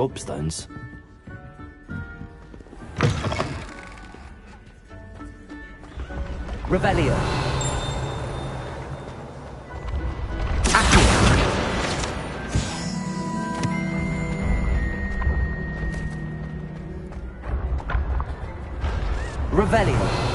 Soapstones. Revelio. Revelio.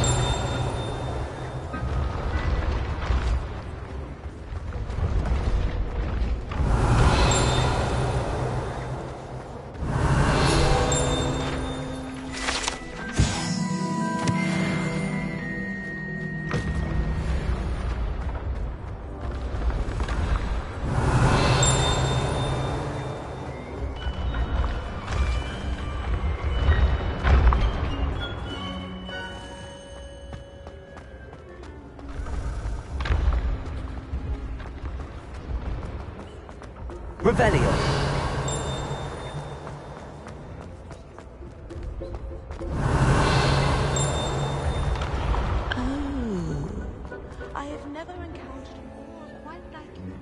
Revelio. Oh, I have never encountered a wall quite like yours.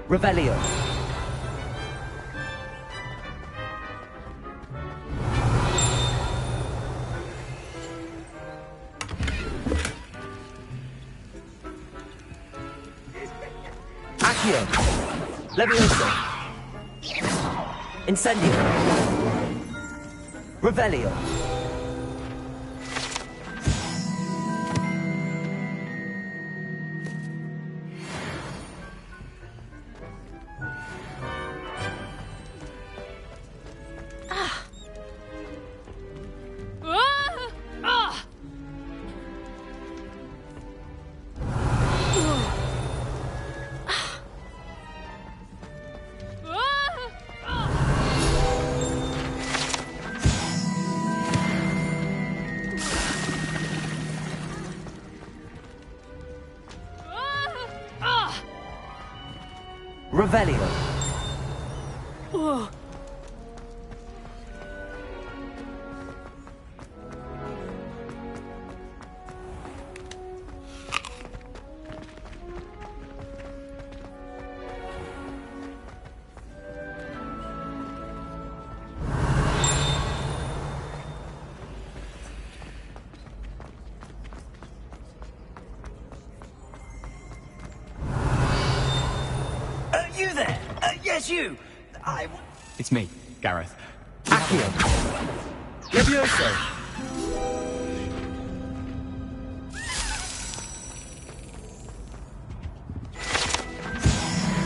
Revelio. Accio. Levioso. Incendio. Revelio. Revelio. You there? Yes, you. It's me, Gareth. Accio. Levioso.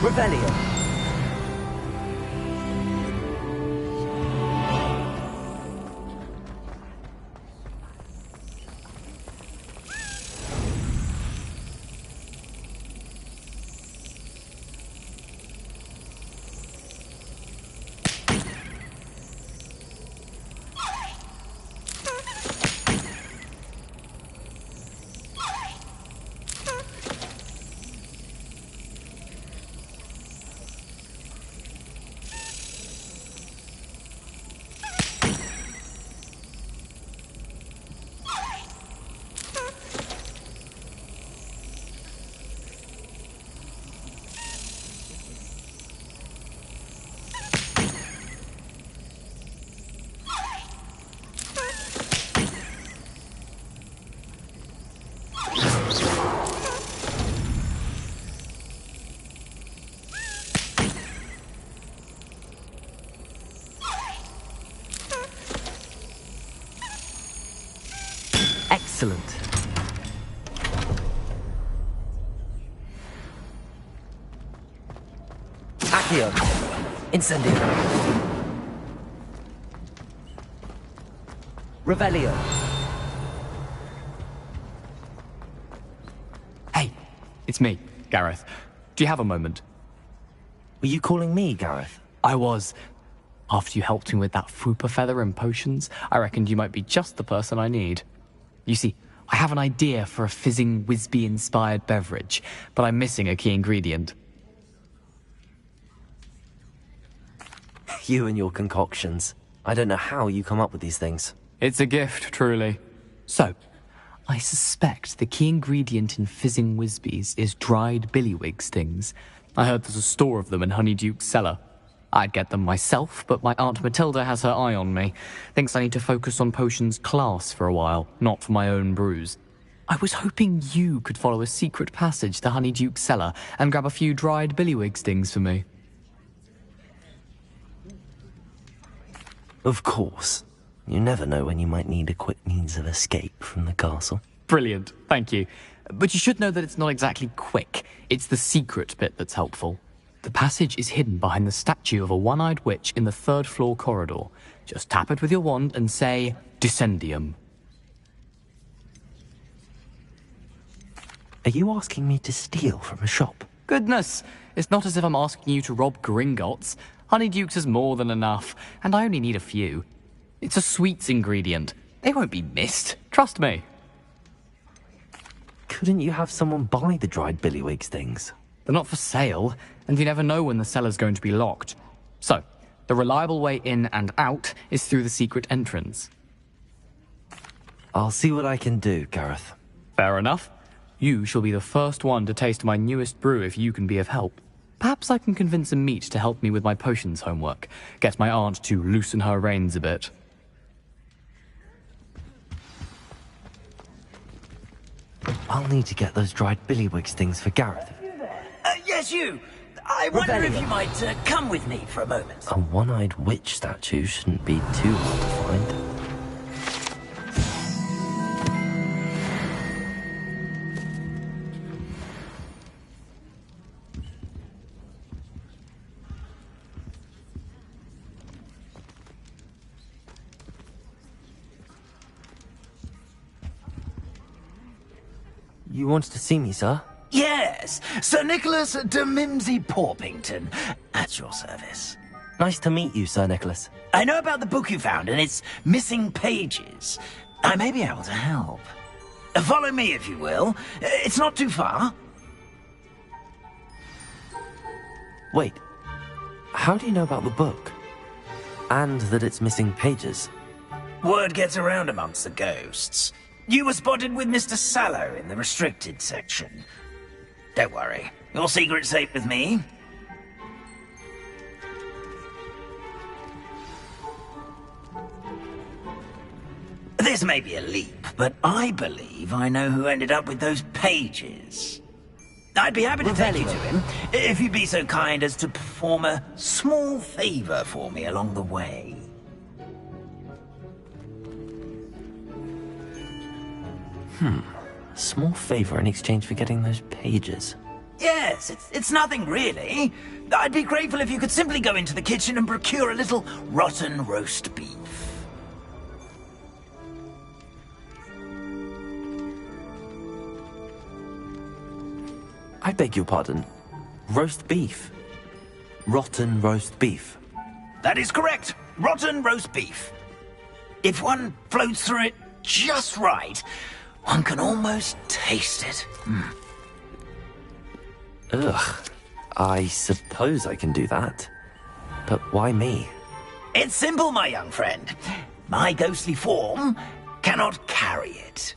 Revelio. Excellent. Accio. Incendio. Revelio. Hey, it's me, Gareth. Do you have a moment? Were you calling me, Gareth? I was. After you helped me with that Fupa feather and potions, I reckoned you might be just the person I need. You see, I have an idea for a fizzing Whizbee-inspired beverage, but I'm missing a key ingredient. You and your concoctions. I don't know how you come up with these things. It's a gift, truly. So, I suspect the key ingredient in fizzing Whizbees is dried billywig stings. I heard there's a store of them in Honeyduke's cellar. I'd get them myself, but my Aunt Matilda has her eye on me. Thinks I need to focus on potions class for a while, not for my own brews. I was hoping you could follow a secret passage to Honeyduke's cellar and grab a few dried billywig stings for me. Of course. You never know when you might need a quick means of escape from the castle. Brilliant, thank you. But you should know that it's not exactly quick. It's the secret bit that's helpful. The passage is hidden behind the statue of a one-eyed witch in the third-floor corridor. Just tap it with your wand and say, Descendium. Are you asking me to steal from a shop? Goodness, it's not as if I'm asking you to rob Gringotts. Honeyduke's is more than enough, and I only need a few. It's a sweets ingredient. They won't be missed, trust me. Couldn't you have someone buy the dried billywig stings? They're not for sale, and you never know when the cellar's going to be locked. So, the reliable way in and out is through the secret entrance. I'll see what I can do, Gareth. Fair enough. You shall be the first one to taste my newest brew if you can be of help. Perhaps I can convince a meat to help me with my potions homework. Get my aunt to loosen her reins a bit. I'll need to get those dried billywig stings for Gareth. Yes, you! I wonder if you might come with me for a moment. A one-eyed witch statue shouldn't be too hard to find. You wanted to see me, sir? Yes, Sir Nicholas de Mimsy Porpington, at your service. Nice to meet you, Sir Nicholas. I know about the book you found and its missing pages. I may be able to help. Follow me, if you will. It's not too far. Wait, how do you know about the book? And that it's missing pages? Word gets around amongst the ghosts. You were spotted with Mr. Sallow in the restricted section. Don't worry, your secret's safe with me. This may be a leap, but I believe I know who ended up with those pages. I'd be happy to take you to him, if you'd be so kind as to perform a small favor for me along the way. Small favor in exchange for getting those pages. Yes, it's nothing really. I'd be grateful if you could simply go into the kitchen and procure a little rotten roast beef. I beg your pardon. Roast beef. Rotten roast beef. That is correct. Rotten roast beef. If one floats through it just right, one can almost taste it. Ugh. I suppose I can do that. But why me? It's simple, my young friend. My ghostly form cannot carry it.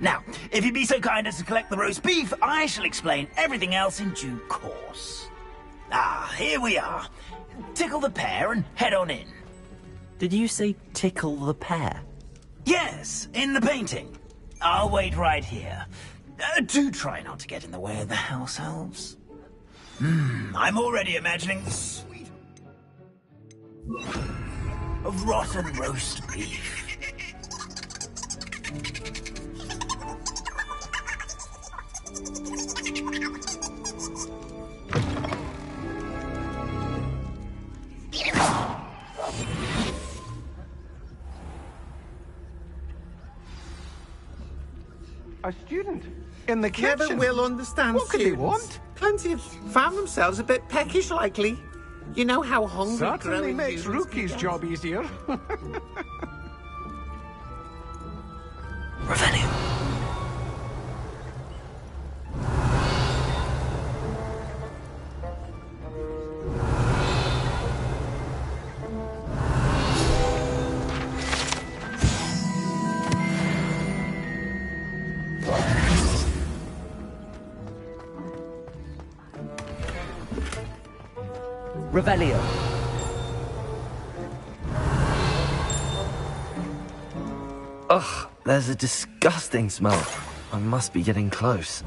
Now, if you'd be so kind as to collect the roast beef, I shall explain everything else in due course. Ah, here we are. Tickle the pear and head on in. Did you say tickle the pear? Yes, in the painting. I'll wait right here. Do try not to get in the way of the house elves. I'm already imagining the sweet of rotten roast beef. A student in the kitchen. Never will understand What could they students. want? Plenty have found themselves a bit peckish, likely. You know how hungry Certainly growing makes humans can Rookie's get. job easier. Revenue. Revelio. Ugh, there's a disgusting smell. I must be getting close.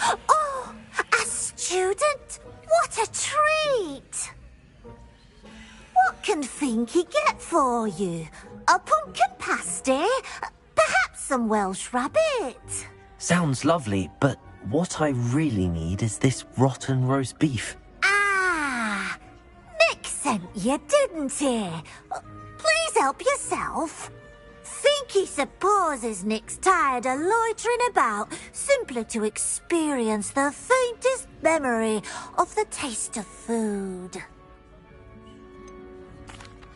Oh, a student? What a treat! What can Finky get for you? A pumpkin pasty? Perhaps some Welsh rabbit? Sounds lovely, but what I really need is this rotten roast beef. Ah, Nick sent you, didn't he? Please help yourself. Finky supposes Nick's tired of loitering about simply to experience the faintest memory of the taste of food.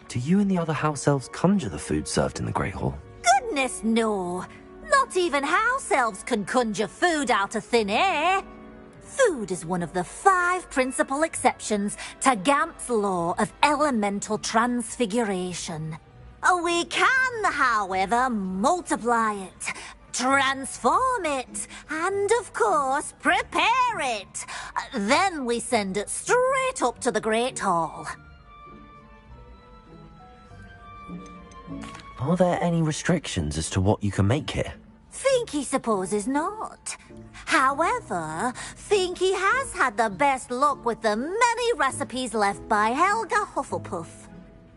Do you and the other house elves conjure the food served in the Great Hall? Goodness, no. Not even house elves can conjure food out of thin air. Food is one of the 5 principal exceptions to Gamp's law of elemental transfiguration. We can, however, multiply it, transform it, and, of course, prepare it. Then we send it straight up to the Great Hall. Are there any restrictions as to what you can make here? Finky supposes not. However, Finky has had the best luck with the many recipes left by Helga Hufflepuff.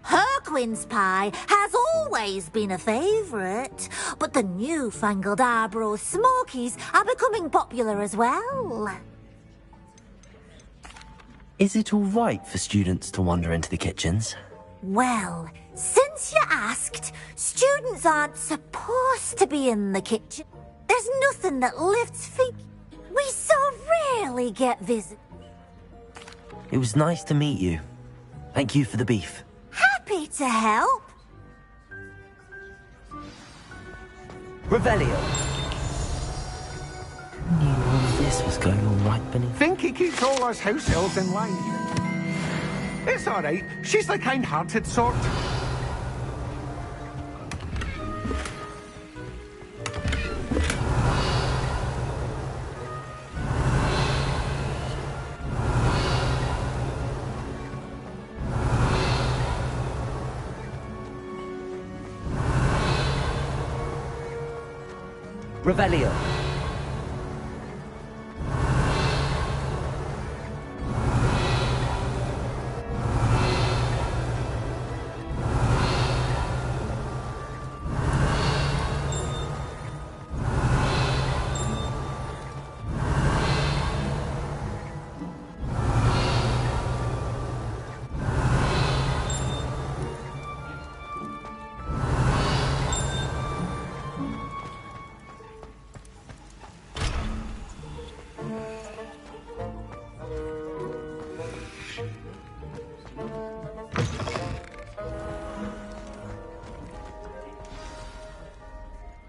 Her quince pie has always been a favourite, but the newfangled Arbroath Smokies are becoming popular as well. Is it all right for students to wander into the kitchens? Well, since you asked, students aren't supposed to be in the kitchen. There's nothing that lifts Finky. We so rarely get visitors. It was nice to meet you. Thank you for the beef. Happy to help. Revelio. I knew all of this was going on right beneath. Finky keeps all us house elves in line. It's all right. She's the kind-hearted sort. Revelio.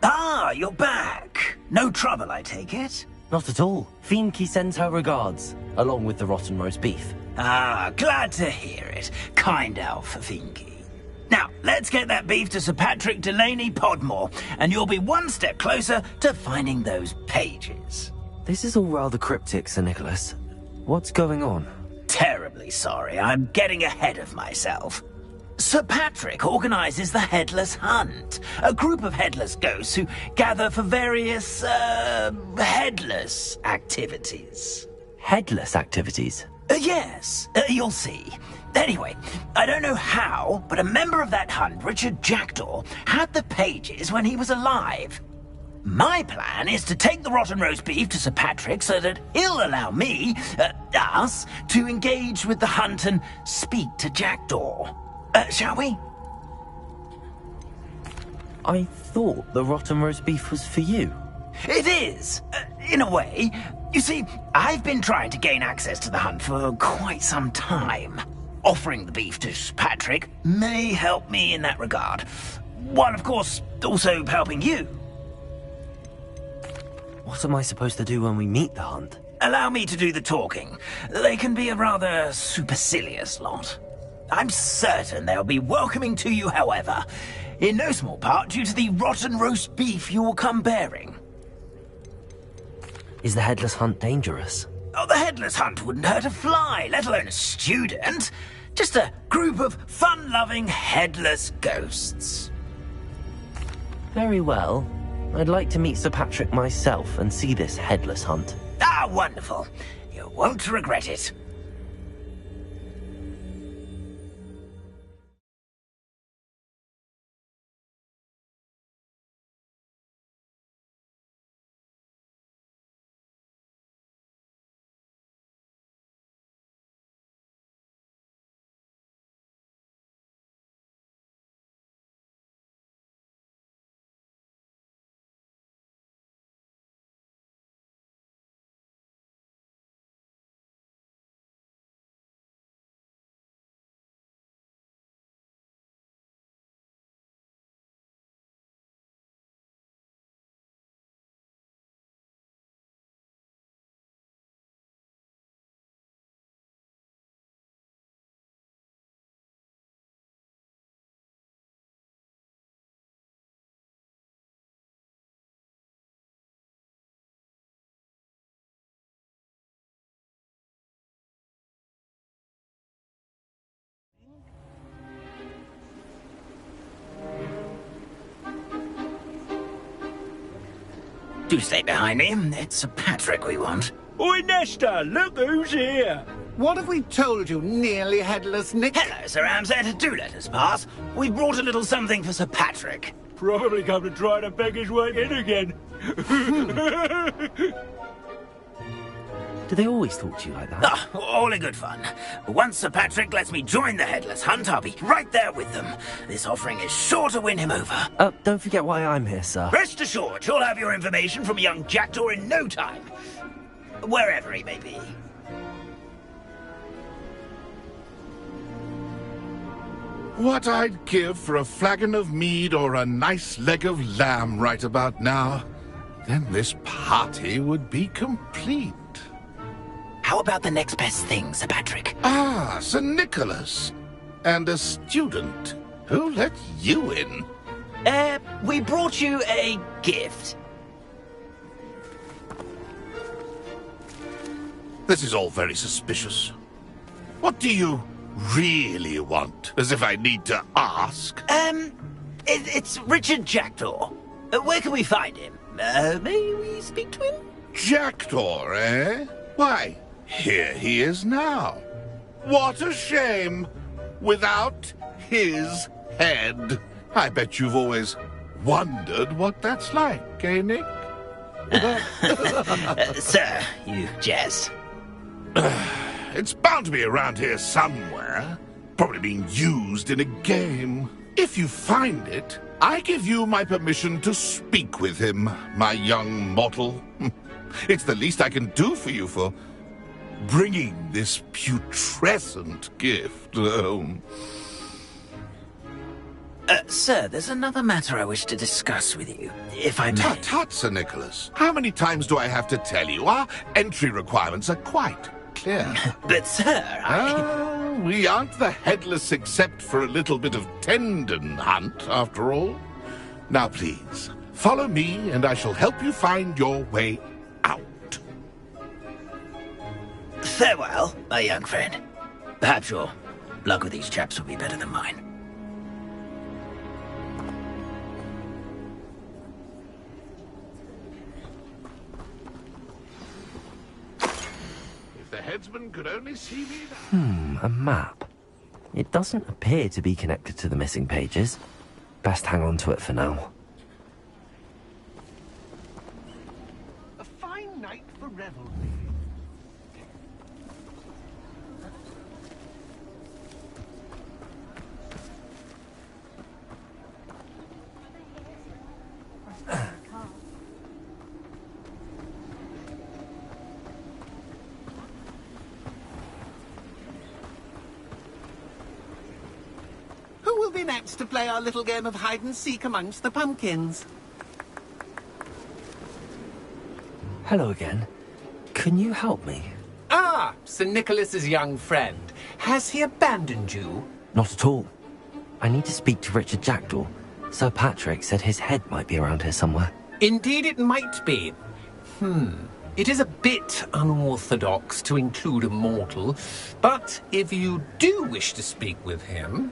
Ah, you're back. No trouble, I take it? Not at all. Finky sends her regards, along with the rotten roast beef. Ah, glad to hear it. Kind elf, Finky. Now, let's get that beef to Sir Patrick Delaney Podmore, and you'll be one step closer to finding those pages. This is all rather cryptic, Sir Nicholas. What's going on? Terribly sorry, I'm getting ahead of myself. Sir Patrick organises the Headless Hunt, a group of headless ghosts who gather for various, headless activities. Headless activities? Yes, you'll see. Anyway, I don't know how, but a member of that hunt, Richard Jackdaw, had the pages when he was alive. My plan is to take the rotten roast beef to Sir Patrick so that he'll allow me, us, to engage with the hunt and speak to Jackdaw. Shall we? I thought the rotten roast beef was for you. It is, in a way. You see, I've been trying to gain access to the hunt for quite some time. Offering the beef to Sir Patrick may help me in that regard. While, of course, also helping you. What am I supposed to do when we meet the hunt? Allow me to do the talking. They can be a rather supercilious lot. I'm certain they'll be welcoming to you, however, in no small part due to the rotten roast beef you will come bearing. Is the headless hunt dangerous? Oh, the headless hunt wouldn't hurt a fly, let alone a student. Just a group of fun-loving headless ghosts. Very well. I'd like to meet Sir Patrick myself and see this headless hunt. Ah, wonderful. You won't regret it. Do stay behind me. It's Sir Patrick we want. Oi, Nesta, look who's here. What have we told you, nearly headless Nick? Hello, Sir Ramsay. Do let us pass. We've brought a little something for Sir Patrick. Probably come to try to beg his way in again. Do they always talk to you like that? Ah, all in good fun. Once Sir Patrick lets me join the headless hunt, I'll be right there with them. This offering is sure to win him over. Don't forget why I'm here, sir. Rest assured, you'll have your information from young Jackdaw in no time. Wherever he may be. What I'd give for a flagon of mead or a nice leg of lamb right about now. Then this party would be complete. How about the next best thing, Sir Patrick? Ah, Sir Nicholas. And a student. Who let you in? We brought you a gift. This is all very suspicious. What do you really want? As if I need to ask. It's Richard Jackdaw. Where can we find him? May we speak to him? Jackdaw, eh? Why, here he is now. What a shame. Without his head. I bet you've always wondered what that's like, eh, Nick? Sir, you jest. It's bound to be around here somewhere. Probably being used in a game. If you find it, I give you my permission to speak with him, my young mortal. It's the least I can do for you for bringing this putrescent gift home. Sir, there's another matter I wish to discuss with you, if I may. Tut, Sir Nicholas. How many times do I have to tell you? Our entry requirements are quite clear. But, sir, we aren't the headless except for a little bit of tendon hunt, after all. Now, please, follow me, and I shall help you find your way out. Farewell, my young friend. Perhaps your luck with these chaps will be better than mine. The headsman could only see me now. A map. It doesn't appear to be connected to the missing pages. Best hang on to it for now. A fine night for revelry. Who will be next to play our little game of hide-and-seek amongst the pumpkins? Hello again. Can you help me? Ah, Sir Nicholas's young friend. Has he abandoned you? Not at all. I need to speak to Richard Jackdaw. Sir Patrick said his head might be around here somewhere. Indeed it might be. It is a bit unorthodox to include a mortal, but if you do wish to speak with him...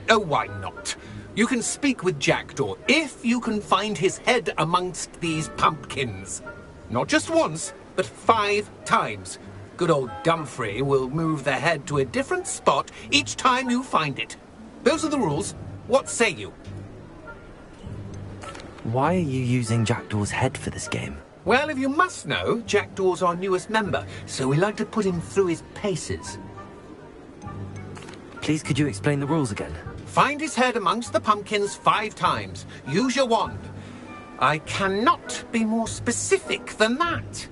Oh, why not? You can speak with Jackdaw if you can find his head amongst these pumpkins. Not just once, but 5 times. Good old Dumfrey will move the head to a different spot each time you find it. Those are the rules. What say you? Why are you using Jackdaw's head for this game? Well, if you must know, Jackdaw's our newest member, so we like to put him through his paces. Please, could you explain the rules again? Find his head amongst the pumpkins 5 times. Use your wand. I cannot be more specific than that.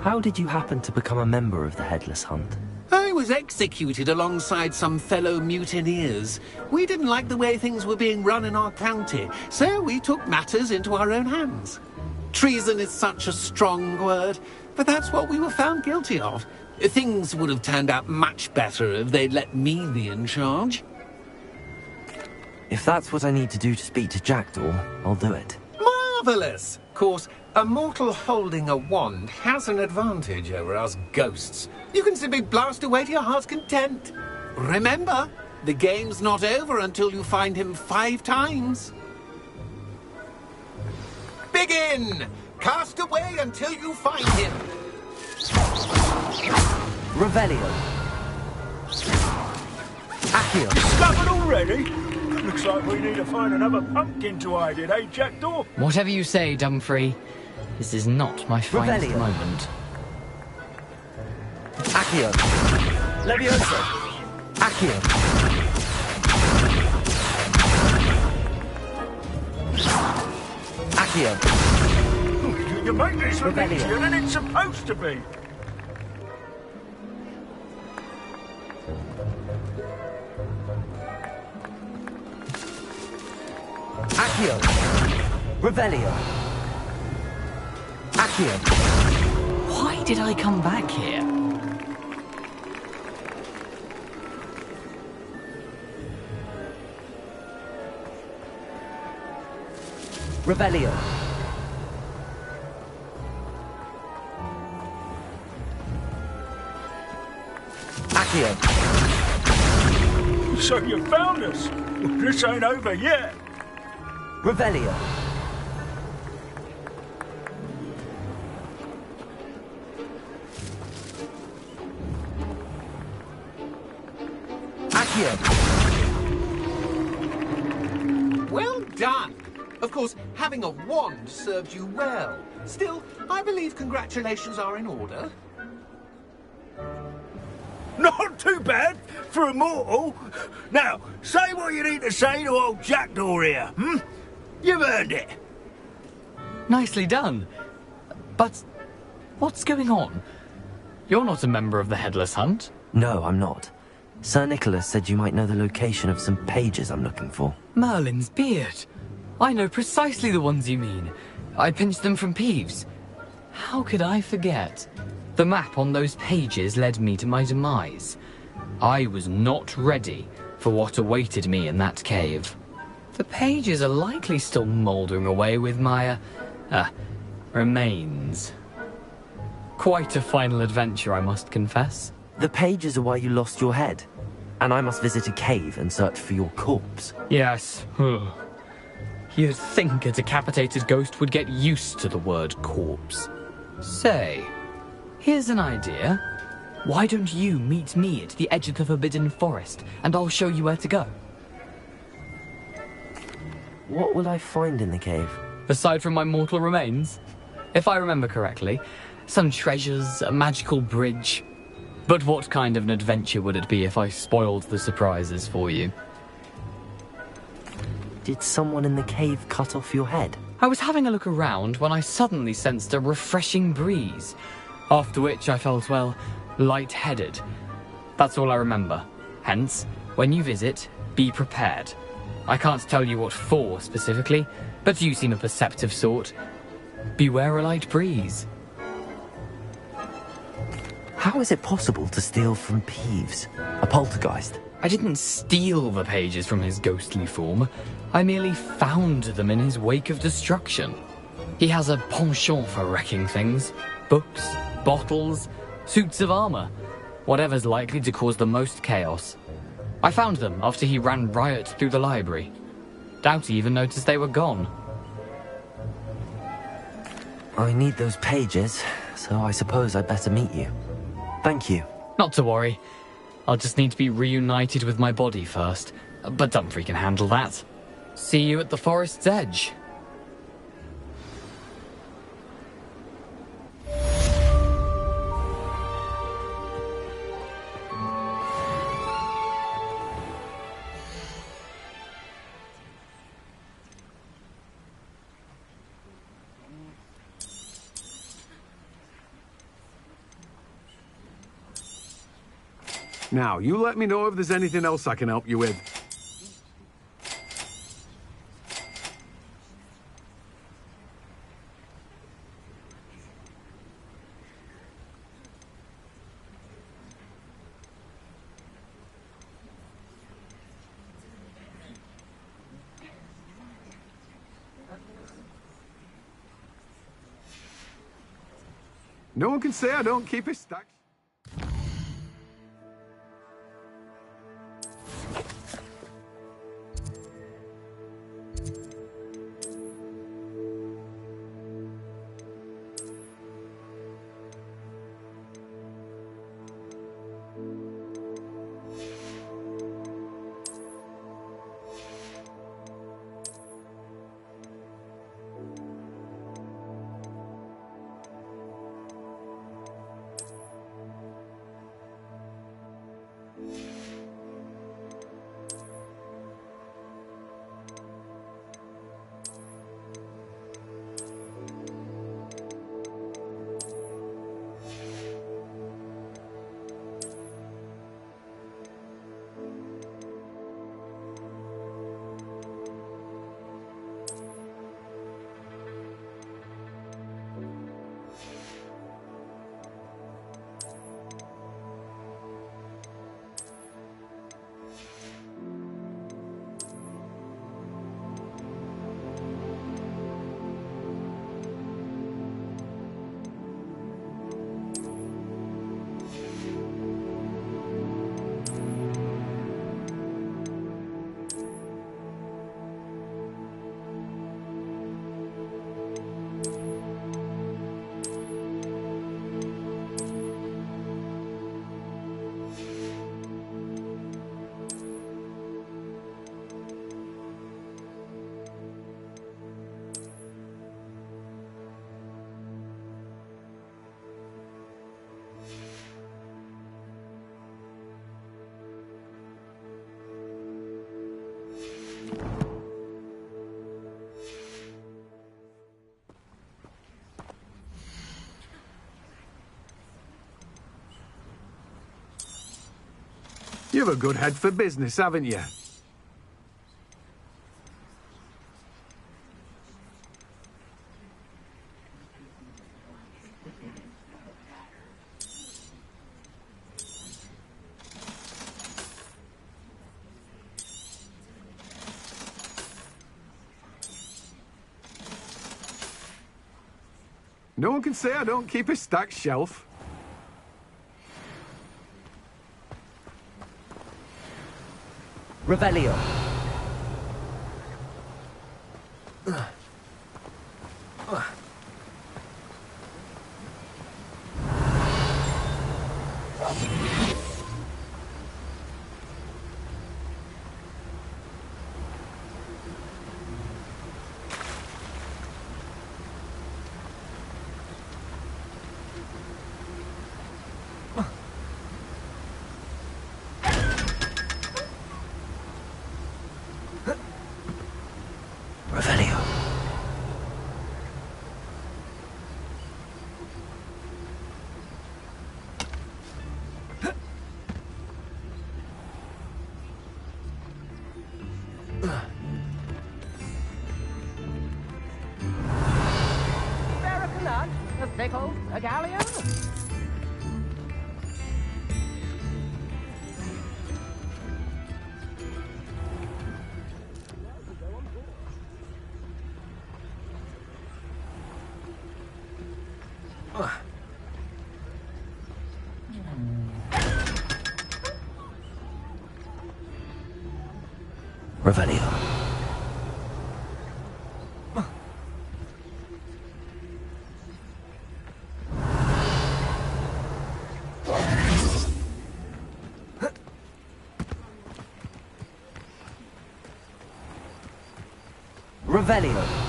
How did you happen to become a member of the Headless Hunt? I was executed alongside some fellow mutineers. We didn't like the way things were being run in our county, so we took matters into our own hands. Treason is such a strong word, but that's what we were found guilty of. Things would have turned out much better if they'd let me be in charge. If that's what I need to do to speak to Jackdaw, I'll do it. Marvellous! Of course, a mortal holding a wand has an advantage over us ghosts. You can simply blast away to your heart's content. Remember, the game's not over until you find him 5 times. Begin! Cast away until you find him. Revelio. Accio. Discovered already? Looks like we need to find another pumpkin to hide in, eh, Jackdaw? Whatever you say, Dumfrey. This is not my finest Revelio. moment. Accio. Levioso. Accio. Accio. You make this look Revelio. easier than it's supposed to be. Accio. Revelio. Accio. Why did I come back here? Revelio. Accio. So you found us. Well, this ain't over yet. Revelio. Accio. Well done! Of course, having a wand served you well. Still, I believe congratulations are in order. Not too bad for a mortal. Now, say what you need to say to old Jackdaw here, hmm? You've earned it. Nicely done. But what's going on? You're not a member of the Headless Hunt. No, I'm not. Sir Nicholas said you might know the location of some pages I'm looking for. Merlin's beard. I know precisely the ones you mean. I pinched them from Peeves. How could I forget? The map on those pages led me to my demise. I was not ready for what awaited me in that cave. The pages are likely still mouldering away with my, remains. Quite a final adventure, I must confess. The pages are why you lost your head, and I must visit a cave and search for your corpse. Yes. You'd think a decapitated ghost would get used to the word corpse. Say, here's an idea. Why don't you meet me at the edge of the Forbidden Forest, and I'll show you where to go? What will I find in the cave? Aside from my mortal remains? If I remember correctly, some treasures, a magical bridge. But what kind of an adventure would it be if I spoiled the surprises for you? Did someone in the cave cut off your head? I was having a look around when I suddenly sensed a refreshing breeze, after which I felt, well, lightheaded. That's all I remember. Hence, when you visit, be prepared. I can't tell you what for specifically, but you seem a perceptive sort. Beware a light breeze. How is it possible to steal from Peeves, a poltergeist? I didn't steal the pages from his ghostly form. I merely found them in his wake of destruction. He has a penchant for wrecking things. Books, bottles, suits of armor. Whatever's likely to cause the most chaos. I found them after he ran riot through the library. Doubt he even noticed they were gone. I need those pages, so I suppose I'd better meet you. Thank you. Not to worry. I'll just need to be reunited with my body first. But Dumfries can handle that. See you at the forest's edge. Now, you let me know if there's anything else I can help you with. No one can say I don't keep his stacks. You've a good head for business, haven't you? No one can say I don't keep a stacked shelf. Revelio. A galleon? Revelio. Revelio.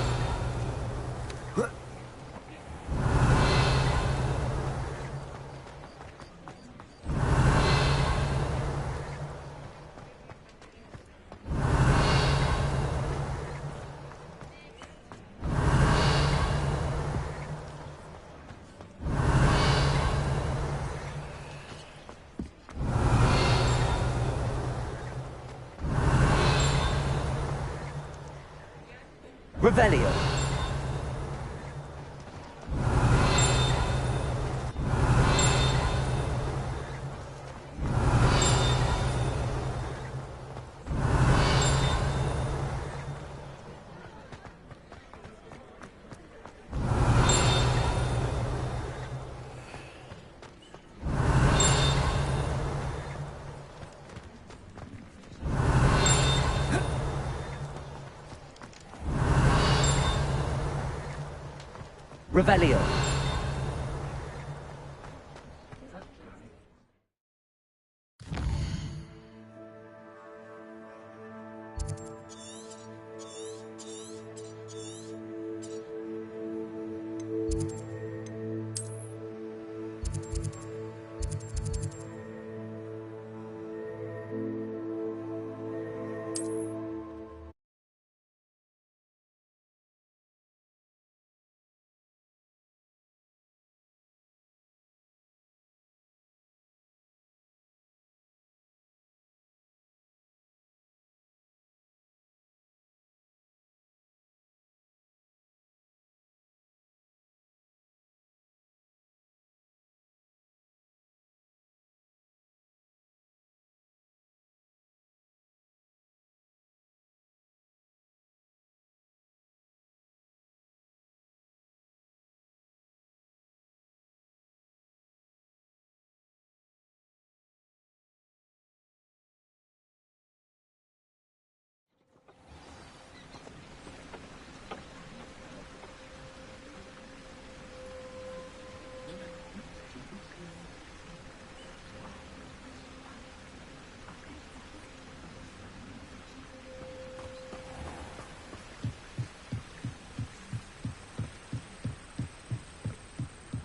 Revelio. Revelio.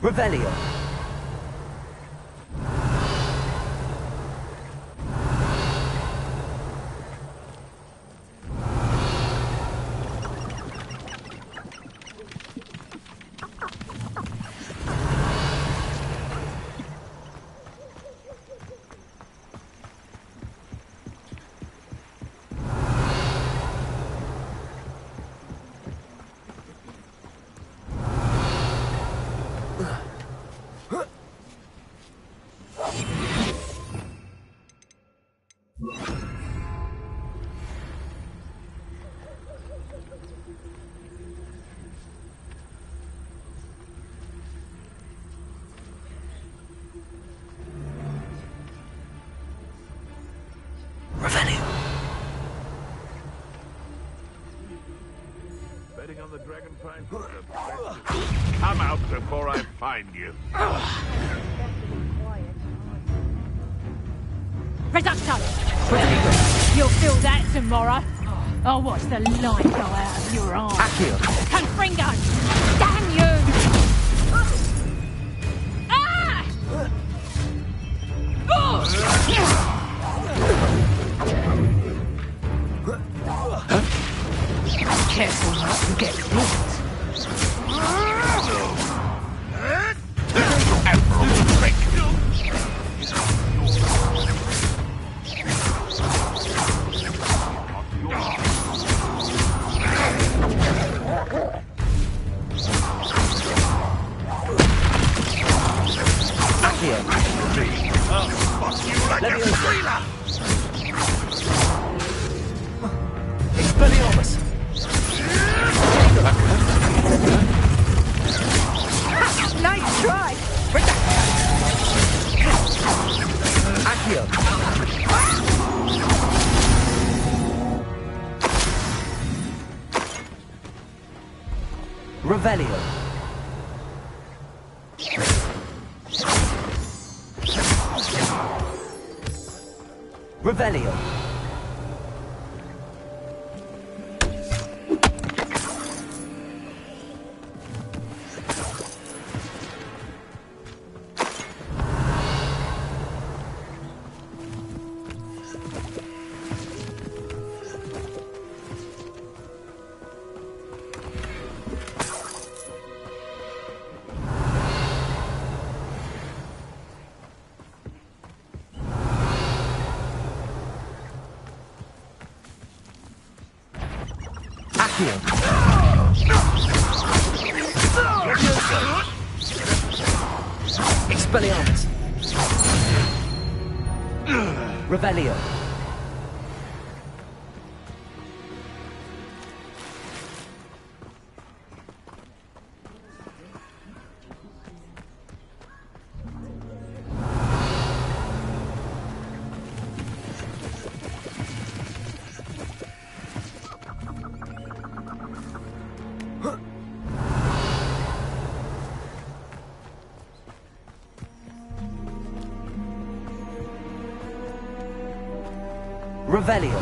Revelio. Betting on the dragon pine. Come out before I find you. Reducto! You'll feel that tomorrow. I'll watch the light go out of your eyes. Accio. Confringo! Damn you! Ah! Careful not to get hit. Emerald trick. Expelliarmus! Revelio. Revelio. Expelliarmus. Revelio. Revelio.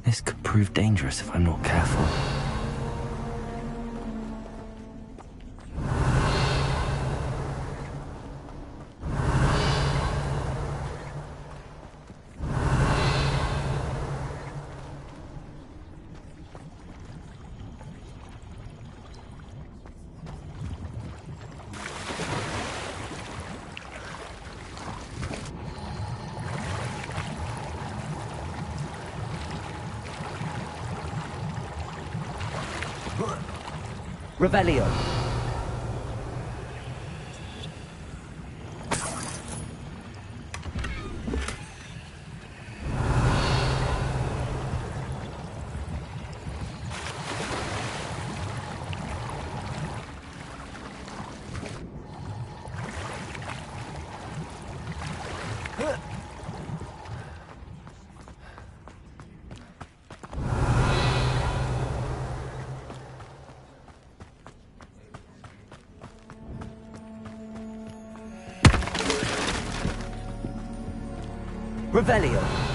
This could prove dangerous if I'm not careful. Revelio. Revelio.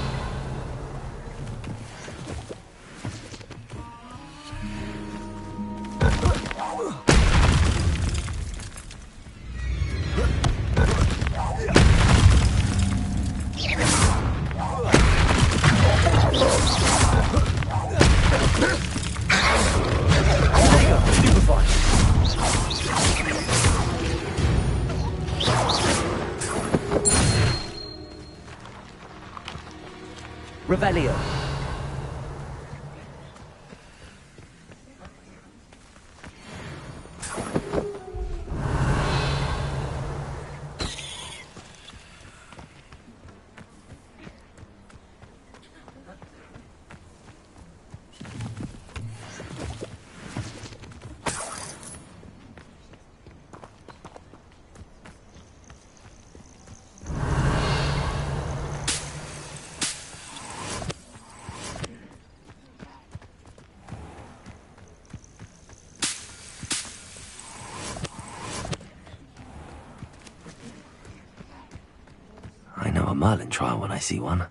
Revelio. I know a Merlin trial when I see one.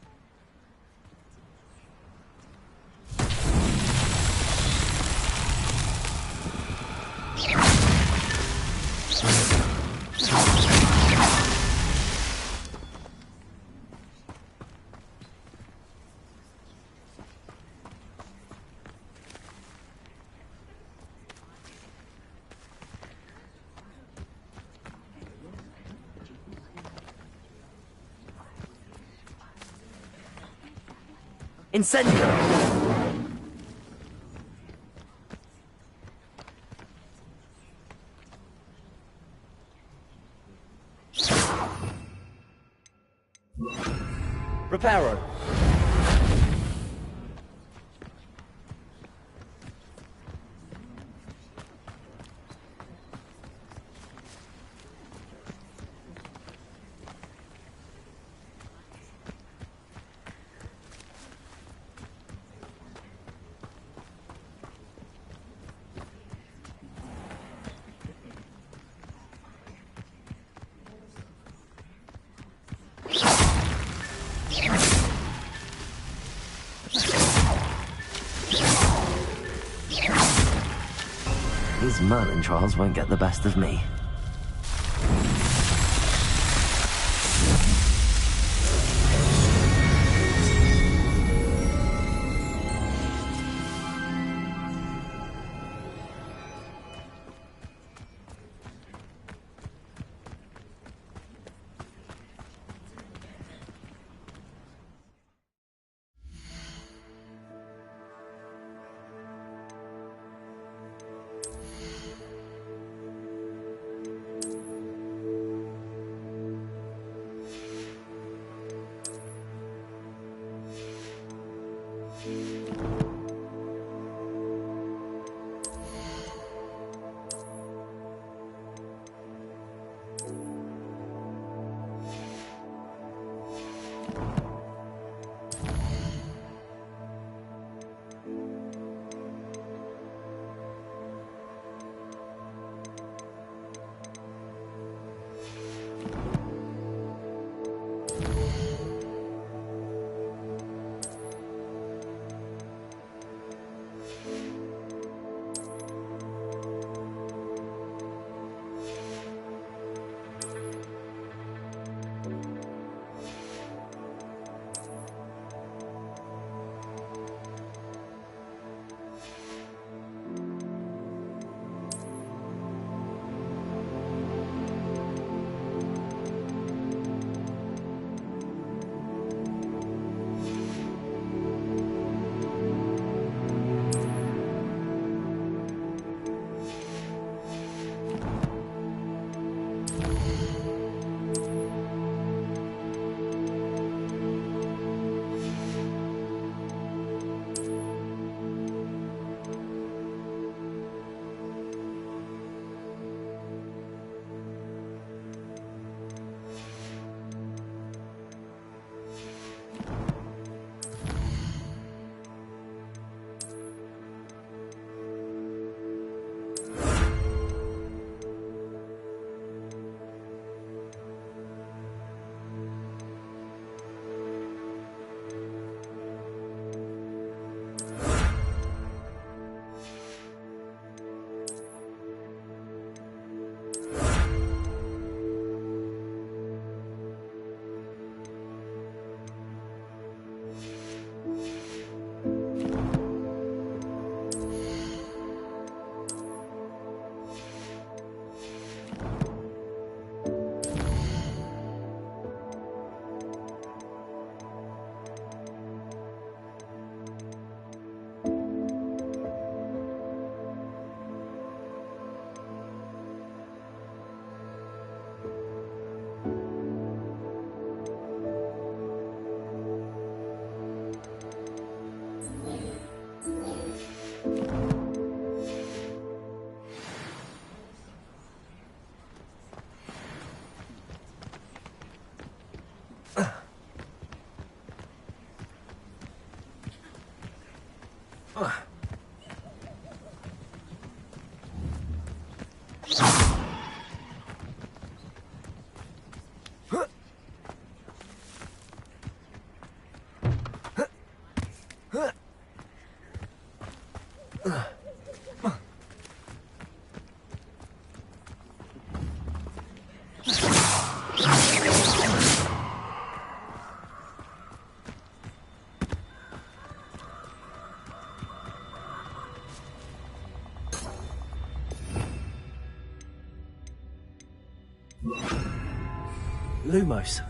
Incendio. Reparo. His Merlin trials won't get the best of me. Lumos.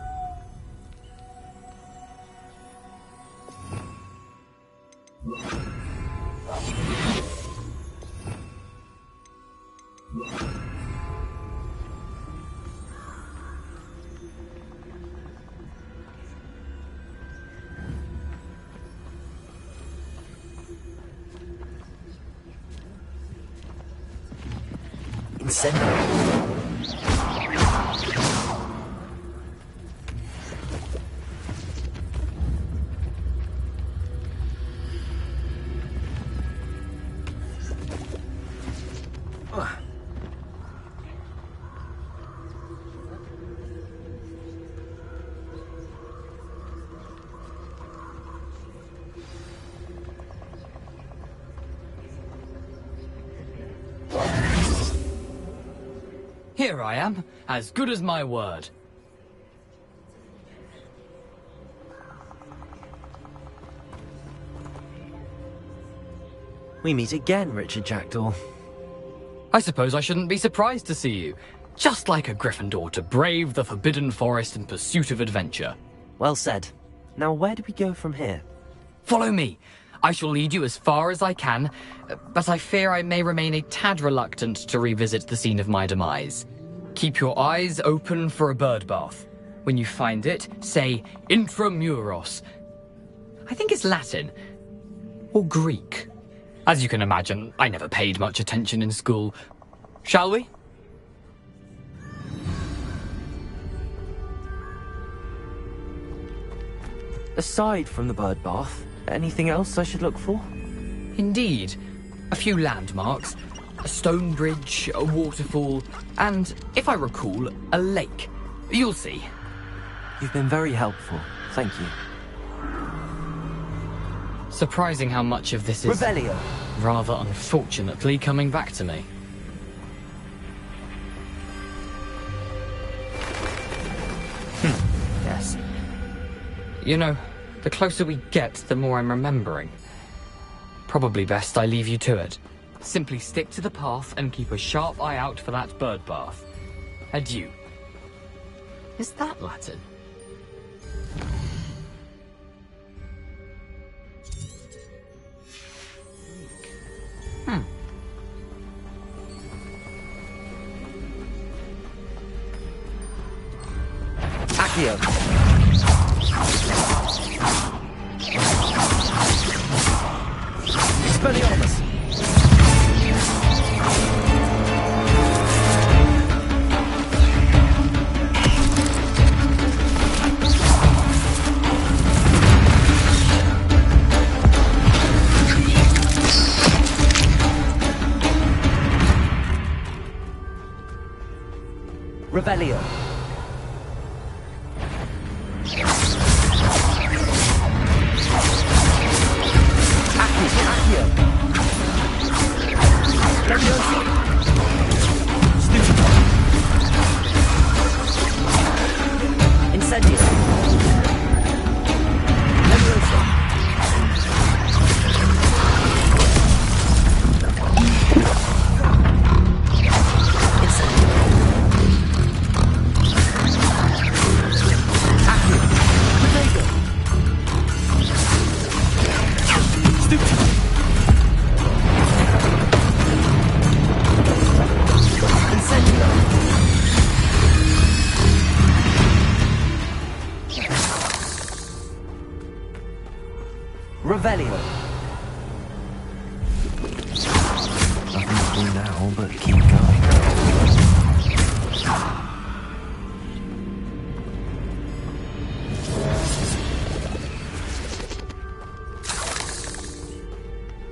Incendio. Here I am, as good as my word. We meet again, Richard Jackdaw. I suppose I shouldn't be surprised to see you. Just like a Gryffindor to brave the Forbidden Forest in pursuit of adventure. Well said. Now where do we go from here? Follow me. I shall lead you as far as I can, but I fear I may remain a tad reluctant to revisit the scene of my demise. Keep your eyes open for a bird bath. When you find it, say intramuros. I think it's Latin. Or Greek. As you can imagine, I never paid much attention in school. Shall we? Aside from the bird bath, anything else I should look for? Indeed. A few landmarks, a stone bridge, a waterfall, and, if I recall, a lake. You'll see. You've been very helpful. Thank you. Surprising how much of this is... Revelio. Rather unfortunately coming back to me. Yes. You know, the closer we get, the more I'm remembering. Probably best I leave you to it. Simply stick to the path and keep a sharp eye out for that bird bath. Adieu. Is that Latin? Accio. Expelliarmus. Revelio. Accio. Leviosa. Stupefy. Incendio. Leviosa. Revelio. Nothing to do now but keep going.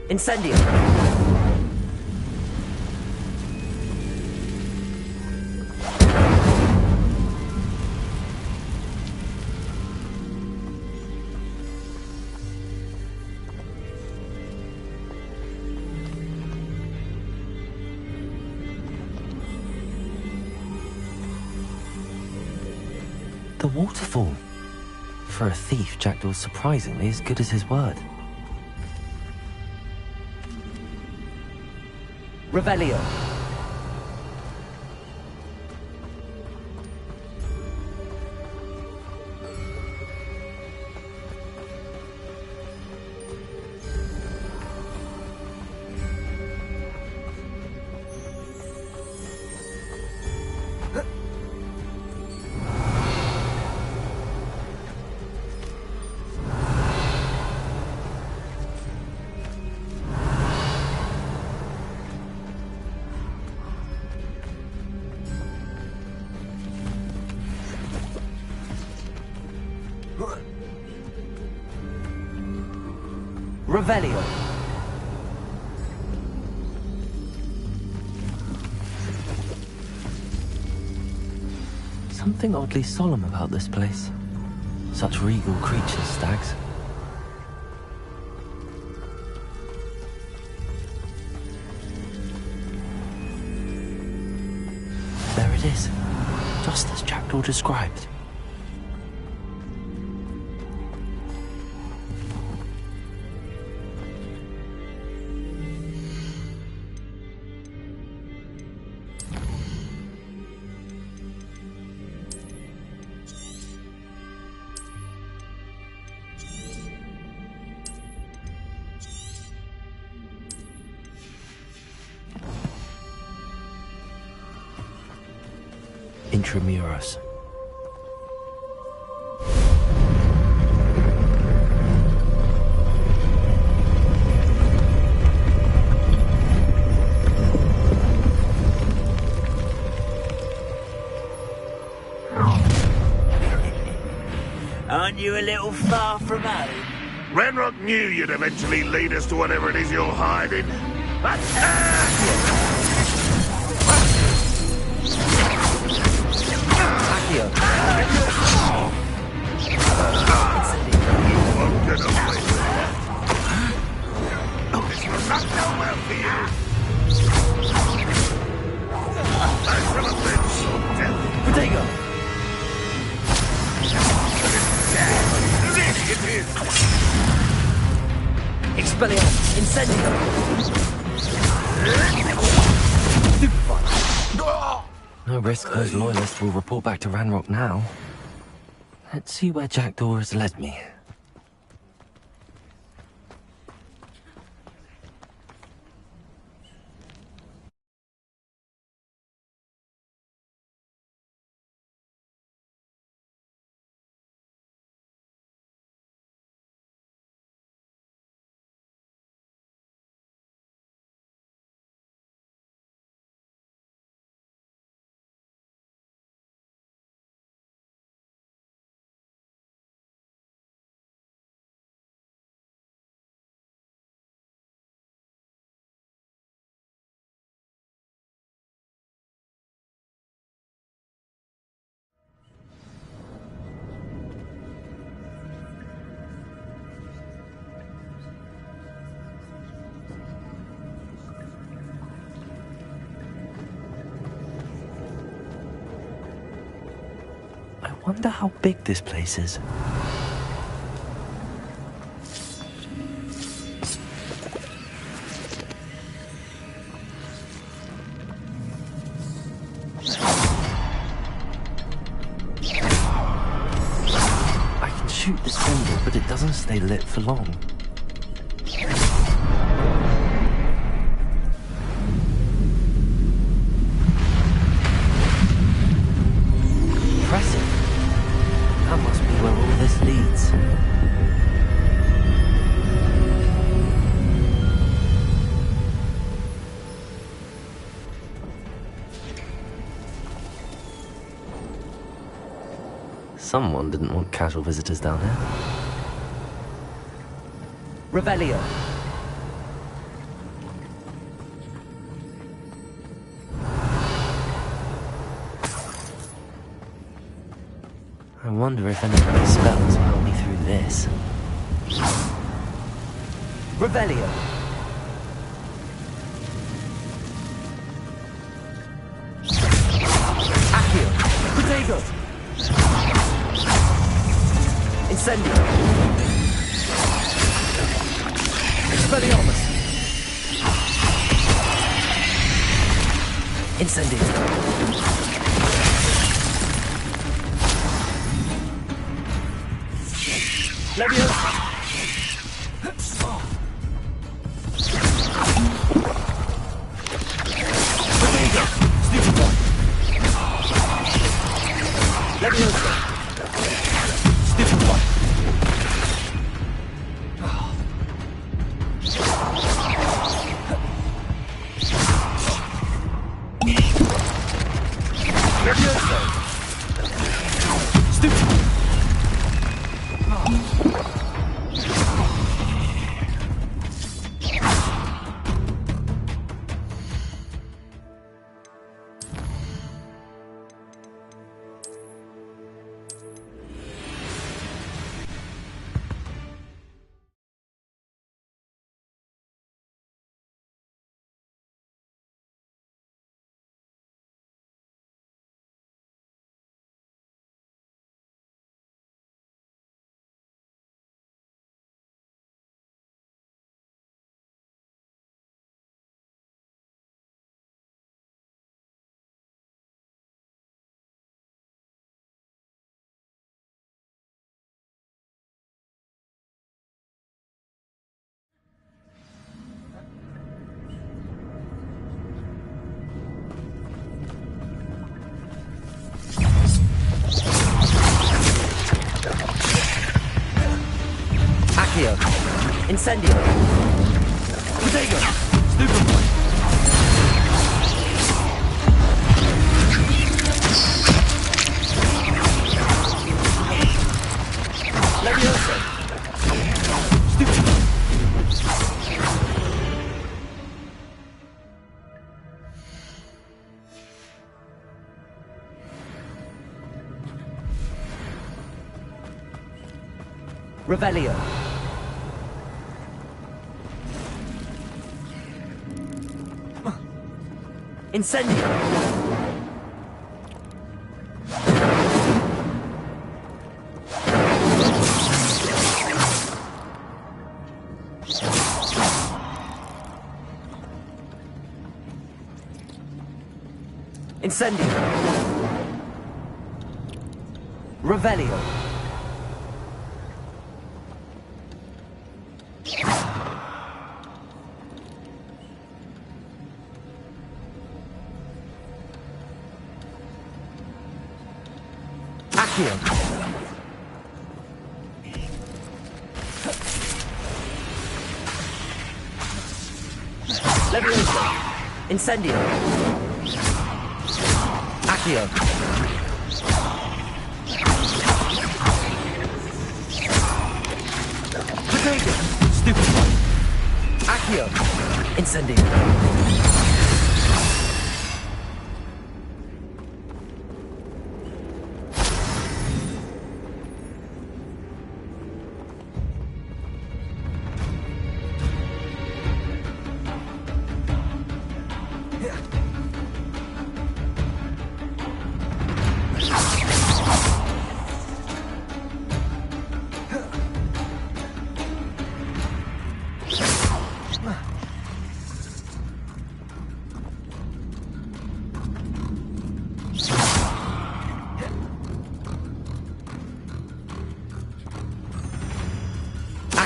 Incendio. The waterfall. For a thief, Jackdaw's surprisingly as good as his word. Revelio. Revelio. Something oddly solemn about this place. Such regal creatures, stags. There it is. Jackdaw described? Intramuros. Aren't you a little far from home? Renrock knew you'd eventually lead us to whatever it is you're hiding. Expelliarmus, Incendio! No risk those loyalists will report back to Ranrock now. Let's see where Jackdaw has led me. I wonder how big this place is. I can shoot this symbol, but it doesn't stay lit for long. Impressive. That must be where all this leads. Someone didn't want casual visitors down here. Revelio. I wonder if any of my spells will help me through this. Revelio. Accio. Protego. Incendio. Expelliarmus. Incendio. Leviosa. Protego. Stupefy. Leviosa. Stupefy. Incendio. Protego. Stupid point. Levioso. Stupid point. Revelio. Incendio. Incendio. Revelio. Accio. Levioso. Incendio. Accio. Protego. Stupid one. Accio. Incendio.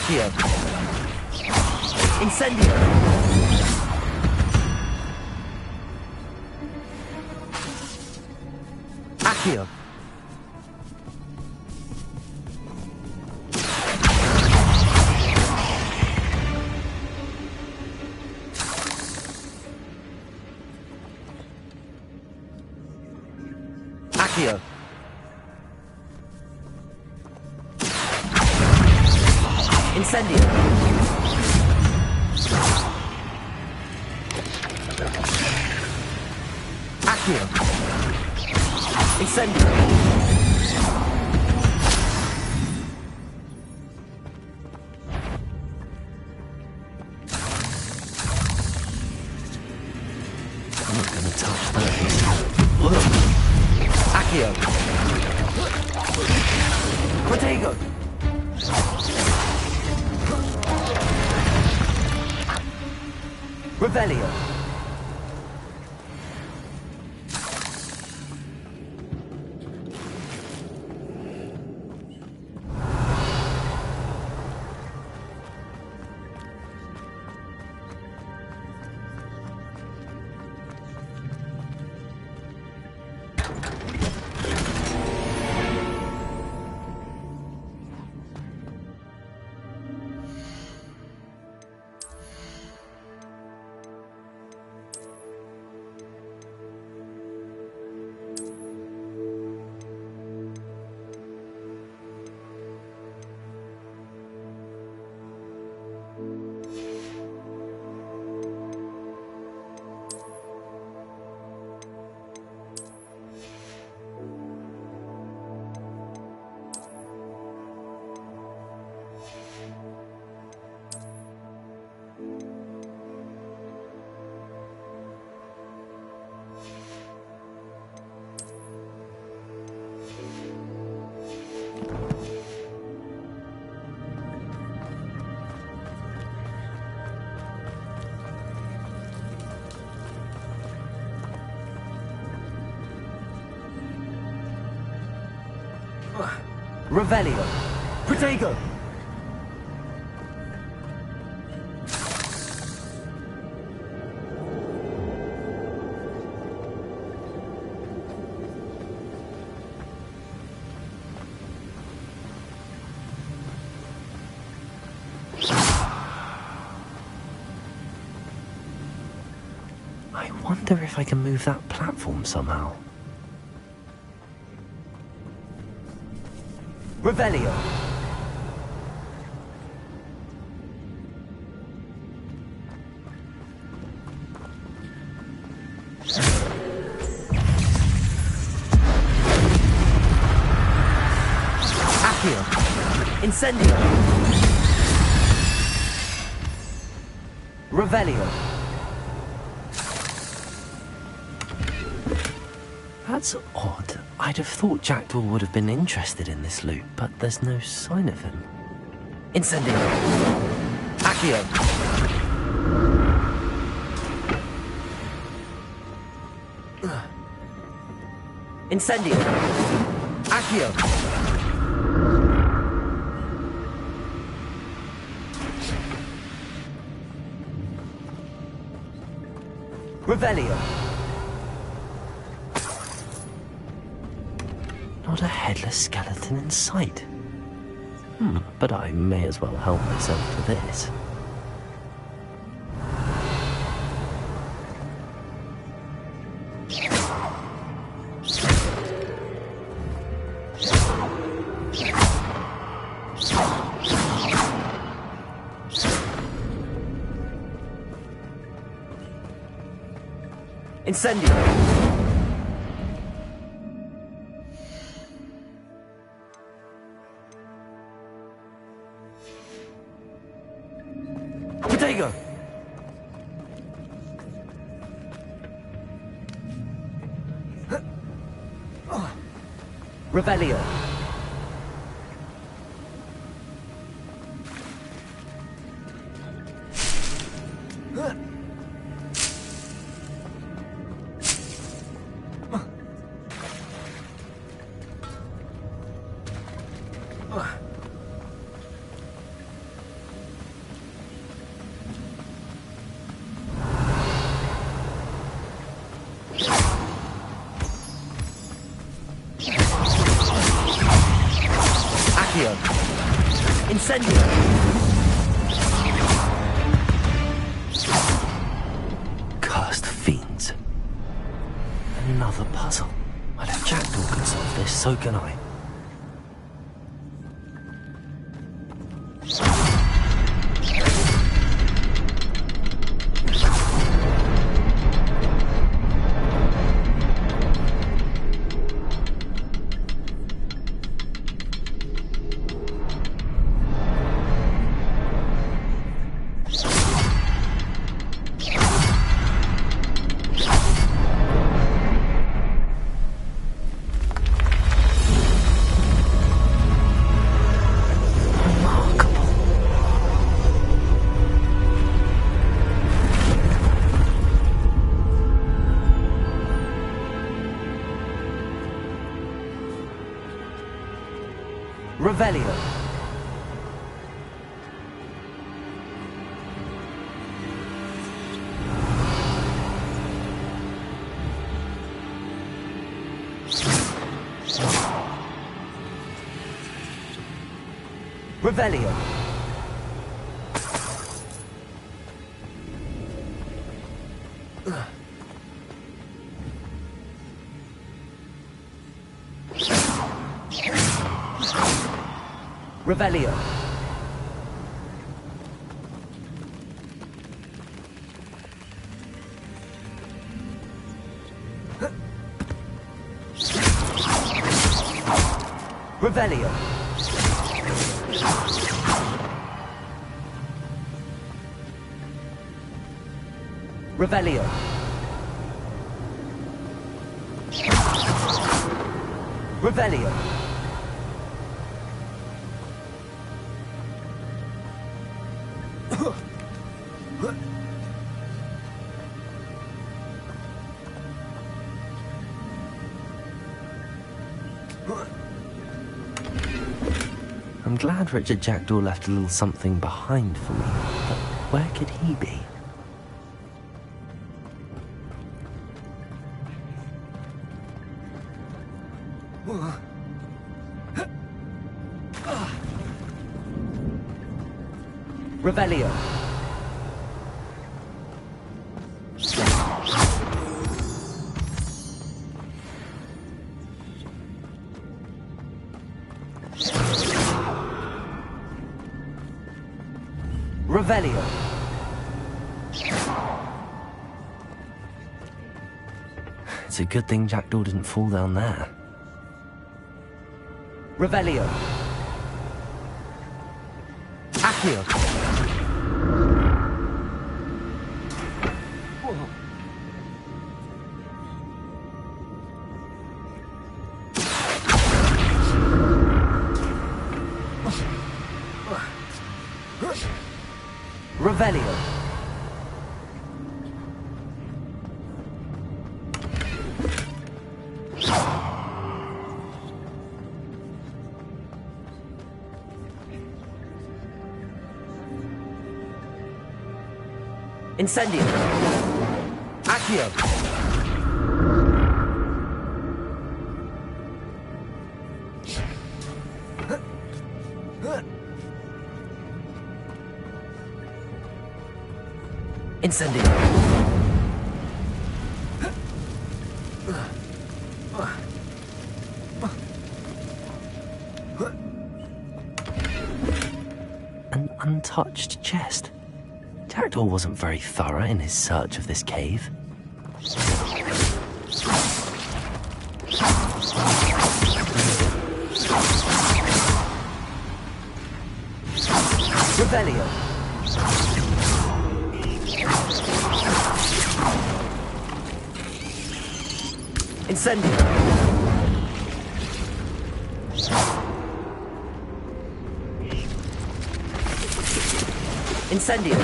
Accio. Incendio. Accio. Accio. Incendio. Accio. Incendio. I'm not gonna touch those. Accio. Protego. Revelio. Revelio. Protego. wonder if I can move that platform somehow. Revelio. Accio. Incendio. Revelio. That's odd. I'd have thought Jackdaw would have been interested in this loot, but there's no sign of him. Incendio. Accio. Incendio. Accio. Revelio. Not a headless skeleton in sight. But I may as well help myself to this. Incendio. Protego. Revelio. Incendio. Cursed fiends. Another puzzle. Well, if Jackdaw can solve this, so can I. Revelio. Revelio. Revelio. Revelio. Revelio. Revelio. I'm glad Richard Jackdaw left a little something behind for me, but where could he be? Revelio. Revelio. It's a good thing Jackdaw didn't fall down there. Revelio. Accio. Revelio. Incendio. Accio. Incendio. An untouched chest. Jackdaw wasn't very thorough in his search of this cave. Revelio. Incendio. Incendio.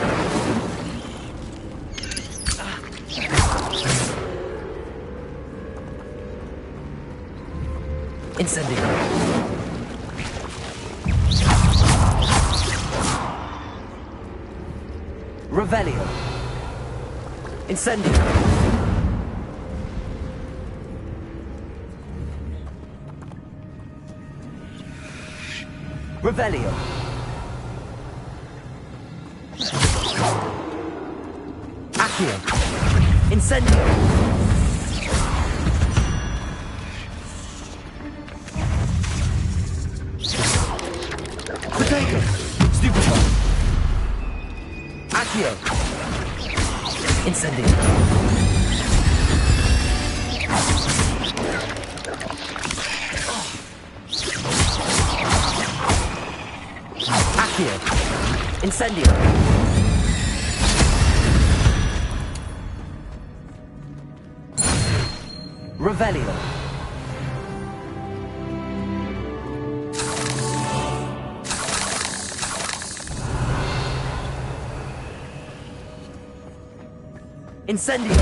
Incendio. Revelio. Incendio. Revelio. Accio. Incendio. Potato. Stupefy. Accio. Incendio. Accio. Incendio. Revelio. Incendio.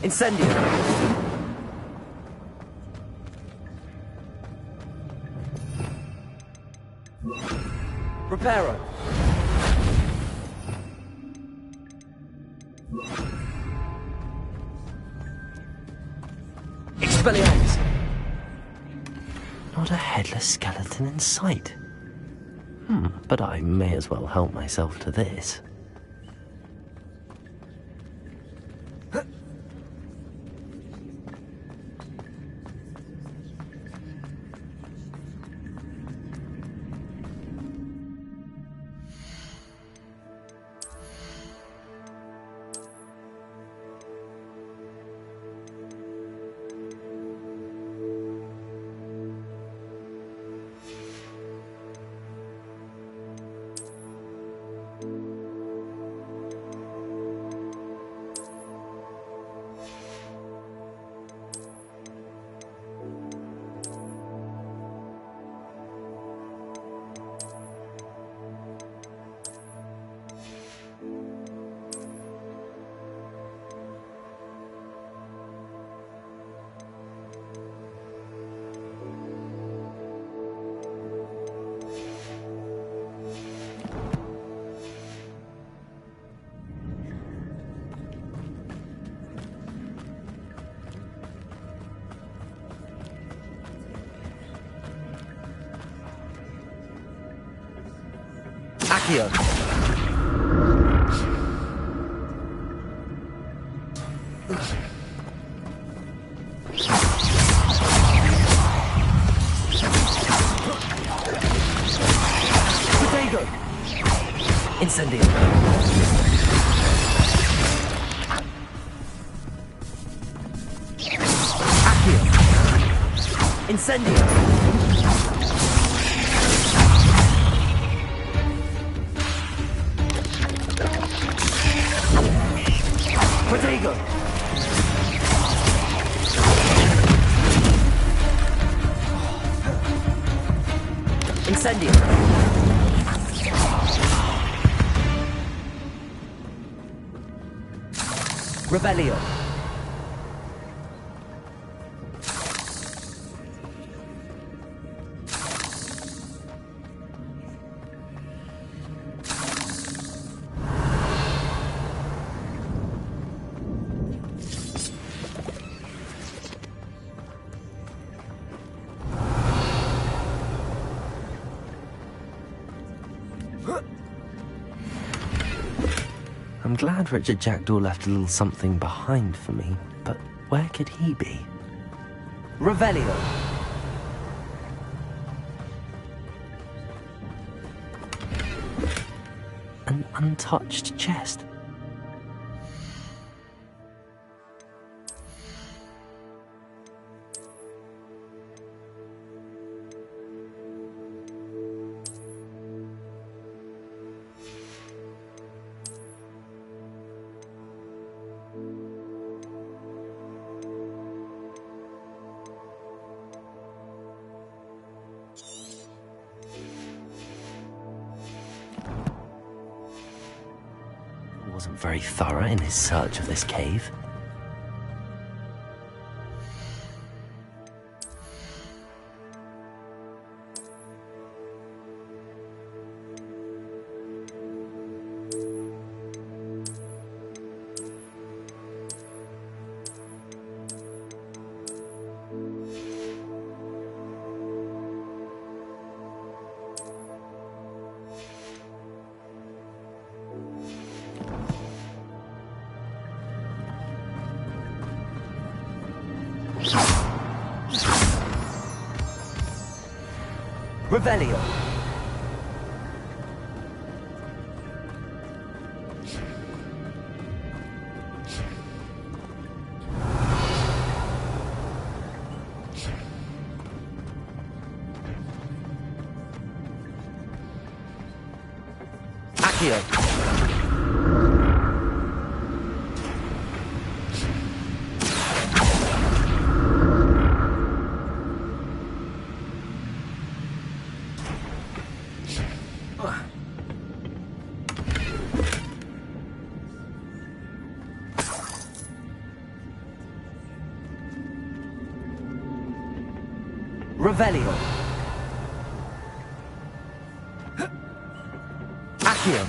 Incendio. Reparo. Expelliarmus. Not a headless skeleton in sight. But I may as well help myself to this. Accio. Incendio. Accio. Incendio. Protego. Incendio. Rebellion. I'm glad Richard Jackdaw left a little something behind for me, but where could he be? Revelio. An untouched chest. Wasn't very thorough in his search of this cave. Revelio. Accio. Revelio. Accio.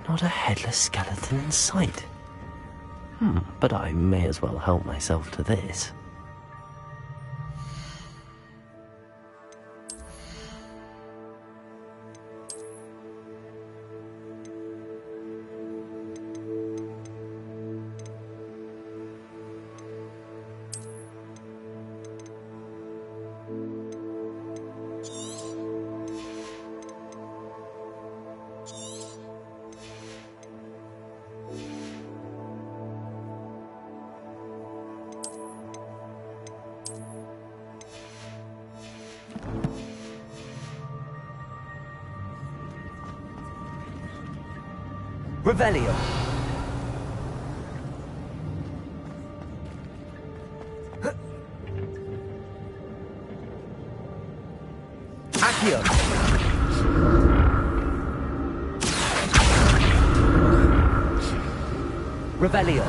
Not a headless skeleton in sight. But I may as well help myself to this. Revelio. Accio. Revelio.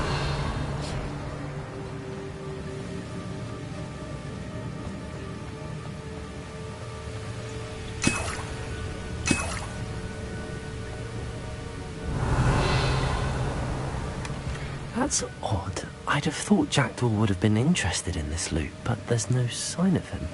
That's odd. I'd have thought Jackdaw would have been interested in this loot, but there's no sign of him.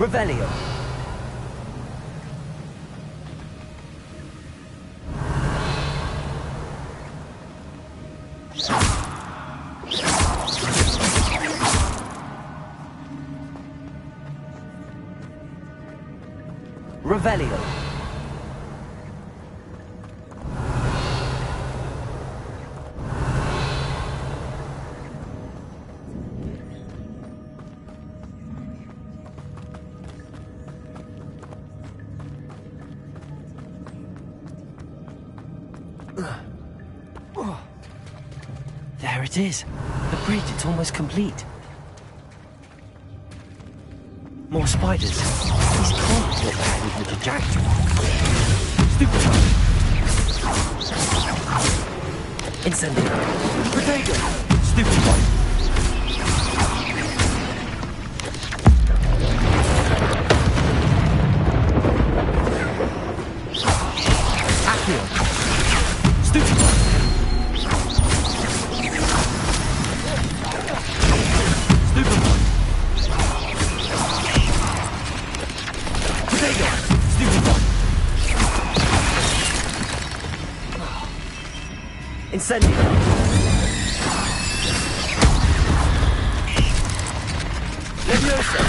Revelio. Revelio. There it is. The bridge, it's almost complete. More spiders. These can't be what the hell is Richard Jackdaw. Stupefy. Incendio. Potato. Stupefy. Accio. Stupefy. Incendio. Leviosa.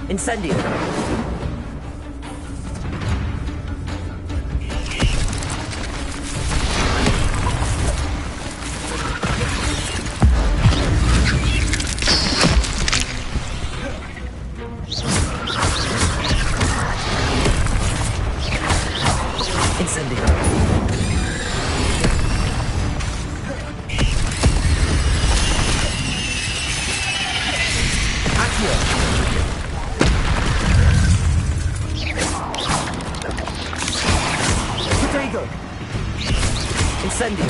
Incendio. Incendio.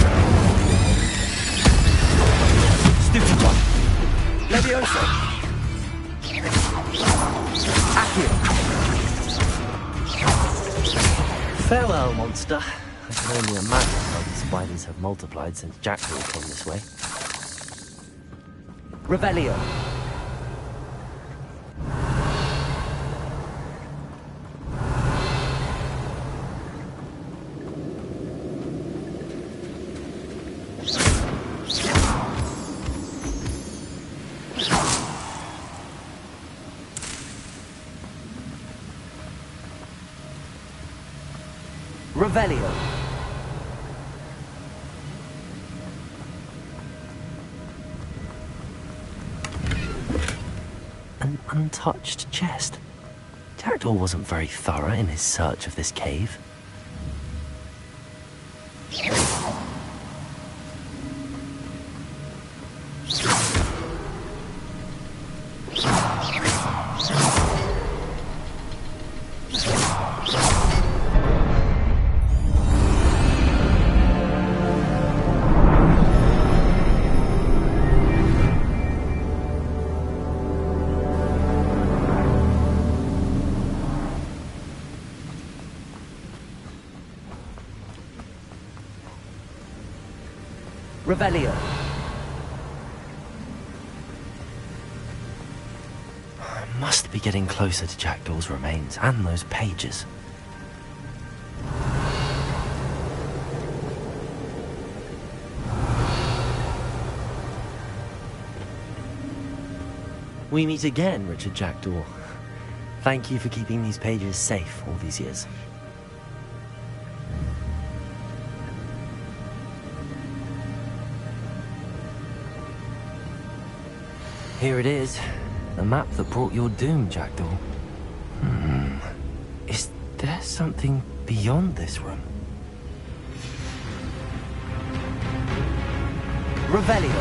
Stupefy. Leviosa. Accio. Farewell, monster. I can only imagine how the spiders have multiplied since Jackdaw came this way. Revelio. Revelio. An untouched chest. Jackdaw wasn't very thorough in his search of this cave. Revelio. I must be getting closer to Jackdaw's remains and those pages. We meet again, Richard Jackdaw. Thank you for keeping these pages safe all these years. Here it is, the map that brought your doom, Jackdaw. Is there something beyond this room? Revelio.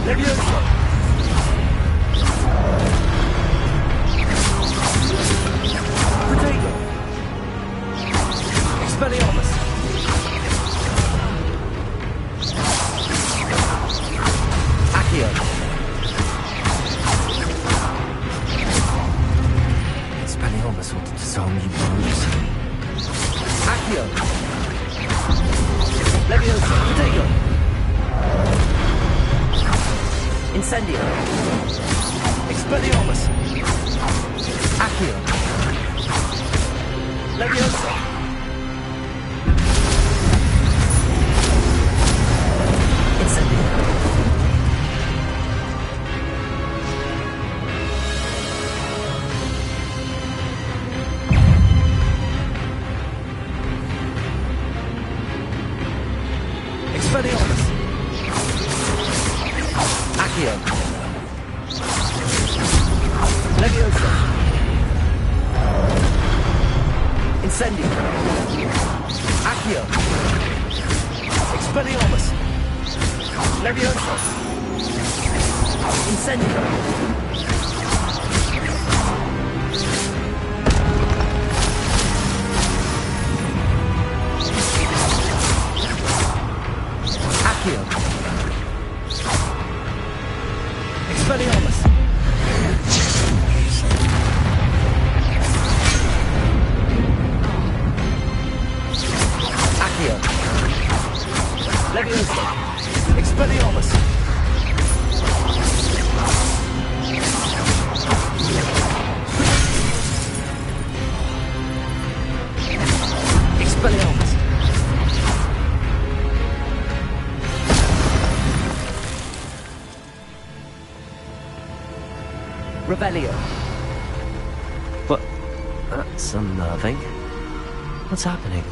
Leviosa. Expelliarmus. Expelliarmus ought to disarm you rogues. Accio. Leviosa. Protego. Incendio. Expelliarmus. Accio. Leviosa. Incendio. Expelliarmus. Accio. Leviosa. Incendio. Accio. Expelliarmus. Leviosa. Incendio. Accio. Expelliarmus. Accio. Leviosa. Expelliarmus. Expelliarmus. Revelio. But that's unnerving. What's happening?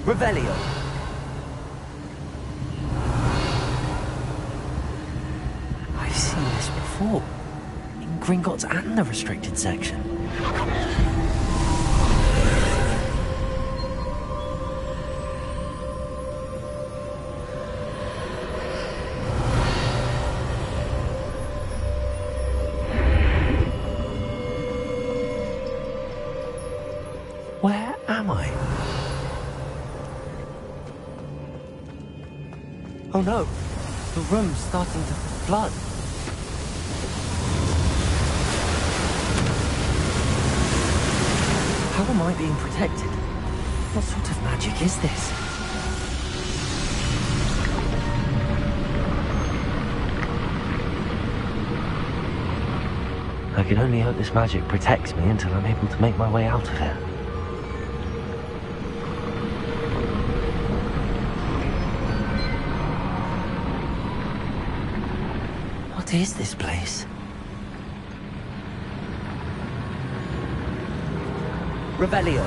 Revelio. I've seen this before. In Gringotts and the restricted section. Where am I? Oh no, the room's starting to flood. How am I being protected? What sort of magic is this? I can only hope this magic protects me until I'm able to make my way out of here. What is this place? Revelio.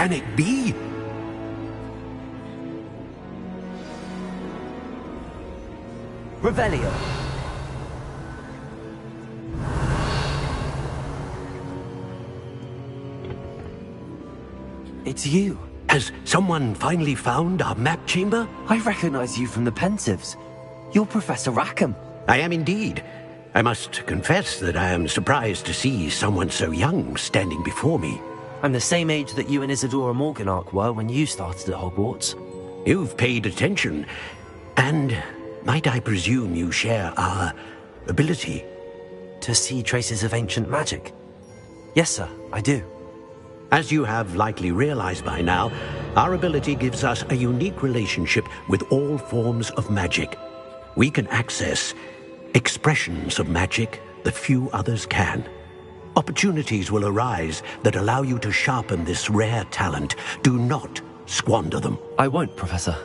can it be? Revelio. It's you. Has someone finally found our map chamber? I recognize you from the Pensives. You're Professor Rackham. I am indeed. I must confess that I am surprised to see someone so young standing before me. I'm the same age that you and Isadora Morganach were when you started at Hogwarts. You've paid attention, and might I presume you share our ability? To see traces of ancient magic? Yes, sir, I do. As you have likely realized by now, our ability gives us a unique relationship with all forms of magic. We can access expressions of magic that few others can. Opportunities will arise that allow you to sharpen this rare talent. Do not squander them. I won't, Professor.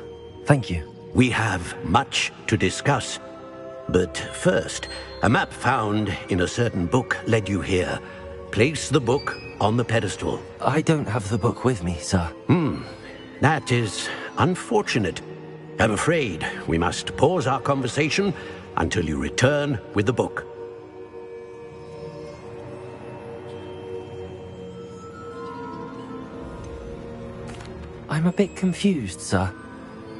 Thank you. We have much to discuss. But first, a map found in a certain book led you here. Place the book on the pedestal. I don't have the book with me, sir. That is unfortunate. I'm afraid we must pause our conversation until you return with the book. I'm a bit confused, sir.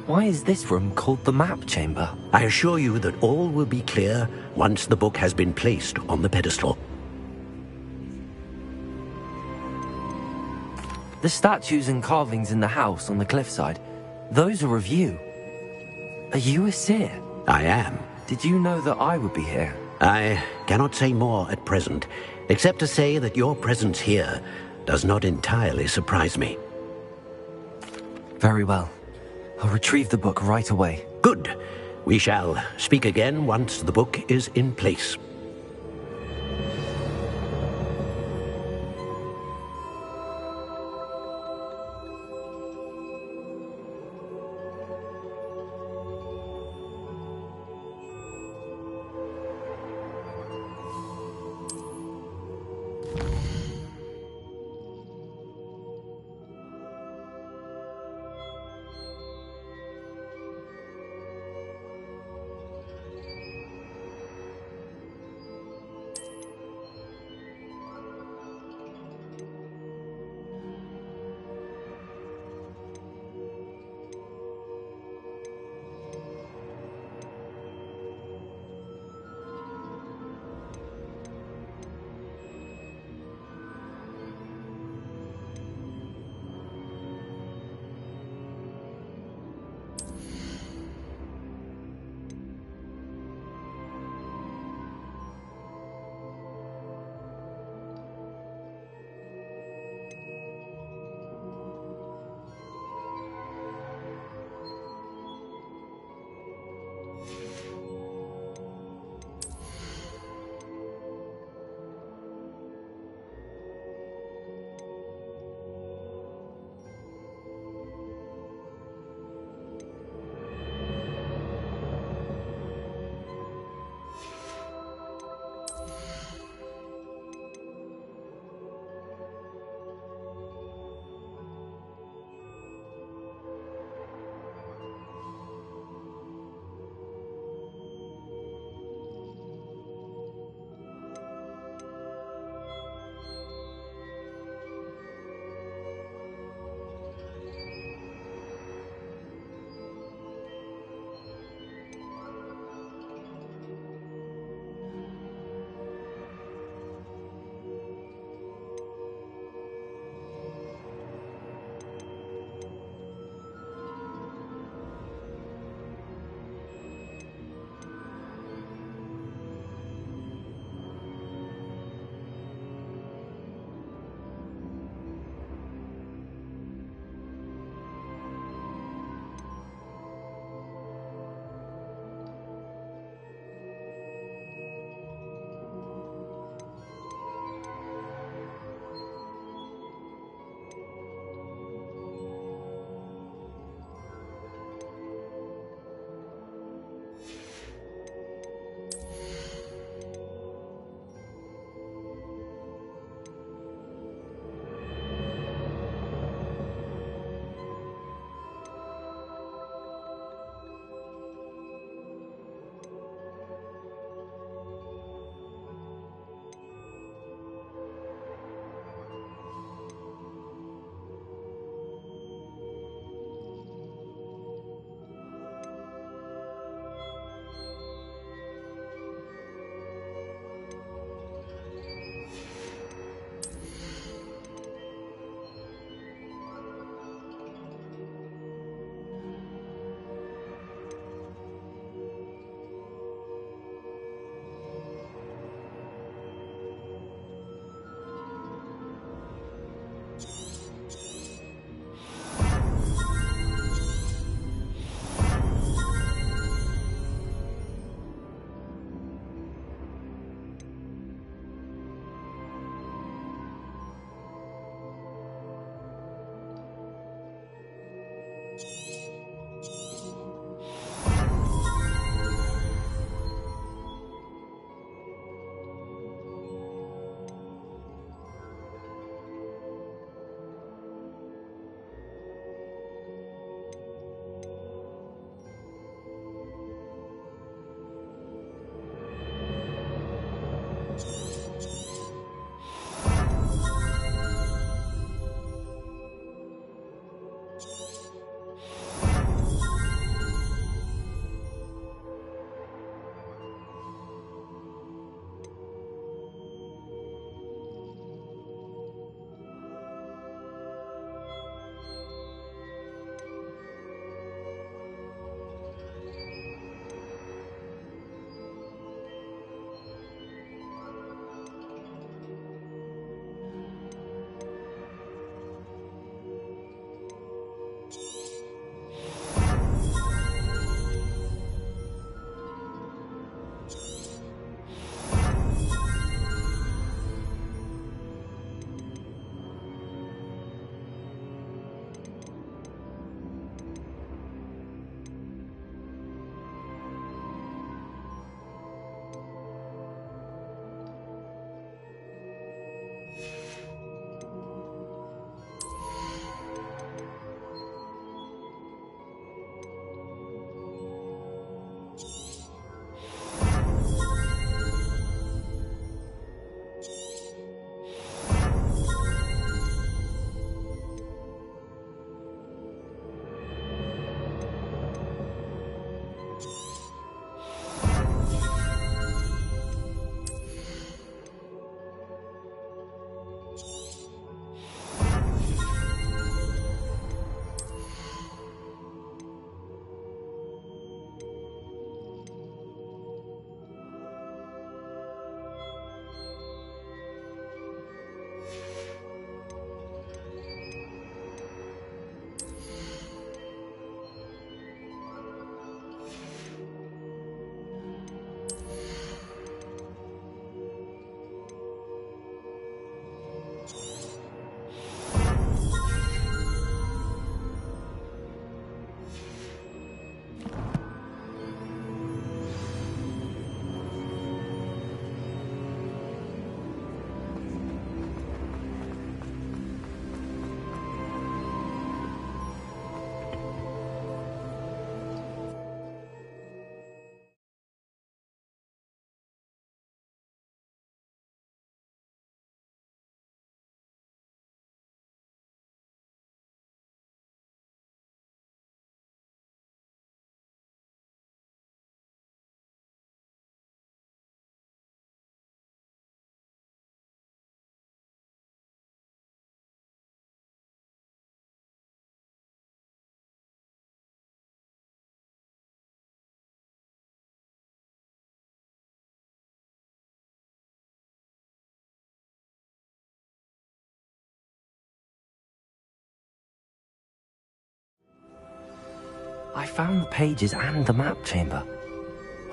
Why is this room called the map chamber? I assure you that all will be clear once the book has been placed on the pedestal. The statues and carvings in the house on the cliffside, those are of you. Are you a seer? I am. Did you know that I would be here? I cannot say more at present, except to say that your presence here does not entirely surprise me. Very well. I'll retrieve the book right away. Good. We shall speak again once the book is in place. I found the pages and the map chamber.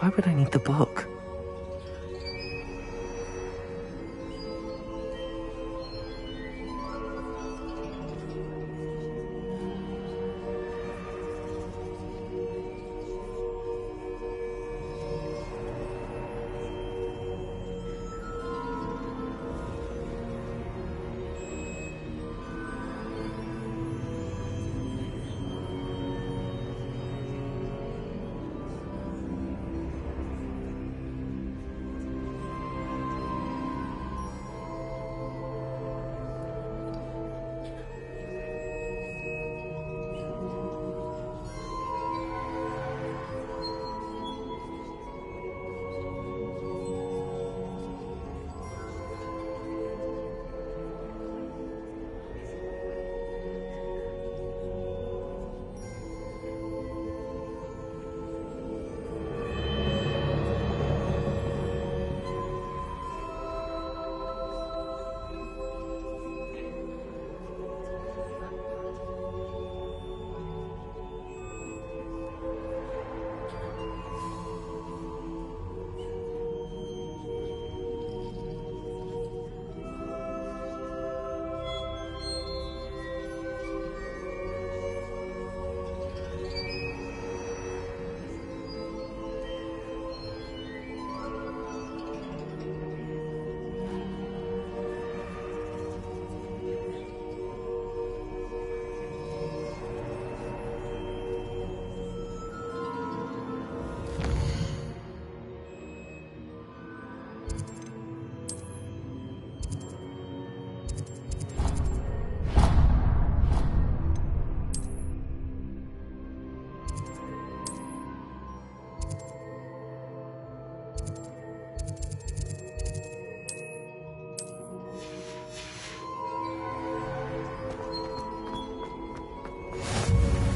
Why would I need the book?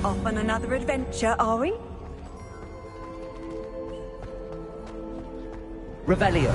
Off on another adventure, are we? Revelio.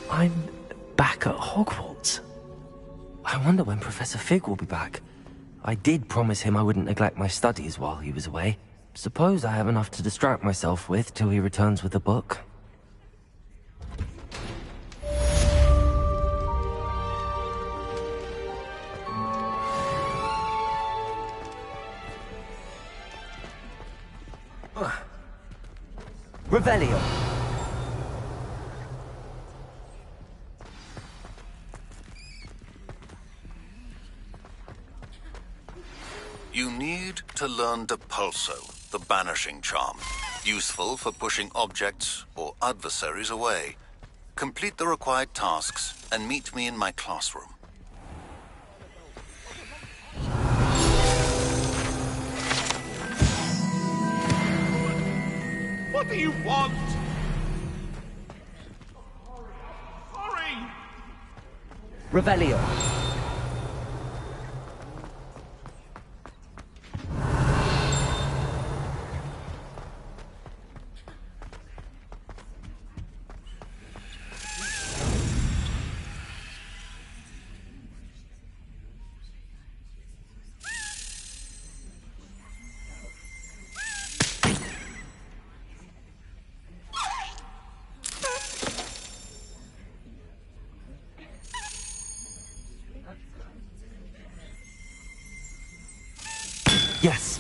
I'm back at Hogwarts. I wonder when Professor Fig will be back. I did promise him I wouldn't neglect my studies while he was away. Suppose I have enough to distract myself with till he returns with a book. Revelio. You need to learn Depulso, the banishing charm. Useful for pushing objects or adversaries away. Complete the required tasks and meet me in my classroom. What do you want? Hurry! Revelio. Yes.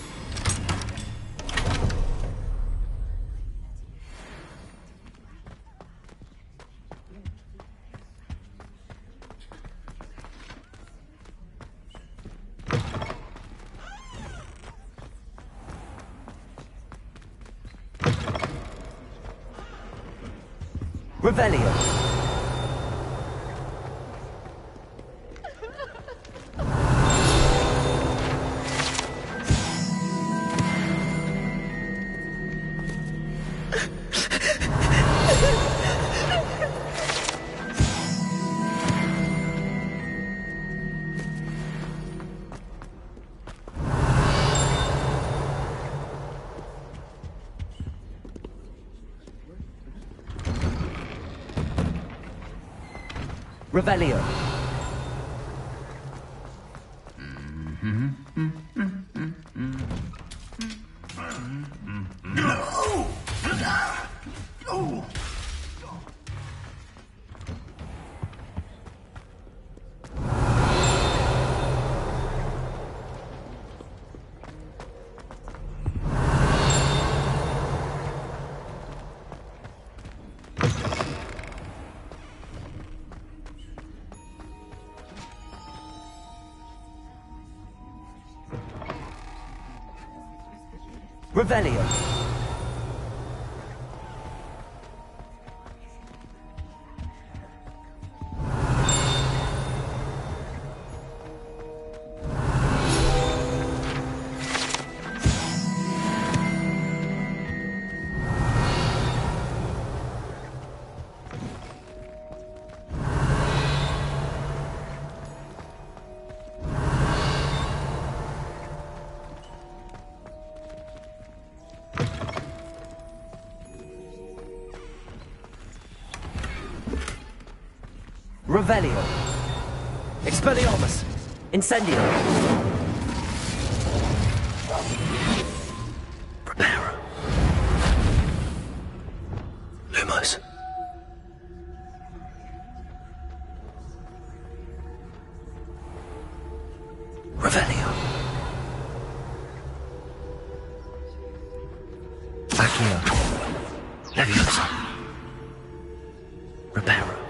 Revelio. Revelio. Revelio. Revelio. Expelliarmus. Incendio. Preparo. Lumos. Revelio. Accio. Leviosa. Reparo.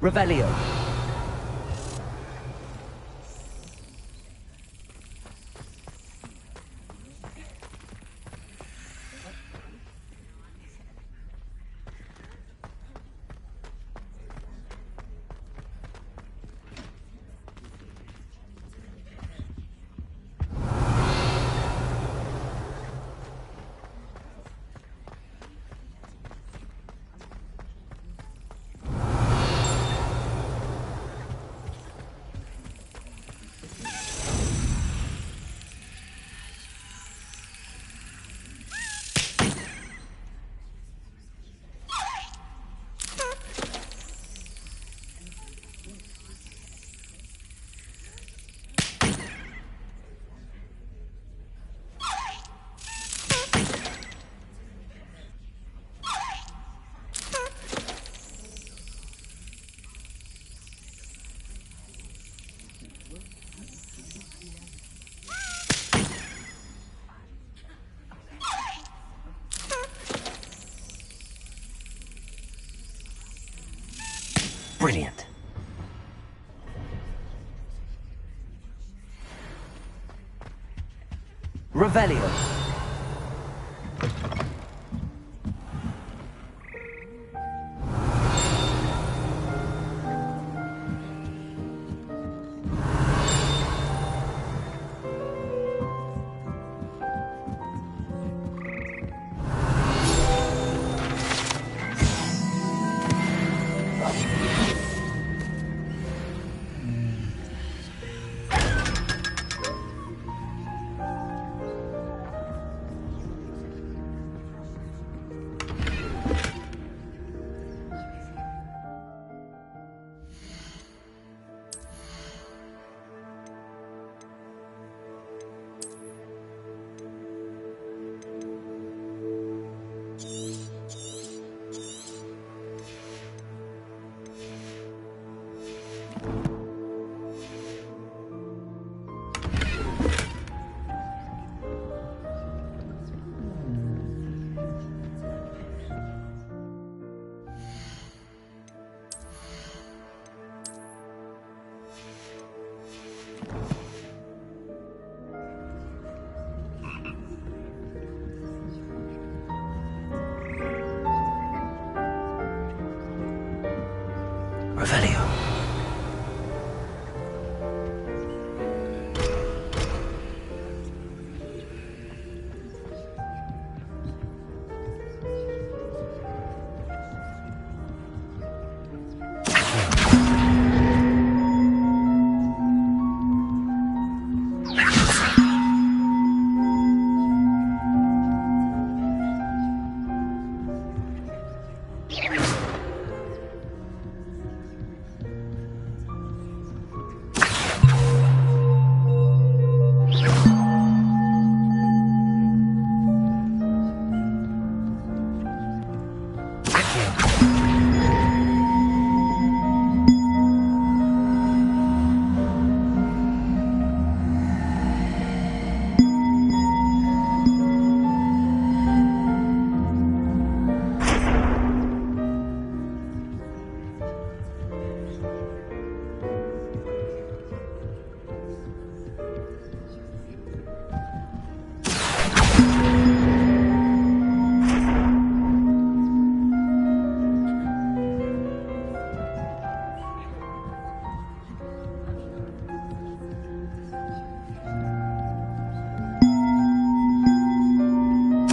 Revelio. Brilliant. Revelio. Revelio.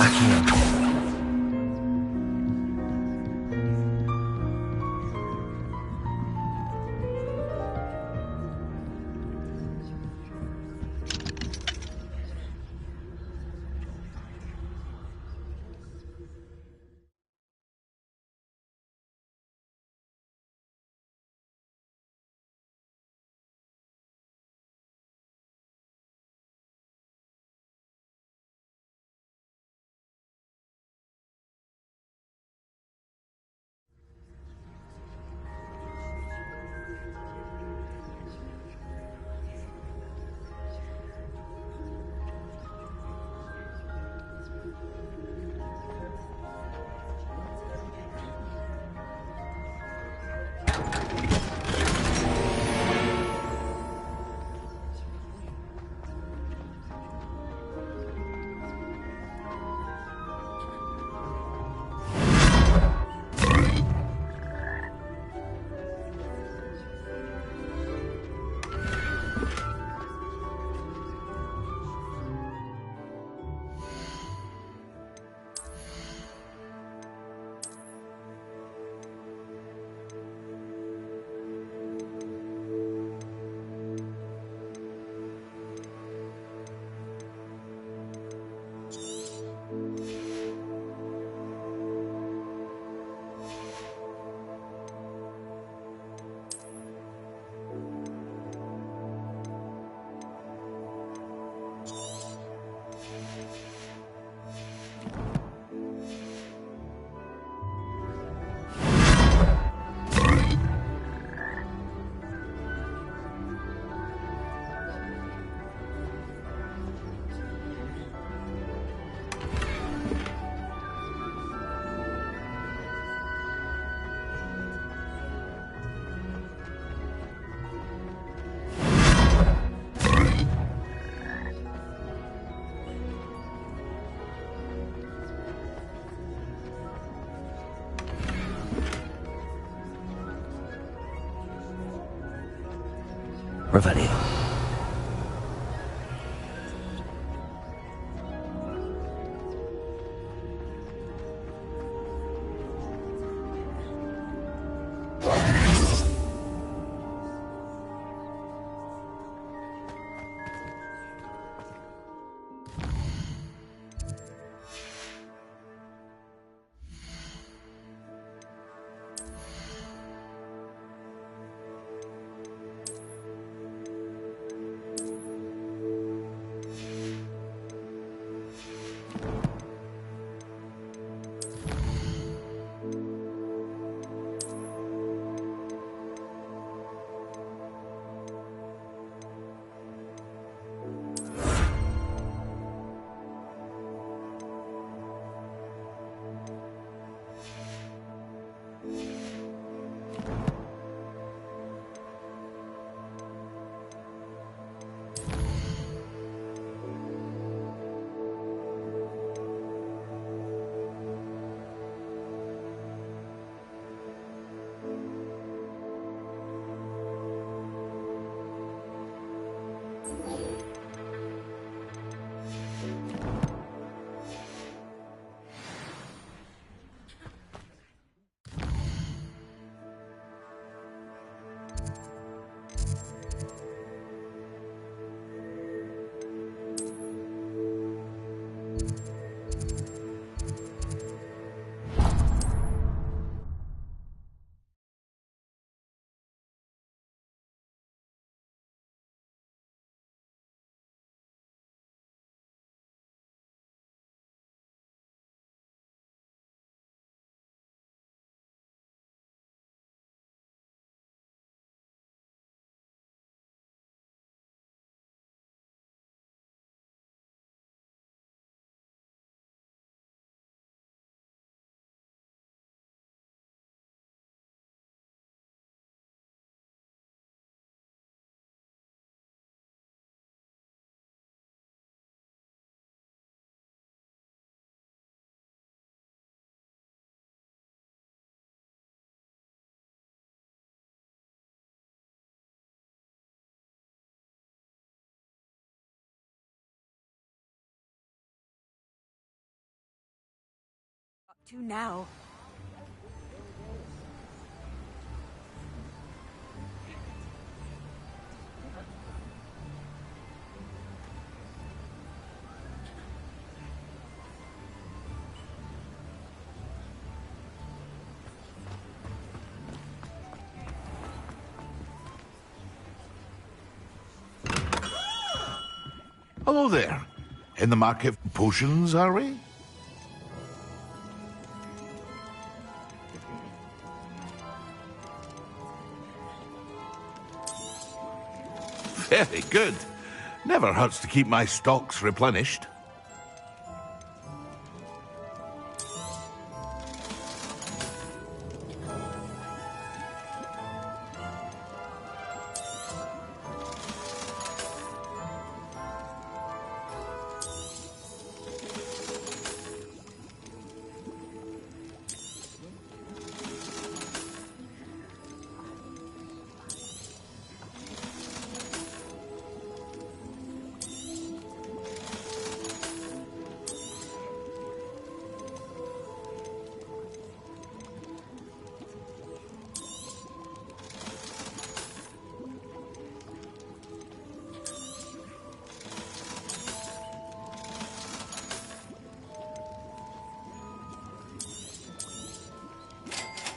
Accio. Revelio. to now? Hello there. In the market for potions, are we? Very good. Never hurts to keep my stocks replenished.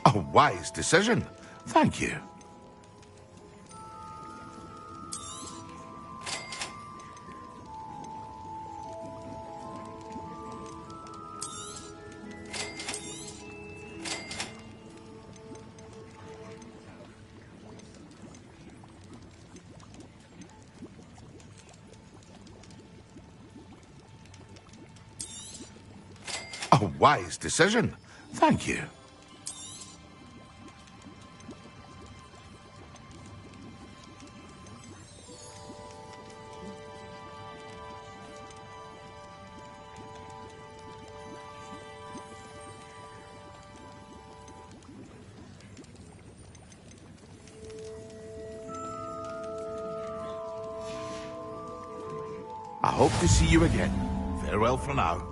A wise decision. Thank you. A wise decision. Thank you. I hope to see you again. Farewell for now.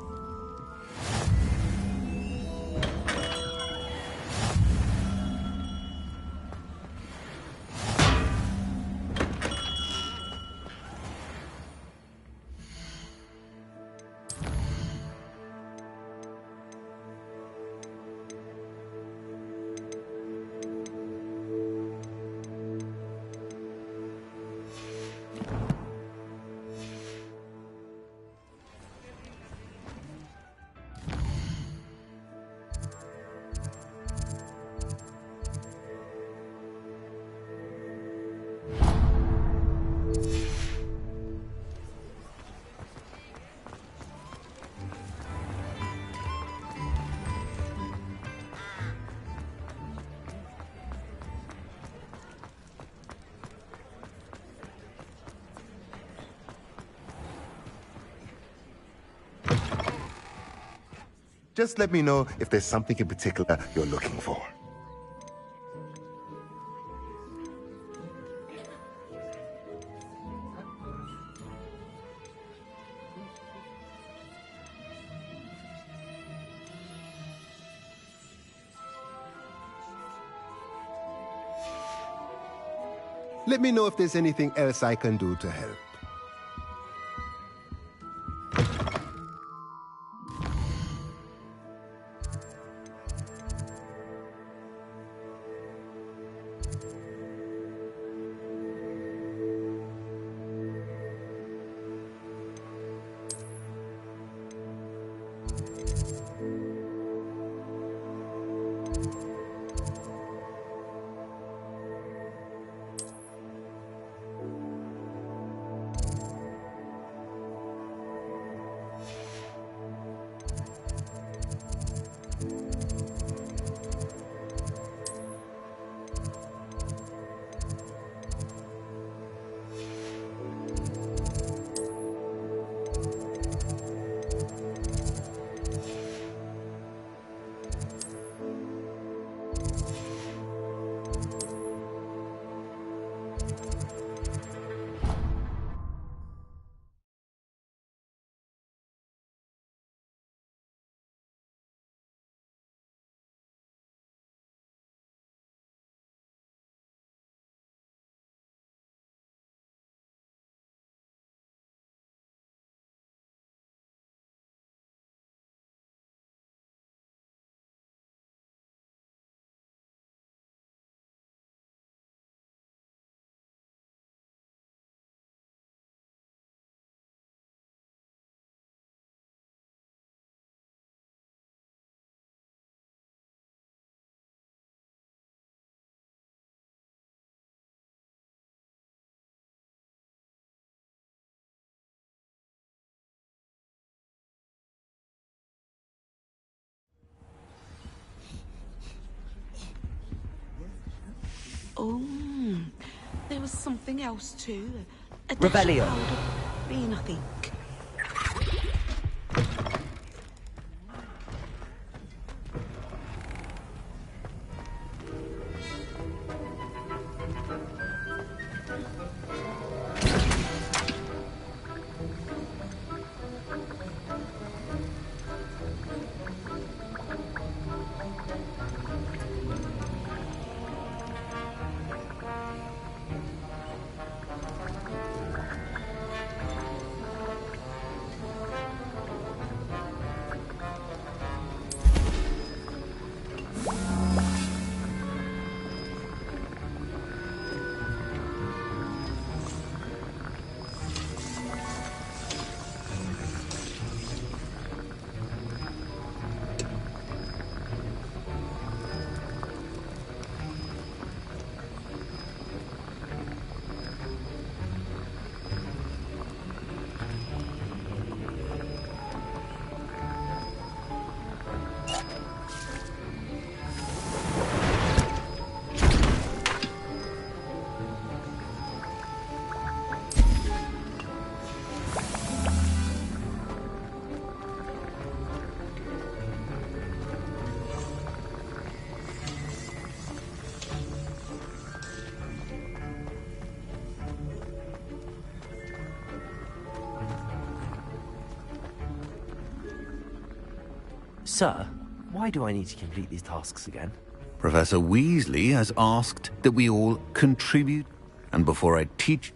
Just let me know if there's something in particular you're looking for. Let me know if there's anything else I can do to help. Oh, there was something else too. A Revelio. dash of powder bean, I think. Sir, why do I need to complete these tasks again? Professor Weasley has asked that we all contribute, and before I teach...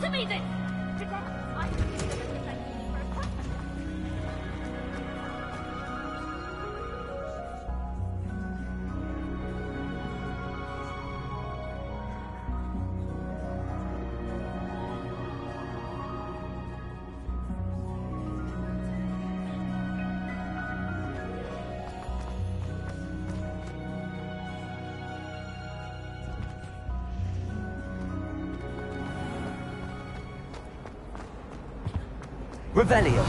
Answer me this! Revelio.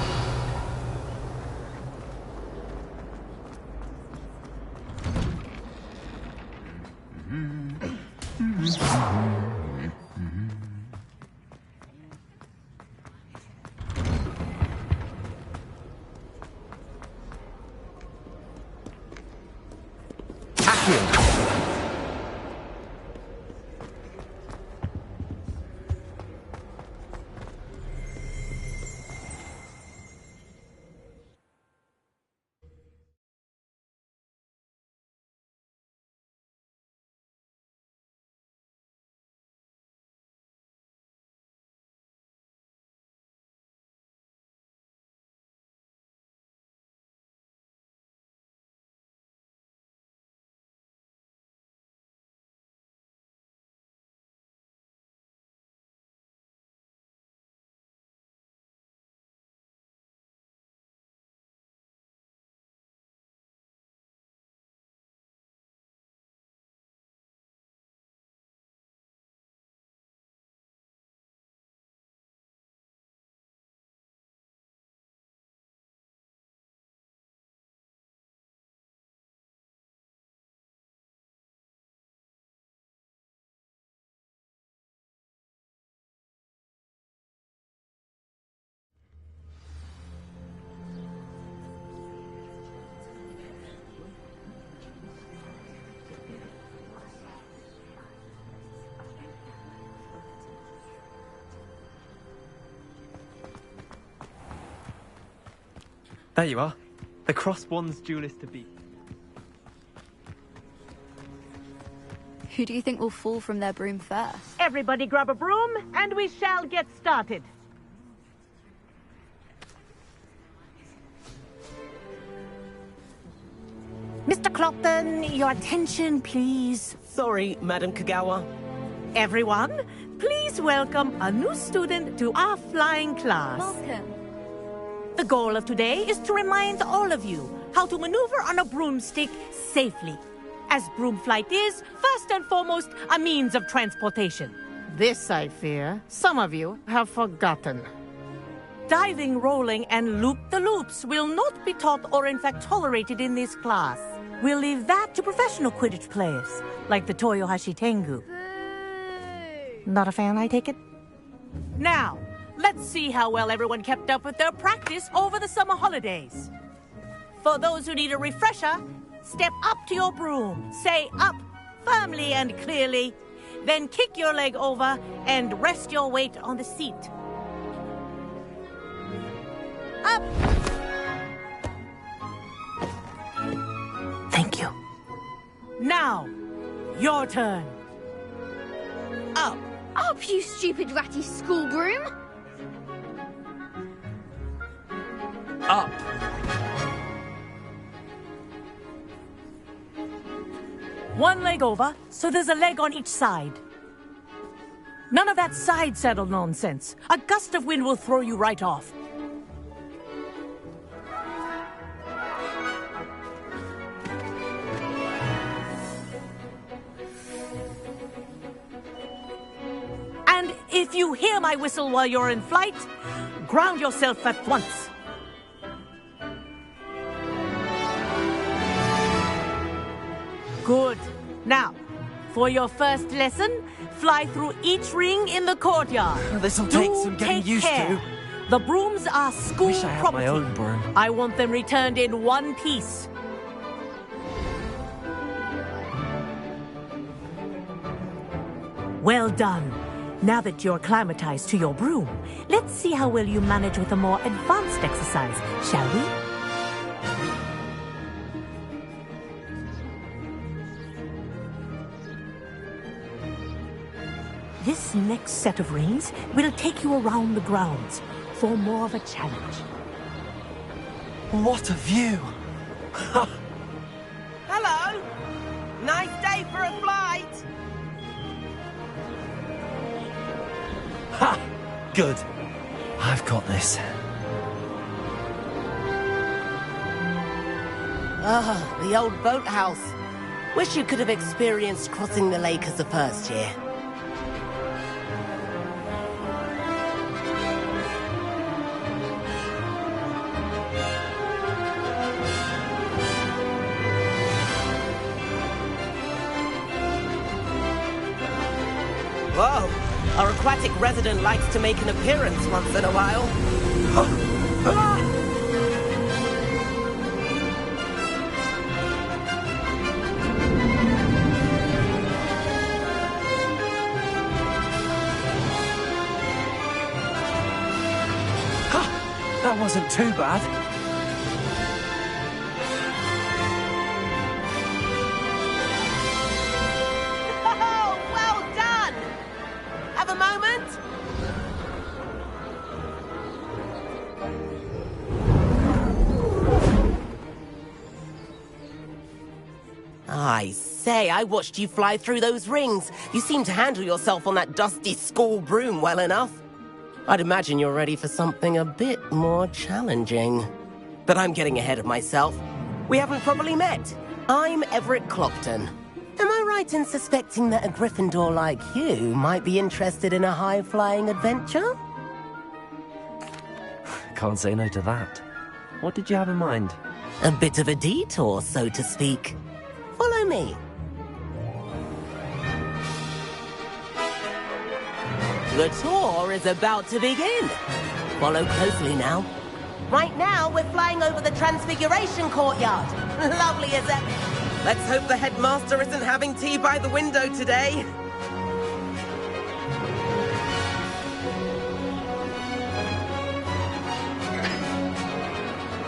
There you are. The cross-wands duelist to beat. Who do you think will fall from their broom first? Everybody grab a broom, and we shall get started. Mr. Clopton, your attention, please. Sorry, Madam Kagawa. Everyone, please welcome a new student to our flying class. Welcome. The goal of today is to remind all of you how to maneuver on a broomstick safely, as broom flight is, first and foremost, a means of transportation. This, I fear, some of you have forgotten. Diving, rolling, and loop-the-loops will not be taught or in fact tolerated in this class. We'll leave that to professional Quidditch players, like the Toyohashi Tengu. Not a fan, I take it? Now, let's see how well everyone kept up with their practice over the summer holidays. For those who need a refresher, step up to your broom, say up firmly and clearly, then kick your leg over and rest your weight on the seat. Up! Thank you. Now, your turn. Up. Up, you stupid ratty school broom! Up. One leg over, so there's a leg on each side. None of that side saddle nonsense. A gust of wind will throw you right off. And if you hear my whistle while you're in flight, ground yourself at once. Good. Now, for your first lesson, fly through each ring in the courtyard. This'll take some getting used to. The brooms are school Wish I had property. my own broom. I want them returned in one piece. Well done. Now that you're acclimatized to your broom, let's see how well you manage with a more advanced exercise, shall we? This next set of rings will take you around the grounds for more of a challenge. What a view! Hello! Nice day for a flight! Ha! Good. I've got this. Ah, the old boathouse. Wish you could have experienced crossing the lake as a first year. Whoa! Our aquatic resident likes to make an appearance once in a while. That wasn't too bad. Oh, well done! Have a moment? I say, I watched you fly through those rings. You seem to handle yourself on that dusty school broom well enough. I'd imagine you're ready for something a bit more challenging. But I'm getting ahead of myself. We haven't properly met. I'm Everett Clopton. Am I right in suspecting that a Gryffindor like you might be interested in a high-flying adventure? Can't say no to that. What did you have in mind? A bit of a detour, so to speak. Follow me. The tour is about to begin. Follow closely now. Right now, we're flying over the Transfiguration Courtyard. Lovely as ever. Let's hope the headmaster isn't having tea by the window today.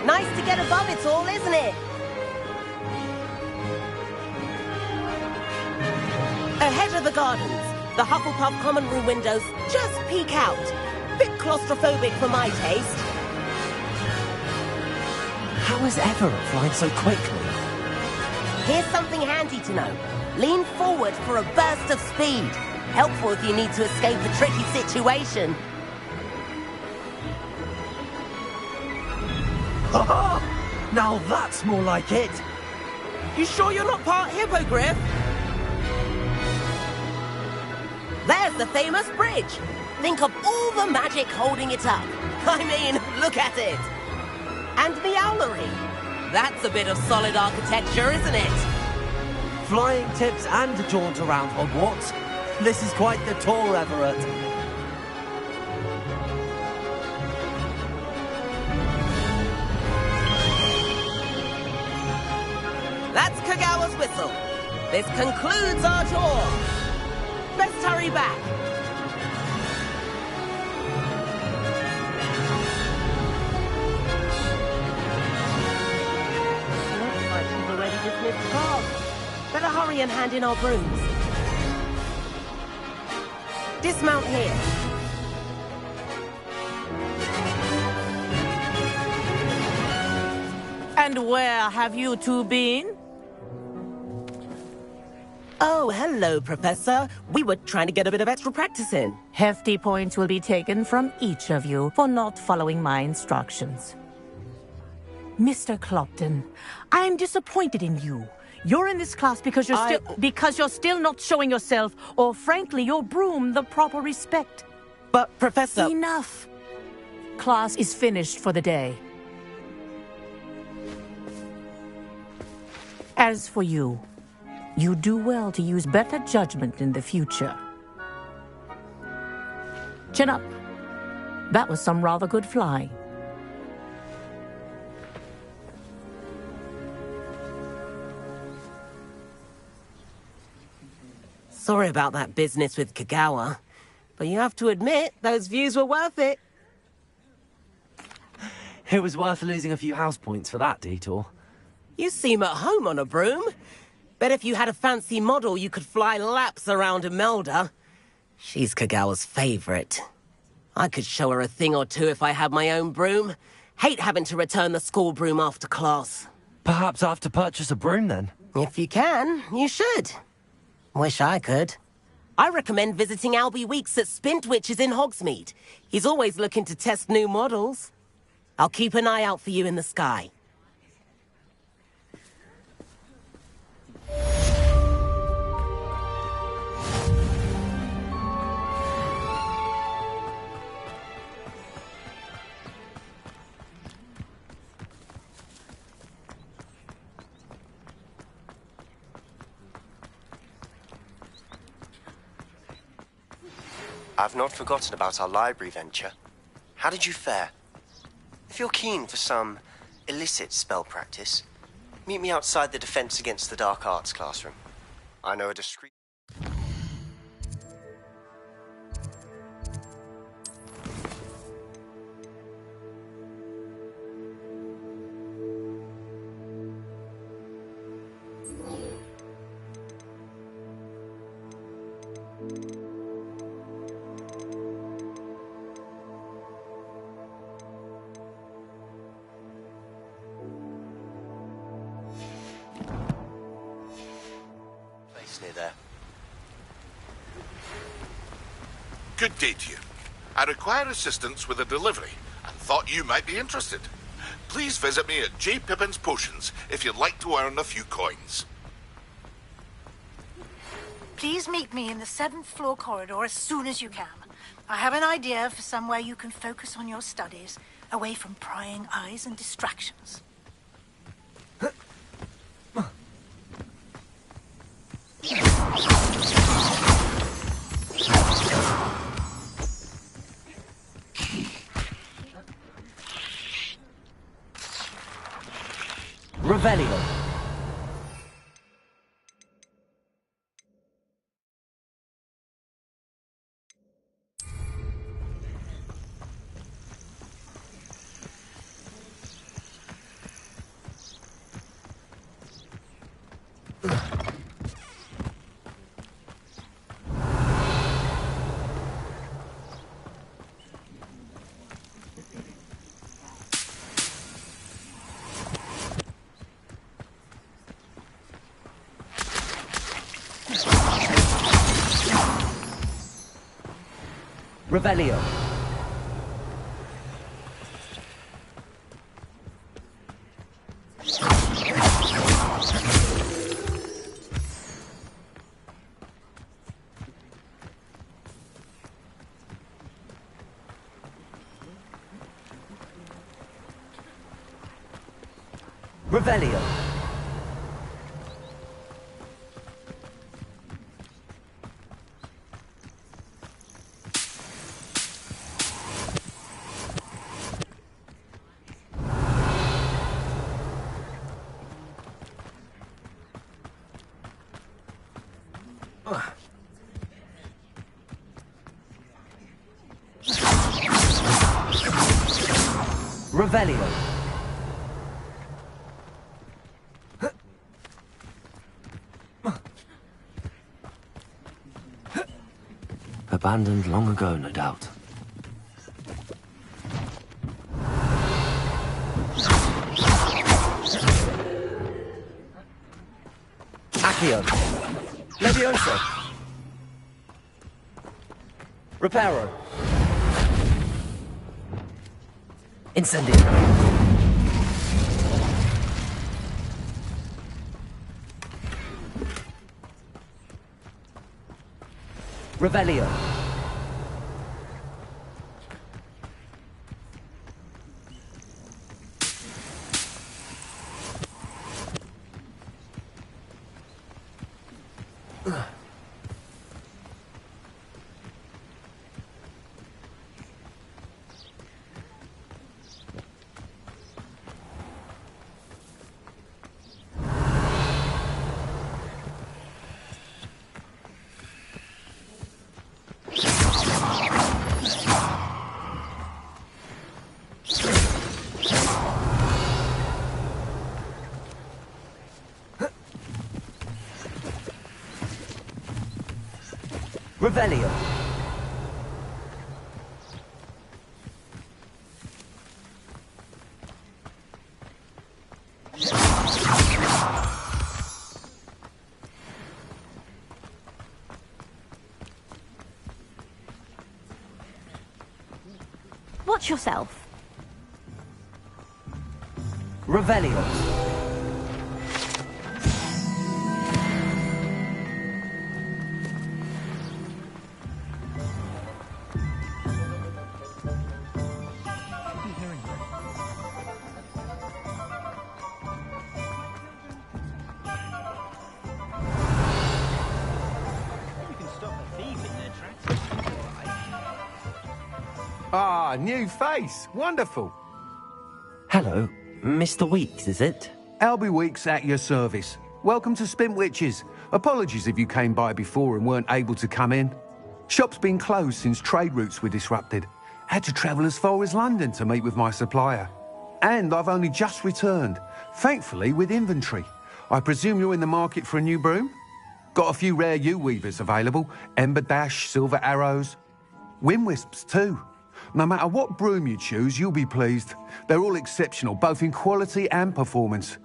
Nice to get above it all, isn't it? Ahead of the gardens, the Hufflepuff common room windows just peek out. Bit claustrophobic for my taste. How is Everett flying so quickly? Here's something handy to know. Lean forward for a burst of speed. Helpful if you need to escape a tricky situation. Now that's more like it. You sure you're not part hippogriff? There's the famous bridge. Think of all the magic holding it up. I mean, look at it. And the owlery. That's a bit of solid architecture, isn't it? Flying tips and a jaunt around Hogwarts. This is quite the tour, Everett. That's Kagawa's whistle. This concludes our tour. Best hurry back. Looks like she's already dismissed class. Better hurry and hand in our brooms. Dismount here. And where have you two been? Oh, hello, Professor. We were trying to get a bit of extra practice in. Hefty points will be taken from each of you for not following my instructions. Mr. Clopton, I'm disappointed in you. You're in this class because you're still not showing yourself, or frankly, your broom the proper respect. But, Professor... Enough. Class is finished for the day. As for you, you do well to use better judgment in the future. Chin up. That was some rather good flying. Sorry about that business with Kagawa, but you have to admit, those views were worth it. It was worth losing a few house points for that detour. You seem at home on a broom. Bet if you had a fancy model, you could fly laps around Imelda. She's Kagawa's favorite. I could show her a thing or two if I had my own broom. Hate having to return the school broom after class. Perhaps I have to purchase a broom then? If you can, you should. Wish I could. I recommend visiting Albie Weeks at Spintwitches in Hogsmeade. He's always looking to test new models. I'll keep an eye out for you in the sky. I've not forgotten about our library venture. How did you fare? If you're keen for some illicit spell practice, meet me outside the Defense Against the Dark Arts classroom. I know a discreet... near there. Good day to you. I require assistance with a delivery and thought you might be interested. Please visit me at J. Pippin's Potions if you'd like to earn a few coins. Please meet me in the 7th floor corridor as soon as you can. I have an idea for somewhere you can focus on your studies, away from prying eyes and distractions. Revelio. Revelio. Revelio. Revelio. Abandoned long ago, no doubt. Accio. Levioso. Reparo. Incendio. Revelio. Revelio. Watch yourself. Revelio. Ah, new face. Wonderful. Hello, Mr. Weeks, is it? Albie Weeks at your service. Welcome to Spintwitches. Apologies if you came by before and weren't able to come in. Shop's been closed since trade routes were disrupted. Had to travel as far as London to meet with my supplier. And I've only just returned, thankfully with inventory. I presume you're in the market for a new broom? Got a few rare U-weavers available. Ember Dash, Silver Arrows. Wind Wisps too. No matter what broom you choose, you'll be pleased. They're all exceptional, both in quality and performance.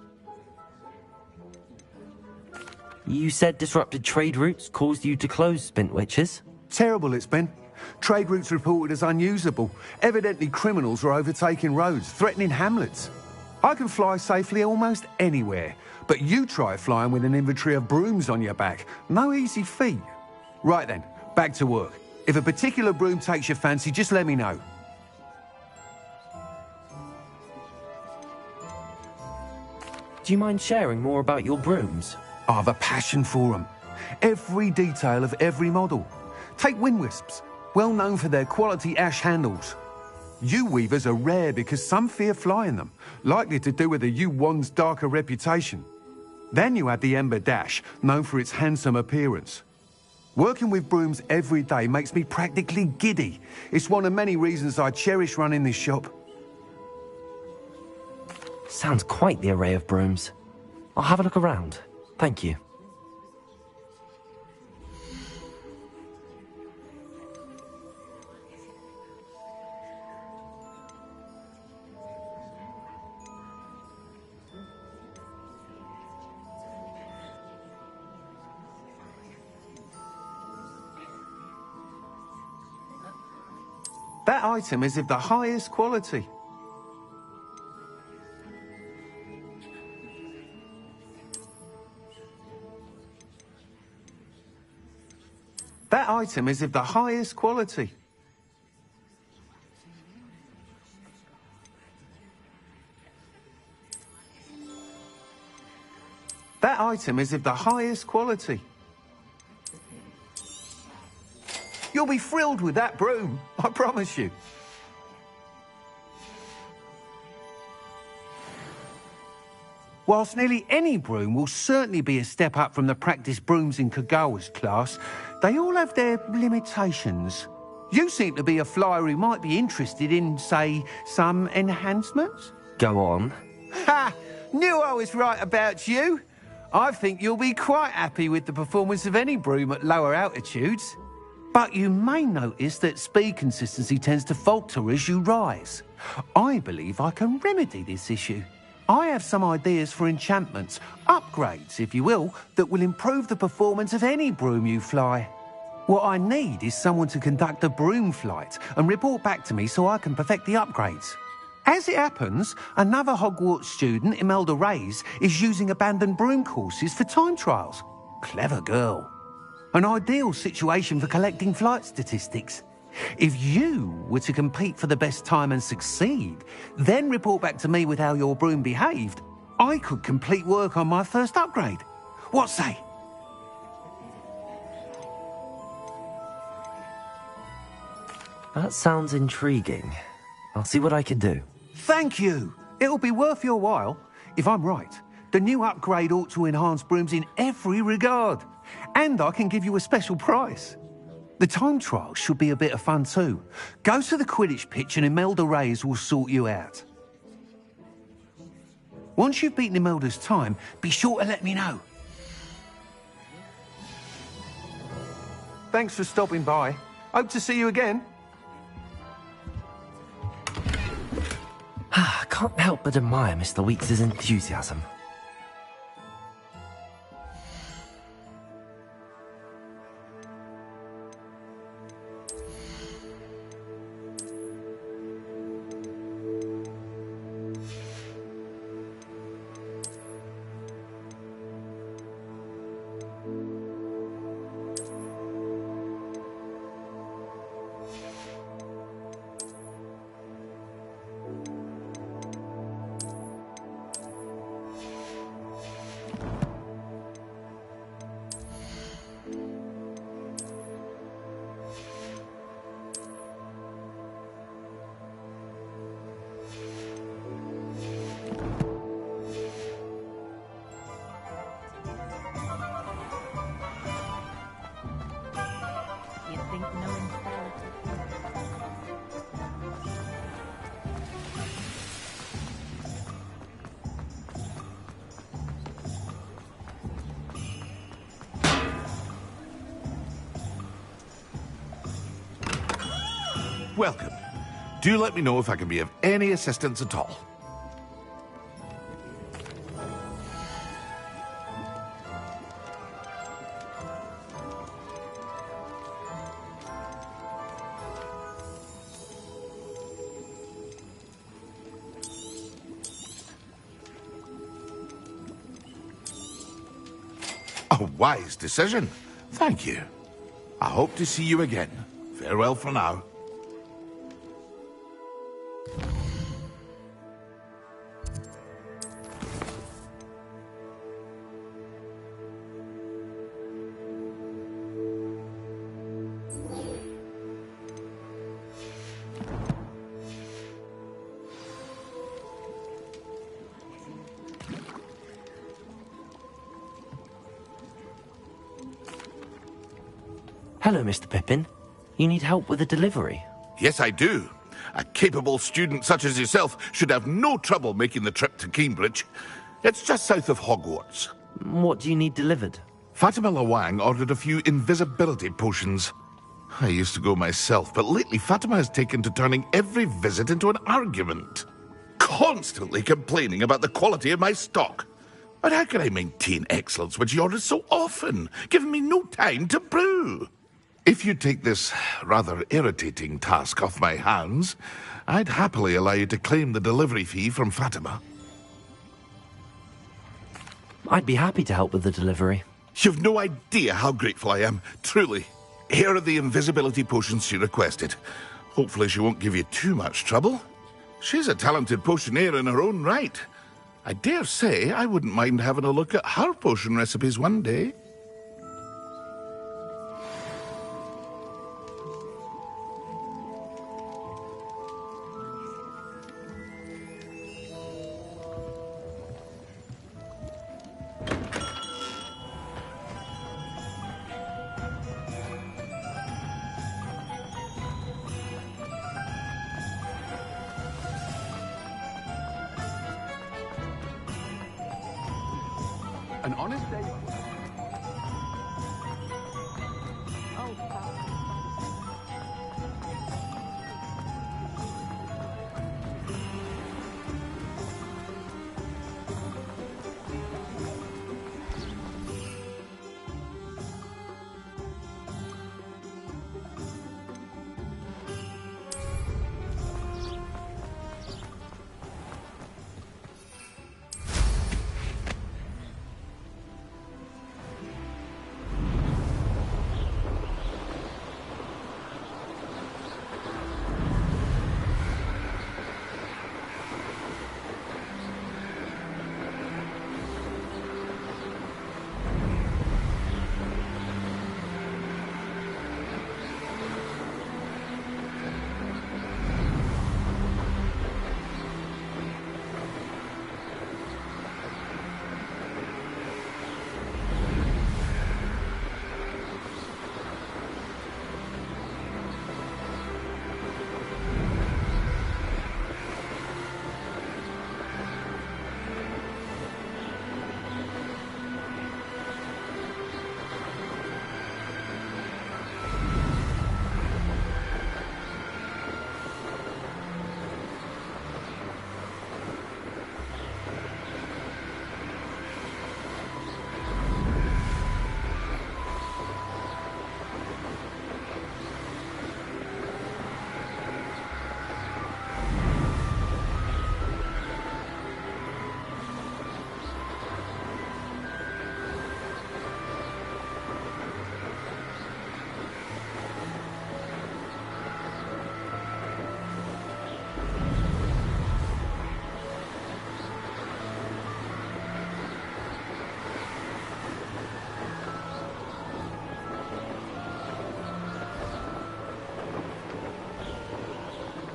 You said disrupted trade routes caused you to close Spintwitches? Terrible it's been. Trade routes reported as unusable. Evidently criminals are overtaking roads, threatening hamlets. I can fly safely almost anywhere, but you try flying with an inventory of brooms on your back. No easy feat. Right then, back to work. If a particular broom takes your fancy, just let me know. Do you mind sharing more about your brooms? I've a passion for them. Every detail of every model. Take Wind Wisps, well known for their quality ash handles. U-weavers are rare because some fear flying them, likely to do with the U-wand's darker reputation. Then you have the Ember Dash, known for its handsome appearance. Working with brooms every day makes me practically giddy. It's one of many reasons I cherish running this shop. Sounds quite the array of brooms. I'll have a look around. Thank you. That item is of the highest quality. That item is of the highest quality. That item is of the highest quality. You'll be thrilled with that broom, I promise you. Whilst nearly any broom will certainly be a step up from the practice brooms in Kagawa's class, they all have their limitations. You seem to be a flyer who might be interested in, say, some enhancements? Go on. Ha! Knew I was right about you. I think you'll be quite happy with the performance of any broom at lower altitudes. But you may notice that speed consistency tends to falter as you rise. I believe I can remedy this issue. I have some ideas for enchantments, upgrades, if you will, that will improve the performance of any broom you fly. What I need is someone to conduct a broom flight and report back to me so I can perfect the upgrades. As it happens, another Hogwarts student, Imelda Reyes, is using abandoned broom courses for time trials. Clever girl. An ideal situation for collecting flight statistics. If you were to compete for the best time and succeed, then report back to me with how your broom behaved, I could complete work on my first upgrade. What say? That sounds intriguing. I'll see what I can do. Thank you. It'll be worth your while. If I'm right, the new upgrade ought to enhance brooms in every regard. And I can give you a special price. The time trial should be a bit of fun too. Go to the Quidditch pitch and Imelda Reyes will sort you out. Once you've beaten Imelda's time, be sure to let me know. Thanks for stopping by. Hope to see you again. I can't help but admire Mr. Weeks' enthusiasm. welcome. Do let me know if I can be of any assistance at all. A wise decision. Thank you. I hope to see you again. Farewell for now. Hello, Mr. Pippin. You need help with a delivery? Yes, I do. A capable student such as yourself should have no trouble making the trip to Cambridge. It's just south of Hogwarts. What do you need delivered? Fatima Lawang ordered a few invisibility potions. I used to go myself, but lately Fatima has taken to turning every visit into an argument. Constantly complaining about the quality of my stock. But how can I maintain excellence when she orders so often, giving me no time to brew? If you take this rather irritating task off my hands, I'd happily allow you to claim the delivery fee from Fatima. I'd be happy to help with the delivery. You've no idea how grateful I am, truly. Here are the invisibility potions she requested. Hopefully she won't give you too much trouble. She's a talented potioneer in her own right. I dare say I wouldn't mind having a look at her potion recipes one day. An honest day.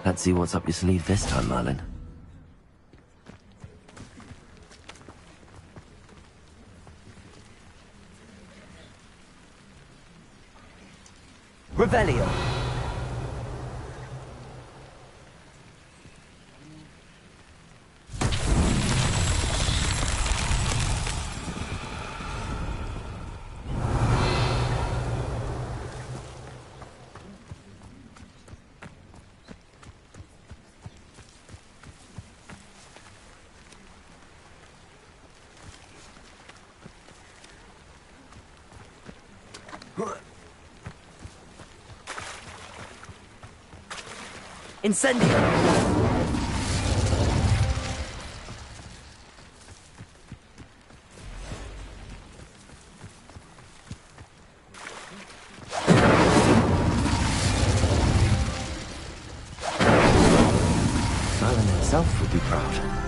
Let's see what's up your sleeve this time, Merlin. Revelio. Incendio! Merlin himself would be proud.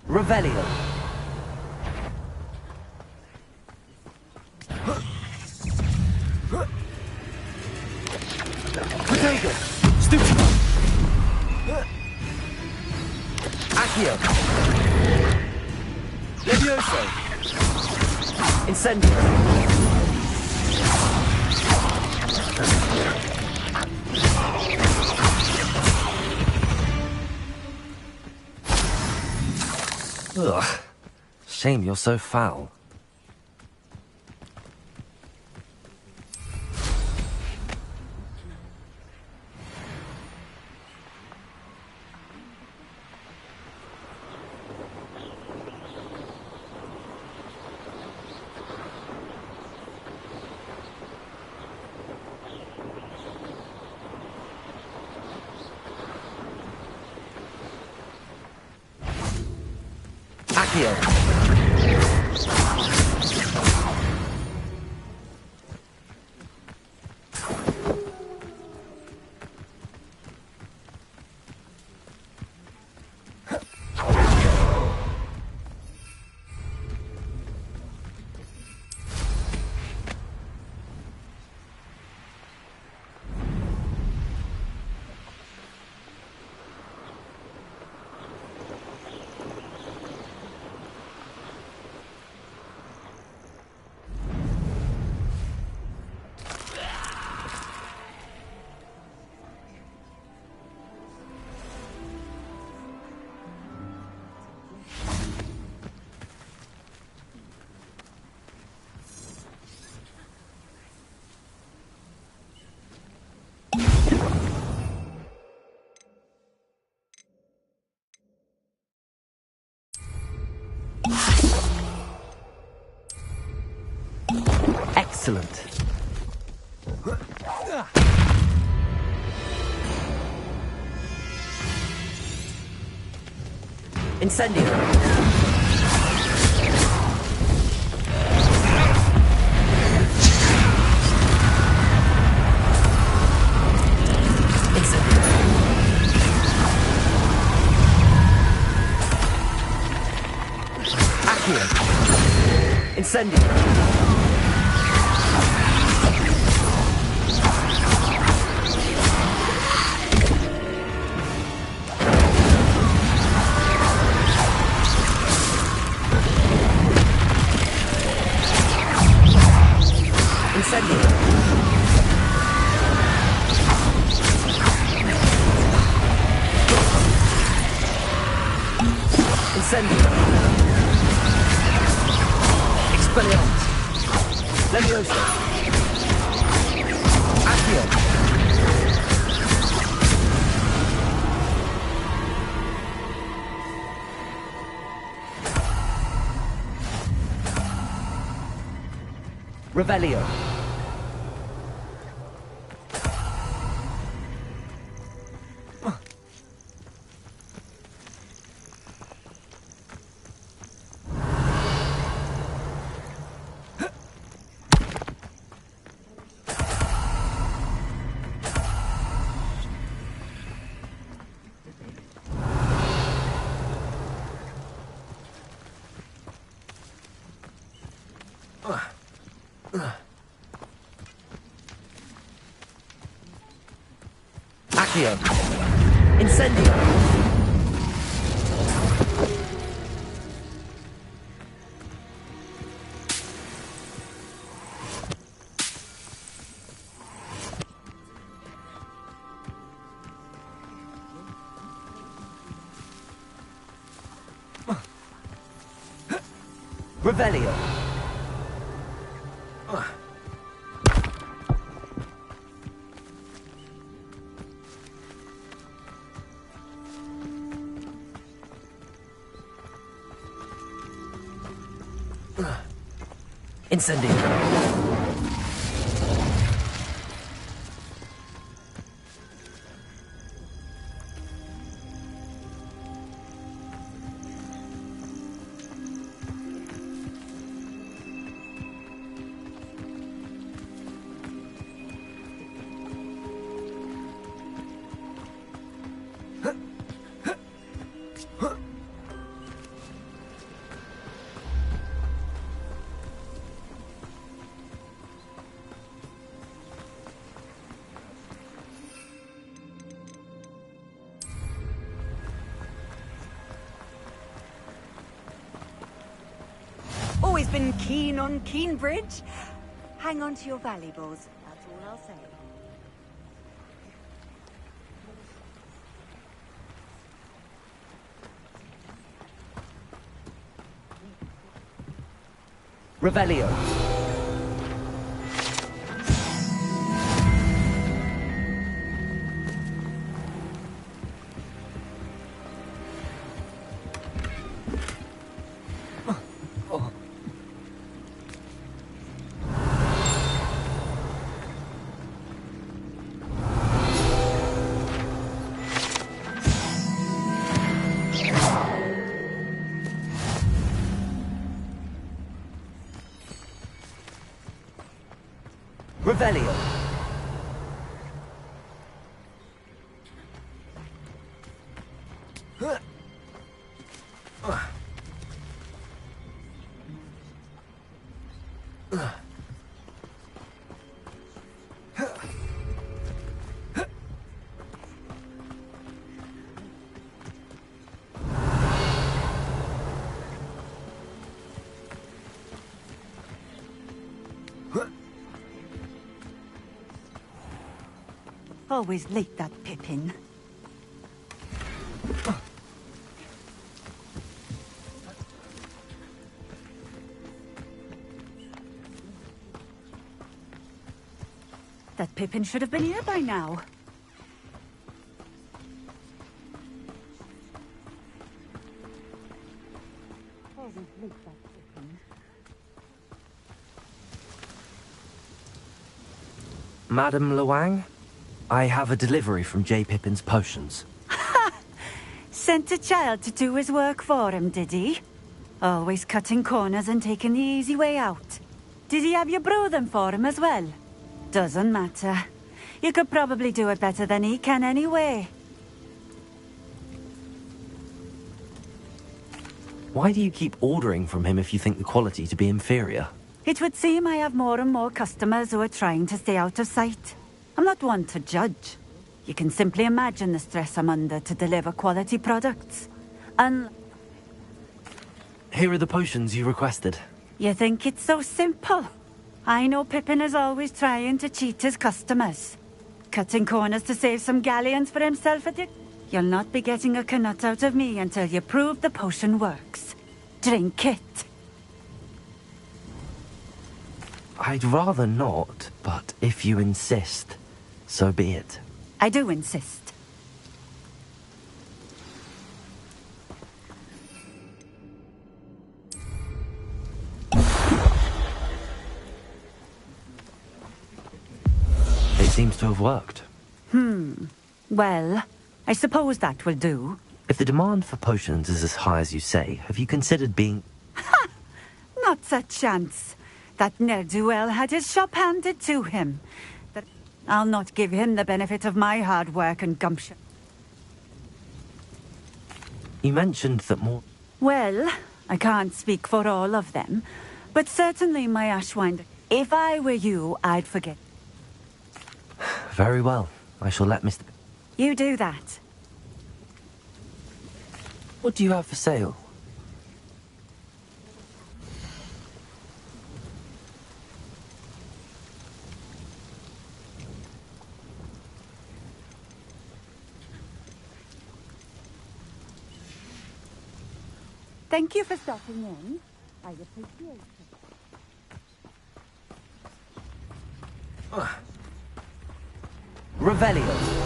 Revelio. Protego. Stupido. Accio. Levioso. Incendio. Ugh. Shame you're so foul. Excellent. Incendio. Incendio. Incendio. Expelliarmus. Levioso. Accio. Revelio. Accio. Incendio. Revelio. Incendio. Always been keen on Keenbridge. Hang on to your valuables. That's all I'll say. Revelio. Revelio. Always late, that Pippin. That Pippin should have been here by now. Always late, that Pippin. Madame Luang? I have a delivery from J. Pippin's potions. Sent a child to do his work for him, did he? Always cutting corners and taking the easy way out. Did he have you brew them for him as well? Doesn't matter. You could probably do it better than he can anyway. Why do you keep ordering from him if you think the quality to be inferior? It would seem I have more and more customers who are trying to stay out of sight. I'm not one to judge. You can simply imagine the stress I'm under to deliver quality products. And here are the potions you requested. you think it's so simple? I know Pippin is always trying to cheat his customers. Cutting corners to save some galleons for himself at it. You'll not be getting a canut out of me until you prove the potion works. Drink it. I'd rather not, but if you insist, so be it. I do insist. It seems to have worked. Well, I suppose that will do. If the demand for potions is as high as you say, have you considered being... Not a chance. That ne'er-do-well had his shop handed to him. I'll not give him the benefit of my hard work and gumption. You mentioned that more... Well, I can't speak for all of them, but certainly my Ashwinder. If I were you, I'd forget. Very well. I shall let Mr... You do that. What do you have for sale? Thank you for stopping in. I appreciate it. Revelio.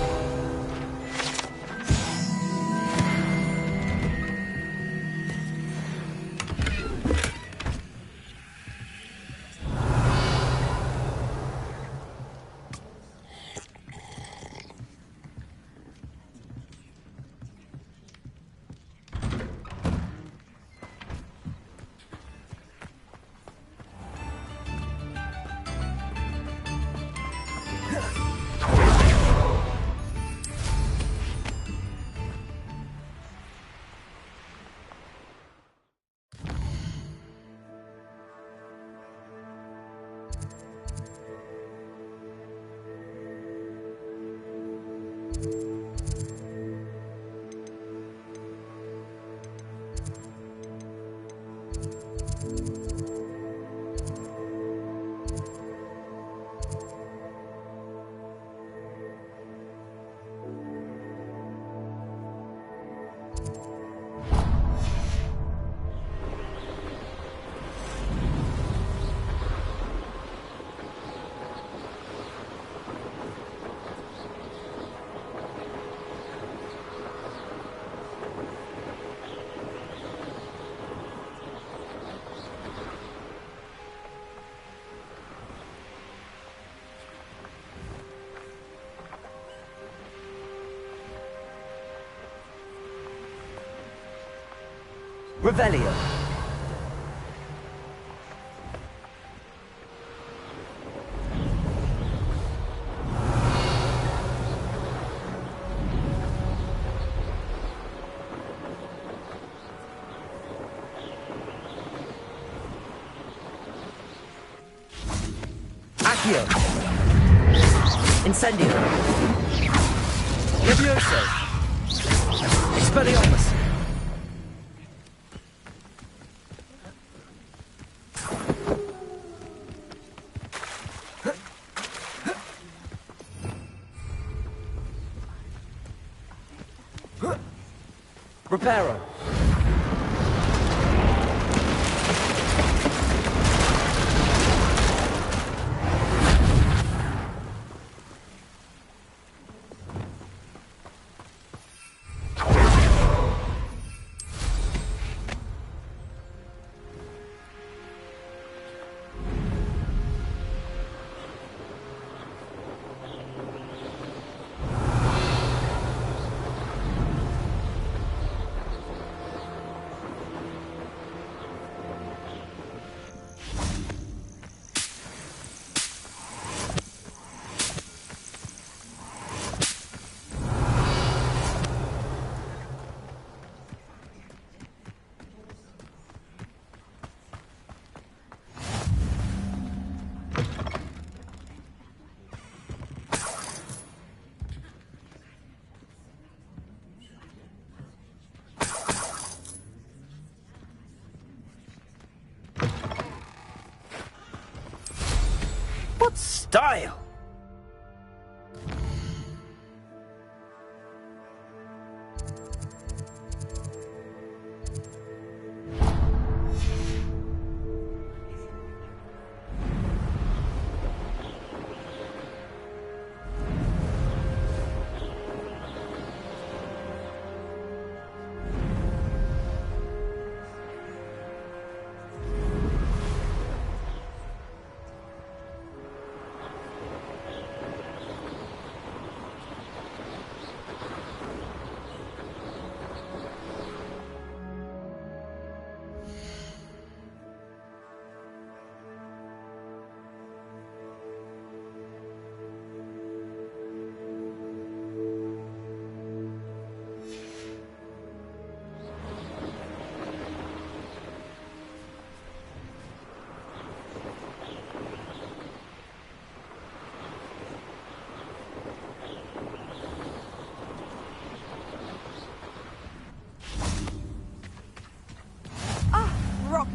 Revelio. Accio. Incendio. Levioso. Expelliarmus. Reparo. What style!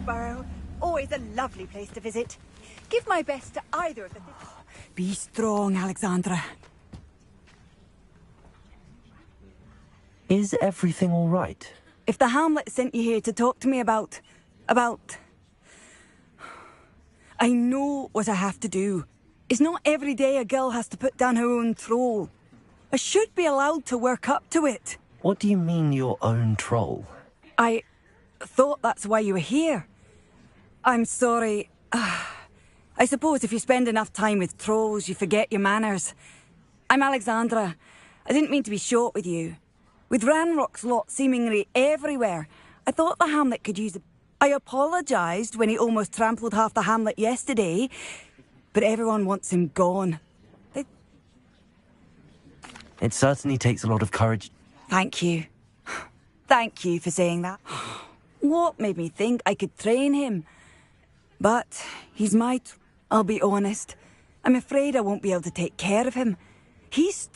Roxborough. Always a lovely place to visit. Give my best to either of the... Be strong, Alexandra. Is everything all right? If the Hamlet sent you here to talk to me about... I know what I have to do. It's not every day a girl has to put down her own troll. I should be allowed to work up to it. What do you mean, your own troll? I thought that's why you were here. I'm sorry. I suppose if you spend enough time with trolls, you forget your manners. I'm Alexandra. I didn't mean to be short with you. With Ranrock's lot seemingly everywhere, I thought the Hamlet could use a... I apologised when he almost trampled half the Hamlet yesterday, but everyone wants him gone. It certainly takes a lot of courage. Thank you. Thank you for saying that. What made me think I could train him? But he's my... I'll be honest. I'm afraid I won't be able to take care of him. He's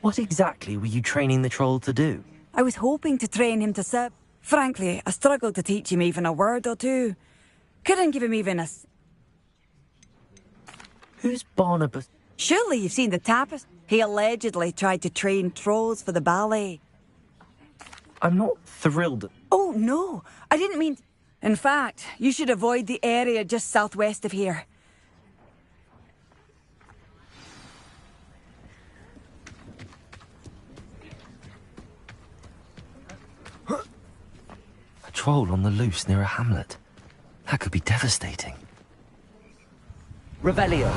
What exactly were you training the troll to do? I was hoping to train him to serve. Frankly, I struggled to teach him even a word or two. Couldn't give him even a... Who's Barnabas? Surely you've seen the tapestry. He allegedly tried to train trolls for the ballet. I'm not thrilled. Oh, no. I didn't mean... In fact, you should avoid the area just southwest of here. A troll on the loose near a hamlet. That could be devastating. Revelio.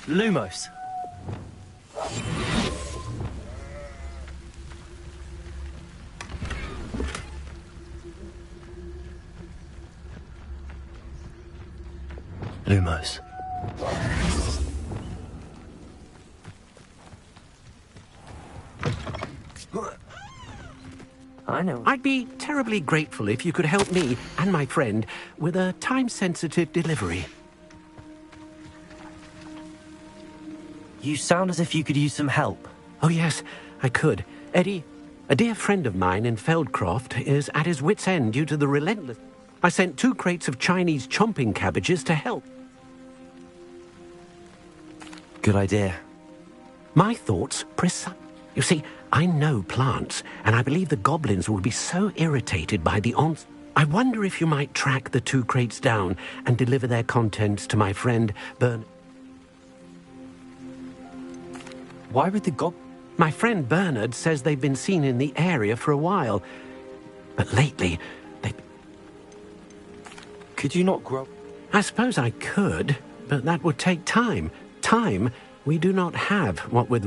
Lumos. Lumos. I know. I'd be terribly grateful if you could help me and my friend with a time-sensitive delivery. You sound as if you could use some help. Oh, yes, I could. Eddie, a dear friend of mine in Feldcroft, is at his wit's end due to the relentless... I sent 2 crates of Chinese chomping cabbages to help. Good idea. My thoughts, You see, I know plants, and I believe the goblins will be so irritated by the I wonder if you might track the 2 crates down and deliver their contents to my friend Bernard. Why would the My friend Bernard says they've been seen in the area for a while. But lately, they... Could you not grow... I suppose I could, but that would take time. Time we do not have, what with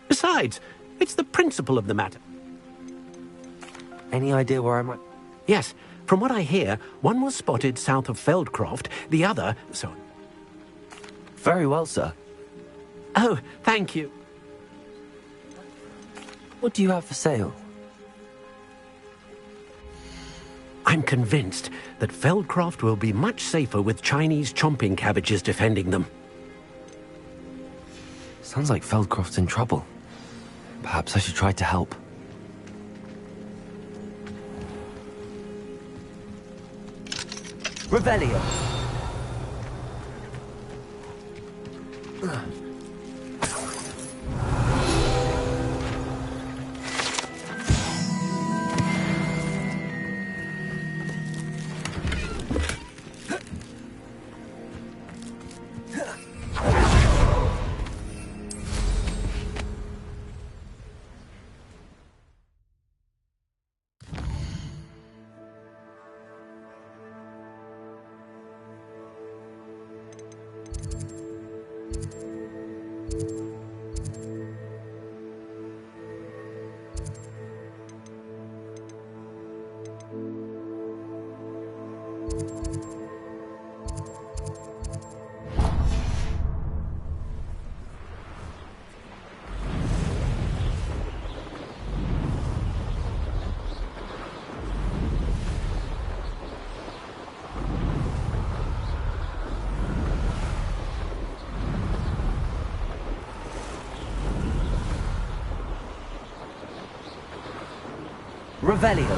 Besides, it's the principle of the matter. Any idea where I might... Yes, from what I hear, one was spotted south of Feldcroft, the other... Very well, sir. Oh, thank you. What do you have for sale? I'm convinced that Feldcroft will be much safer with Chinese chomping cabbages defending them. Sounds like Feldcroft's in trouble. Perhaps I should try to help. Revelio. Revelio.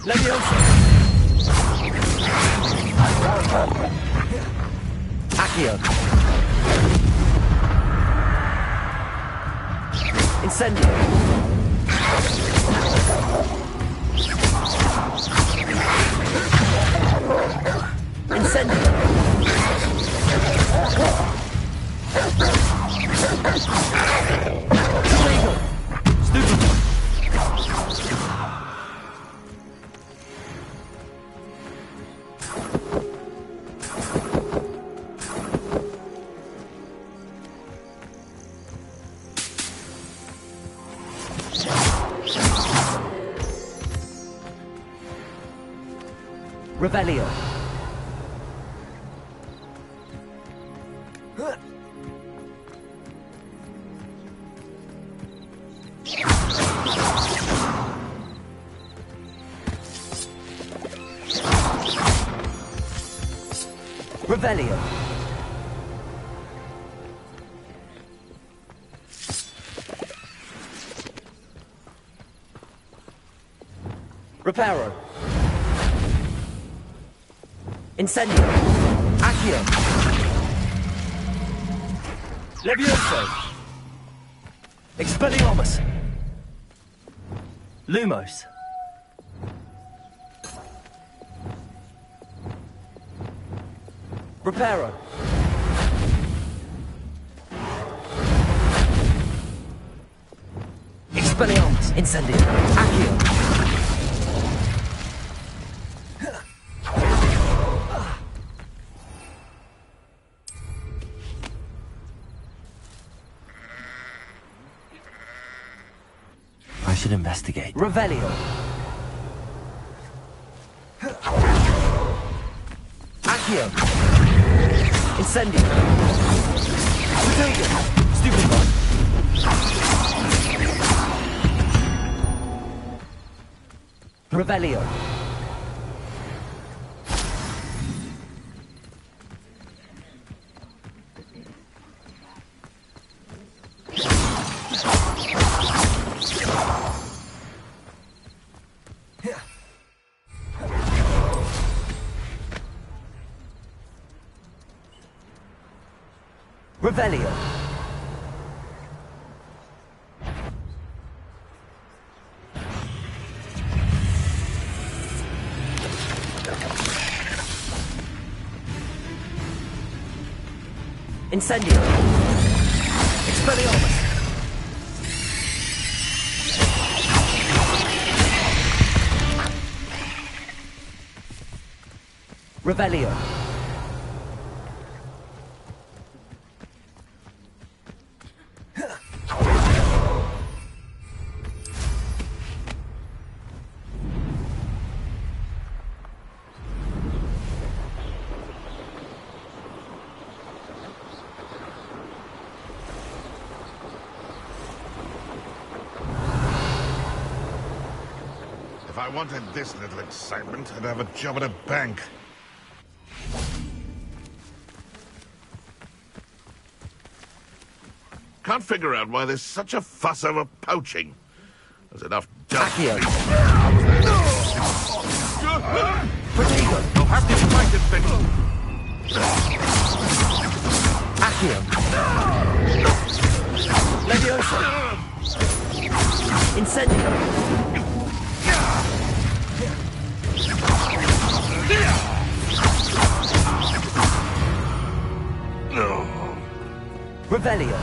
Leviosa. Accio. Incendio. Incendio. Illegal. Stupid. Revelio. Revelio. Reparo. Incendio. Accio. Levioso. Expelliarmus. Lumos. Reparo. Expelliarmus. Incendio. Accio. I should investigate. Revelio. Accio. Incendio. Potato. Stupid one. Revelio. Revelio. Incendio. Expelliarmus. Revelio. If I wanted this little excitement, I'd have a job at a bank. Can't figure out why there's such a fuss over poaching. There's enough dust. Accio. Potato, you'll have to fight it, Benny. Accio. Leviosa. Incendio. Revelio.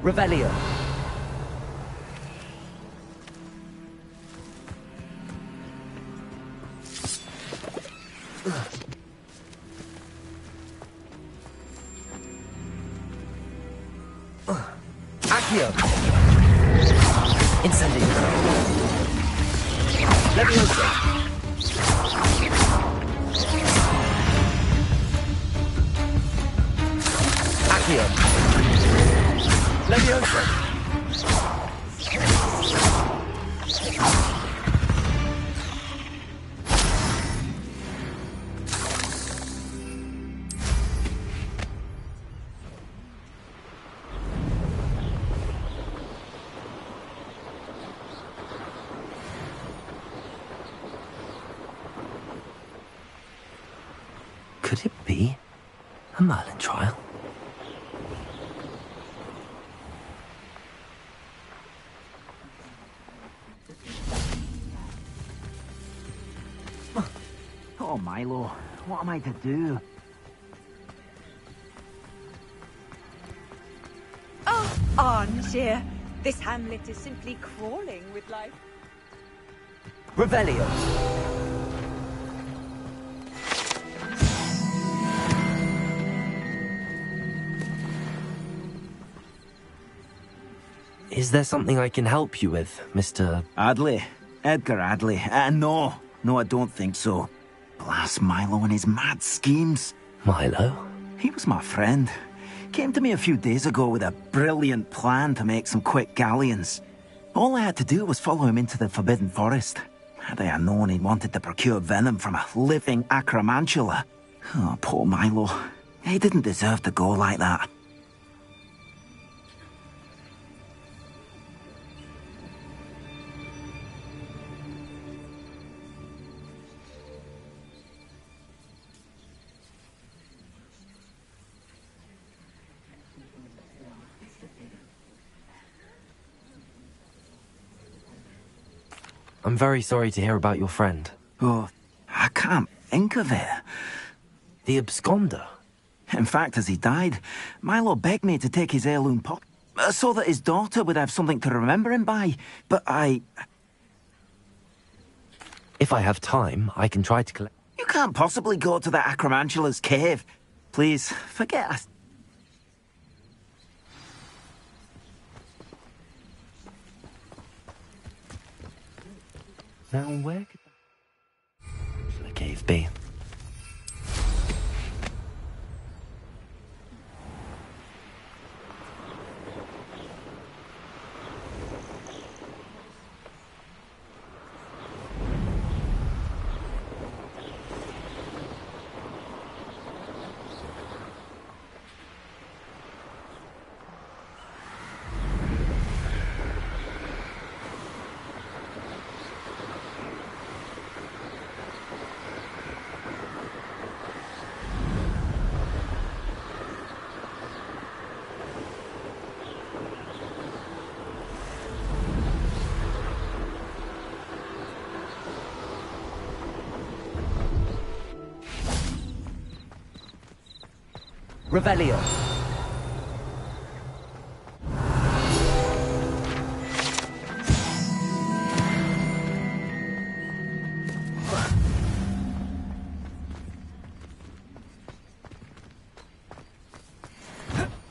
Revelio. Accio. Incendio. Levioso. Accio. Levioso. Could it be a Merlin trial? Oh, Milo, what am I to do? Oh, armchair. This hamlet is simply crawling with life. Revelio. Is there something I can help you with, Mr. Adley? Edgar Adley? No, I don't think so. Blast Milo and his mad schemes. Milo? He was my friend. Came to me a few days ago with a brilliant plan to make some quick galleons. All I had to do was follow him into the Forbidden Forest. Had I known he wanted to procure venom from a living acromantula. Oh, poor Milo. He didn't deserve to go like that. I'm very sorry to hear about your friend. Oh, I can't think of it. The absconder? In fact, as he died, Milo begged me to take his heirloom pot, so that his daughter would have something to remember him by. But If I have time, I can try to collect... You can't possibly go to the Acromantula's cave. Please, forget us. Now, where could the cave be? Revelio.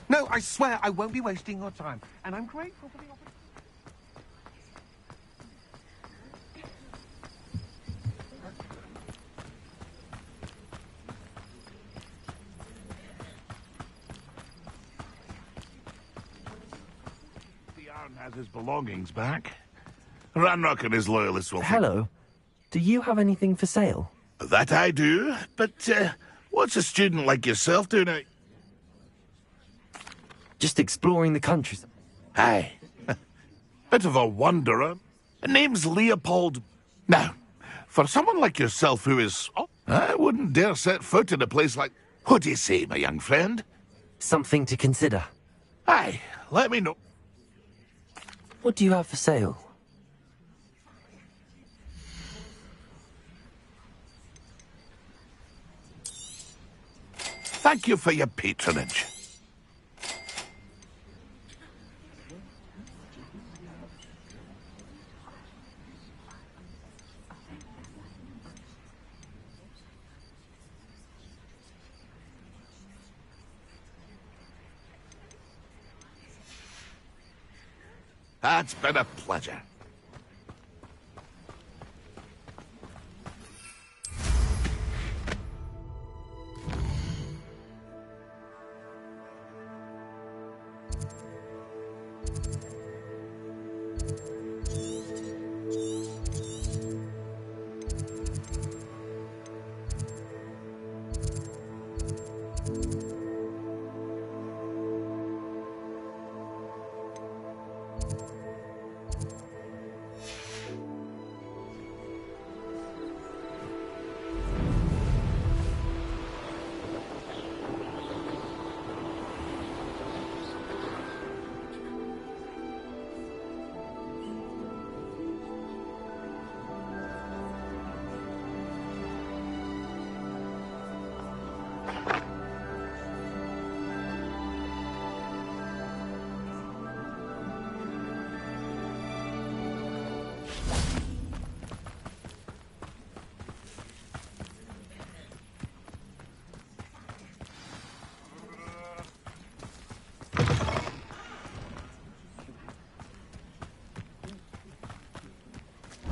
No, I swear I won't be wasting your time, and I'm grateful for the opportunity. Has his belongings back. Ranrock and his loyalists will... Hello. Do you have anything for sale? That I do, but what's a student like yourself doing out? Just exploring the countryside. Aye. Bit of a wanderer. Name's Leopold. Now, for someone like yourself who is... Oh, I wouldn't dare set foot in a place like... What do you say, my young friend? Something to consider. Aye, let me know. What do you have for sale? Thank you for your patronage. It's been a pleasure.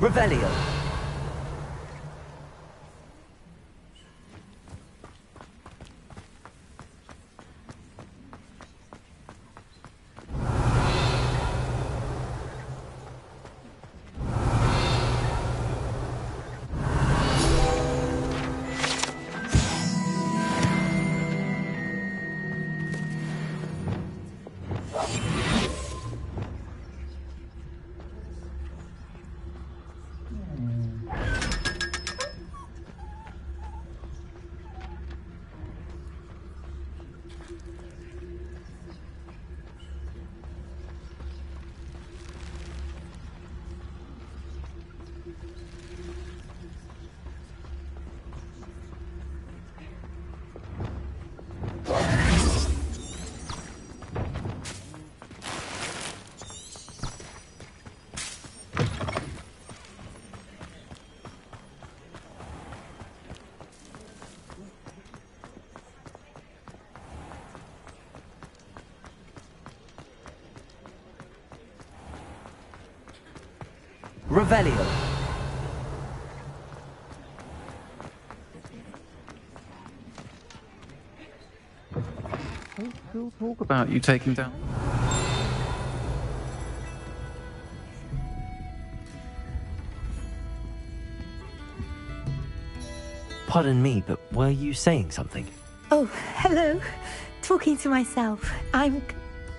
Revelio. Revelio. We'll talk about you taking down. Pardon me, but were you saying something? Oh, hello. Talking to myself. I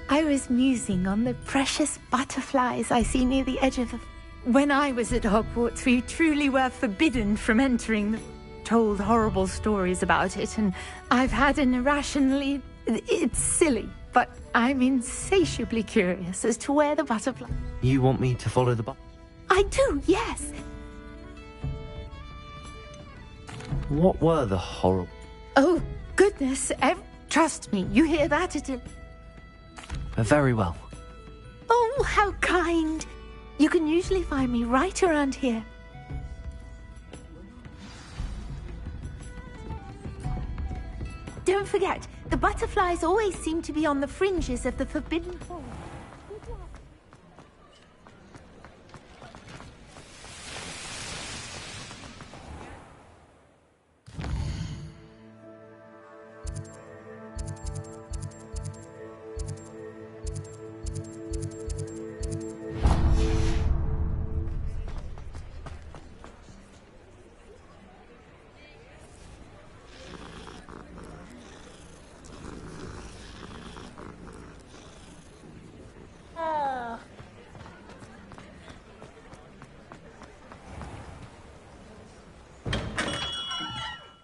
was musing on the precious butterflies I see near the edge of the... When I was at Hogwarts, we truly were forbidden from entering. Told horrible stories about it, and I've had an irrationally... It's silly, but I'm insatiably curious as to where the butterfly... You want me to follow the I do, yes. What were the horrible... Oh, goodness. Trust me, you hear that? Very well. Oh, how kind. You can usually find me right around here. Don't forget, the butterflies always seem to be on the fringes of the forbidden forest.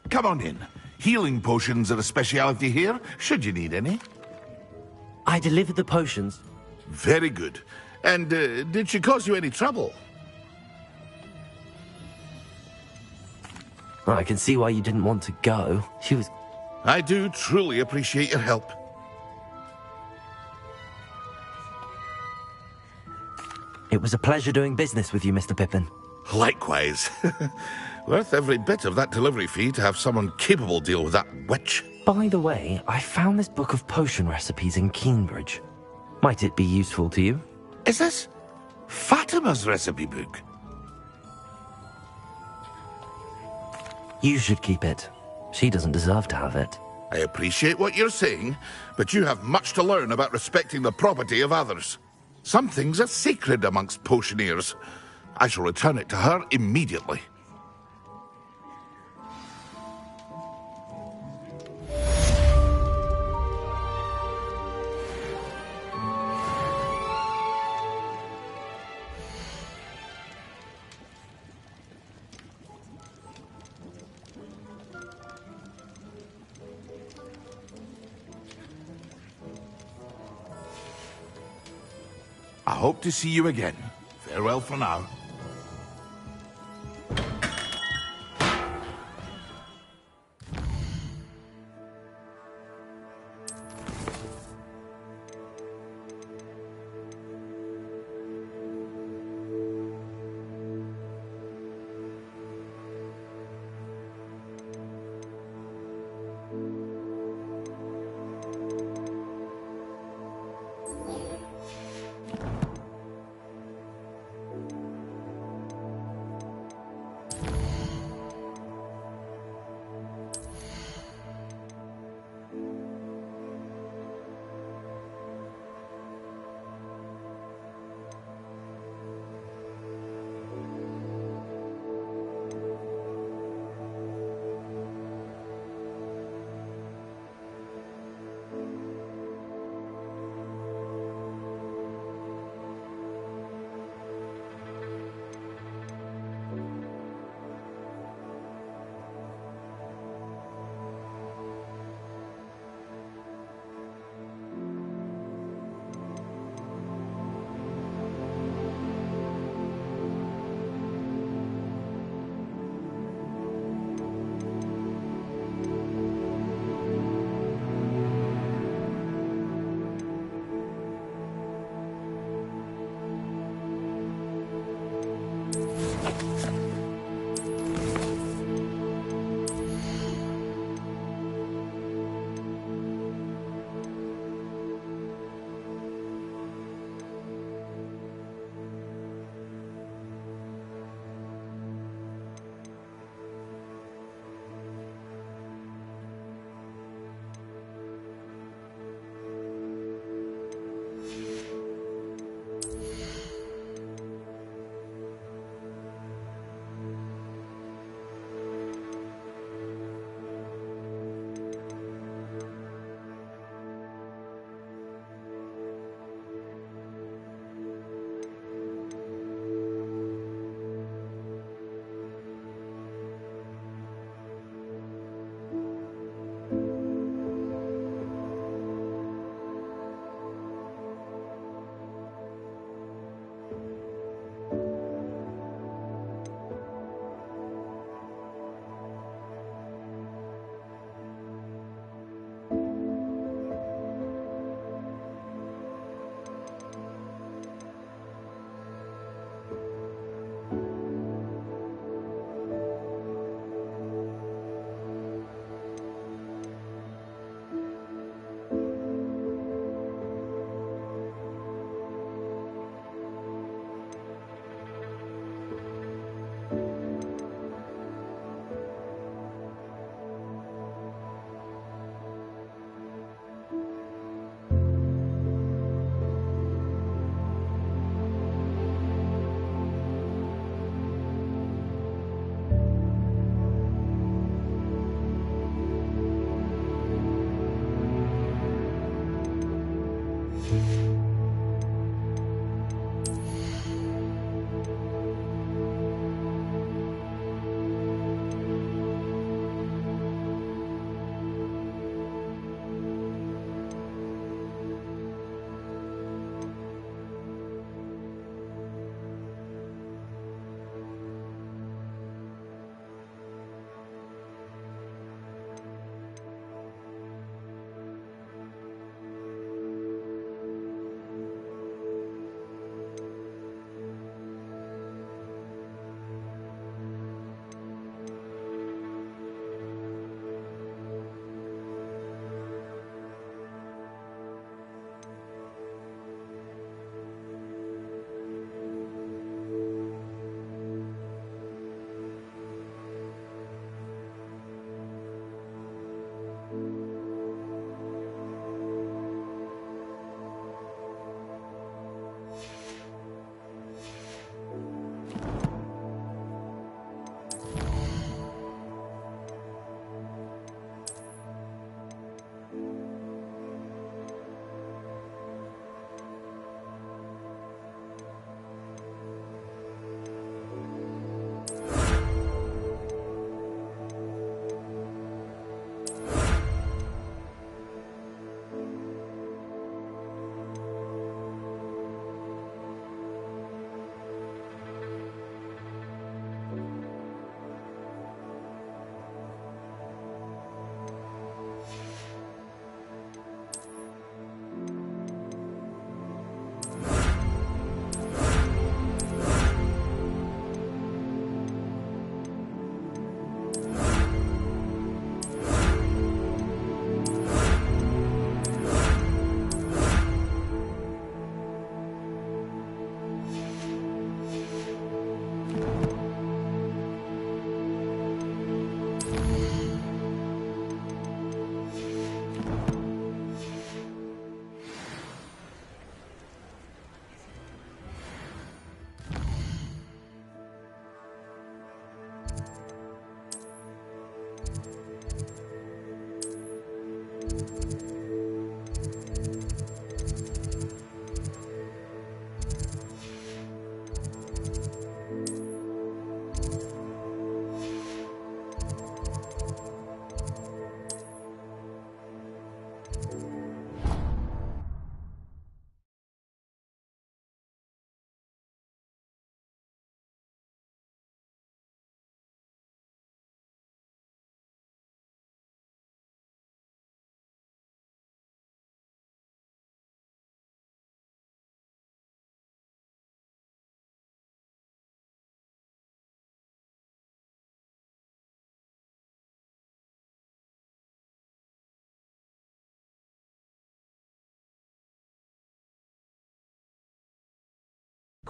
Come on in. Healing potions are a speciality here, should you need any. I delivered the potions. Very good. And did she cause you any trouble? Well, I can see why you didn't want to go. She was... I do truly appreciate your help. It was a pleasure doing business with you, Mr. Pippin. Likewise. Worth every bit of that delivery fee to have someone capable deal with that witch. By the way, I found this book of potion recipes in Cambridge. Might it be useful to you? Is this Fatima's recipe book. You should keep it. She doesn't deserve to have it. I appreciate what you're saying, but you have much to learn about respecting the property of others. Some things are sacred amongst potioneers. I shall return it to her immediately. I hope to see you again. Farewell for now.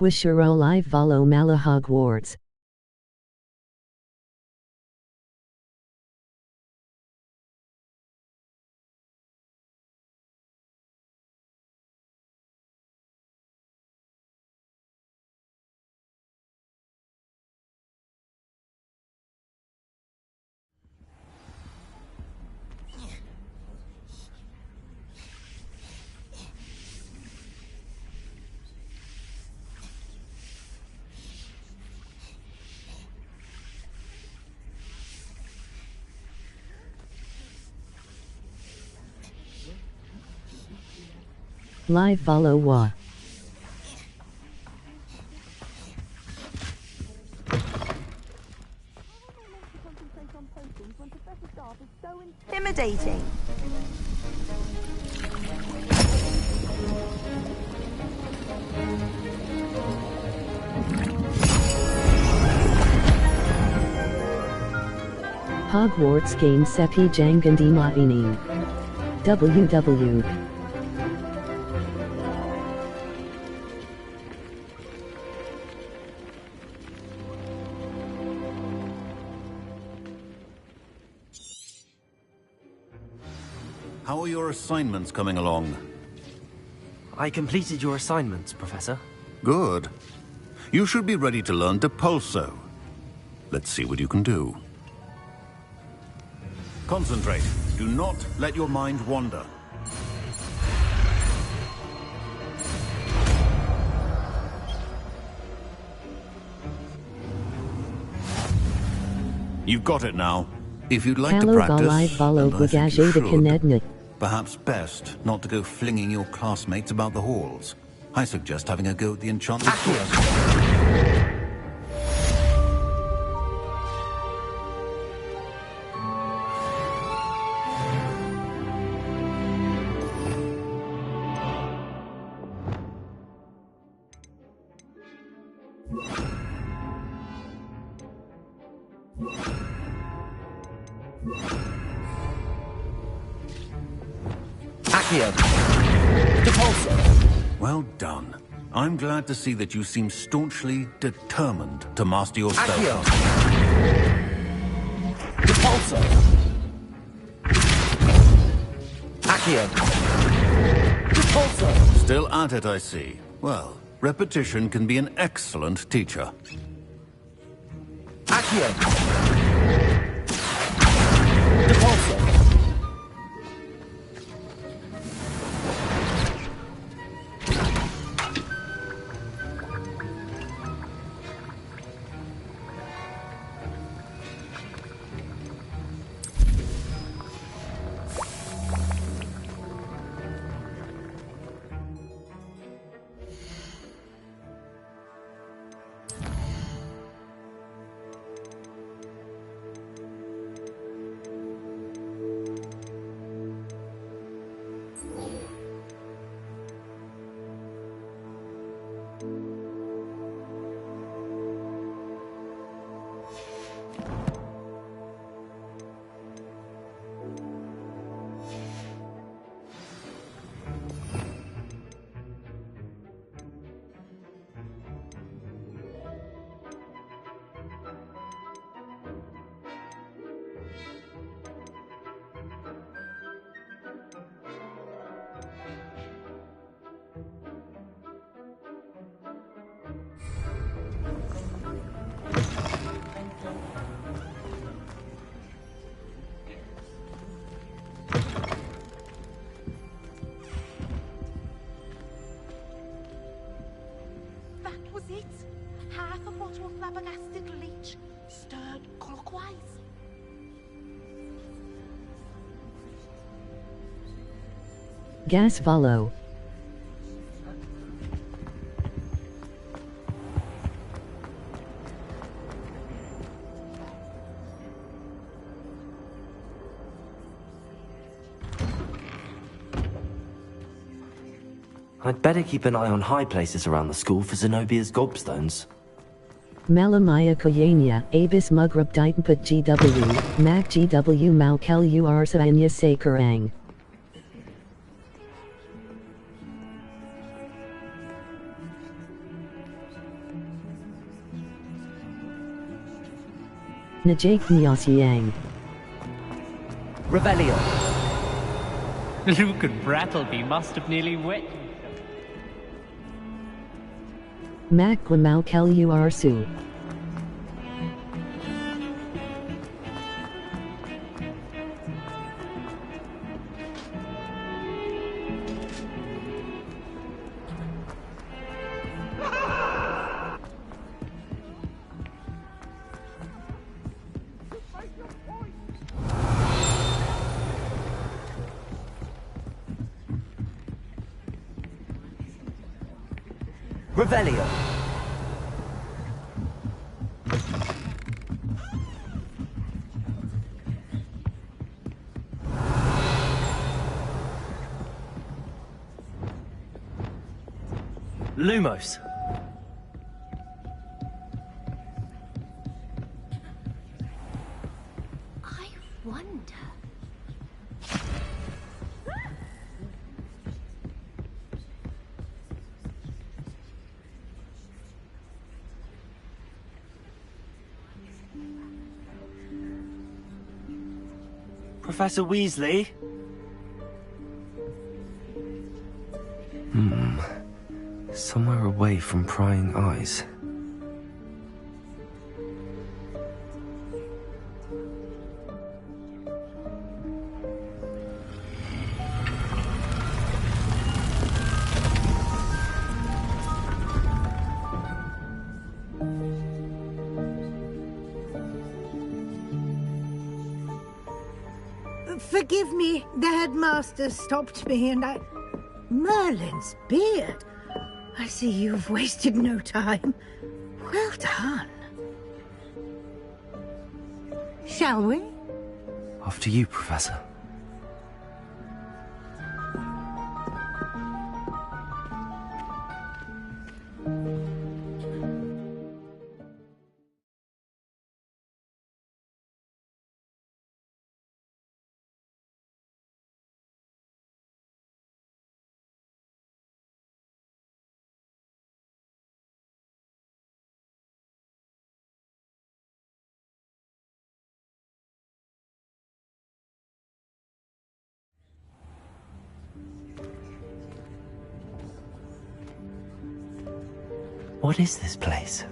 Quishiro live volo mala Hogwarts. Live volo wa. Intimidating. Hogwarts game sepi jangandima ini. WW. How are your assignments coming along? I completed your assignments, Professor. Good. You should be ready to learn Depulso. Let's see what you can do. Concentrate. Do not let your mind wander. You've got it now. If you'd like to practice, and I think you should, perhaps best not to go flinging your classmates about the halls. I suggest having a go at the enchantment first. Well done. I'm glad to see that you seem staunchly determined to master your spell. Depulso. Accio. Depulso. Still at it, I see. Well, repetition can be an excellent teacher. Accio. Depulso. flabbergasted leech stirred clockwise. Gas follow. I'd better keep an eye on high places around the school for Zenobia's gobstones. Malamaya Koyania, Abis Mugrab Ditempat GW, Mac GW Malkel Uarsaanya Sakurang. Najake Nyasiang. Revelio. Luke and Brattleby must have nearly wet. Mac Malkel Uarsu. Revelio. Lumos. I wonder. Professor Weasley? Somewhere away from prying eyes. Forgive me, the headmaster stopped me and I... Merlin's beard. I see you've wasted no time. Well done. Shall we? After you, Professor. What is this place?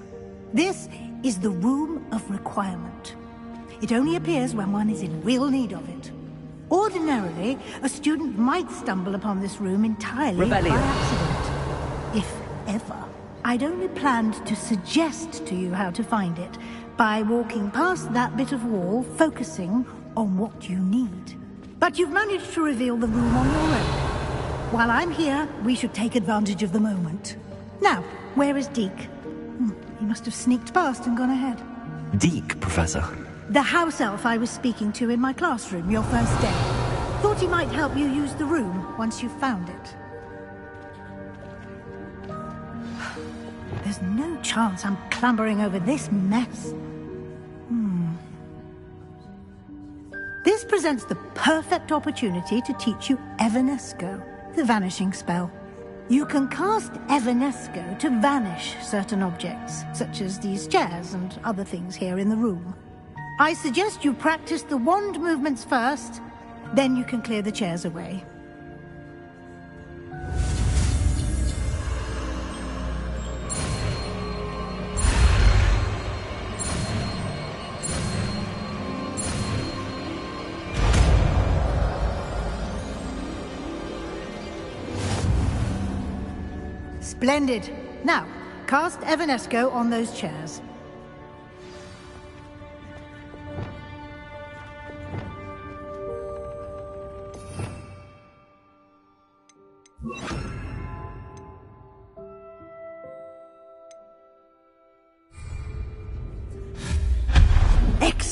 This is the Room of Requirement. It only appears when one is in real need of it. Ordinarily, a student might stumble upon this room entirely by accident. If ever. I'd only planned to suggest to you how to find it by walking past that bit of wall, focusing on what you need. But you've managed to reveal the room on your own. While I'm here, we should take advantage of the moment. Now, where is Deke? He must have sneaked past and gone ahead. Deke, Professor. The house elf I was speaking to in my classroom your first day. Thought he might help you use the room once you found it. There's no chance I'm clambering over this mess. This presents the perfect opportunity to teach you Evanesco, the vanishing spell. You can cast Evanesco to vanish certain objects, such as these chairs and other things here in the room. I suggest you practice the wand movements first, then you can clear the chairs away. Splendid. Now, cast Evanesco on those chairs.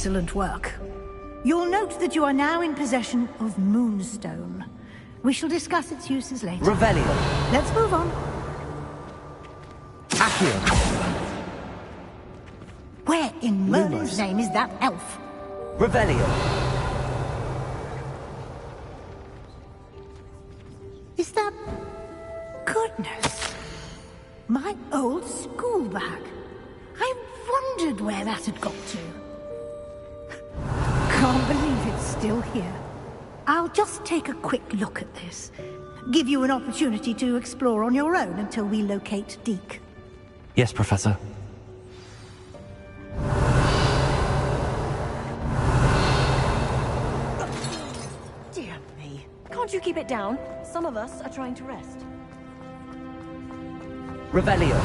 Excellent work. You'll note that you are now in possession of Moonstone. We shall discuss its uses later. Revelio. Let's move on. Accio. Where in Merlin's Lumos. name is that elf? Revelio. Is that... Goodness. My old school bag. I wondered where that had got to. Can't believe it's still here. I'll just take a quick look at this. Give you an opportunity to explore on your own until we locate Deke. Yes, Professor. Dear me. Can't you keep it down? Some of us are trying to rest. Revelio.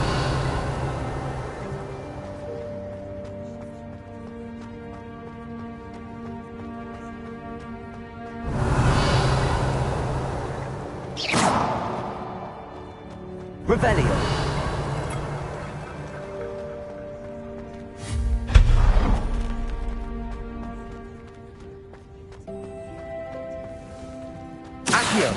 Revelio. Accio.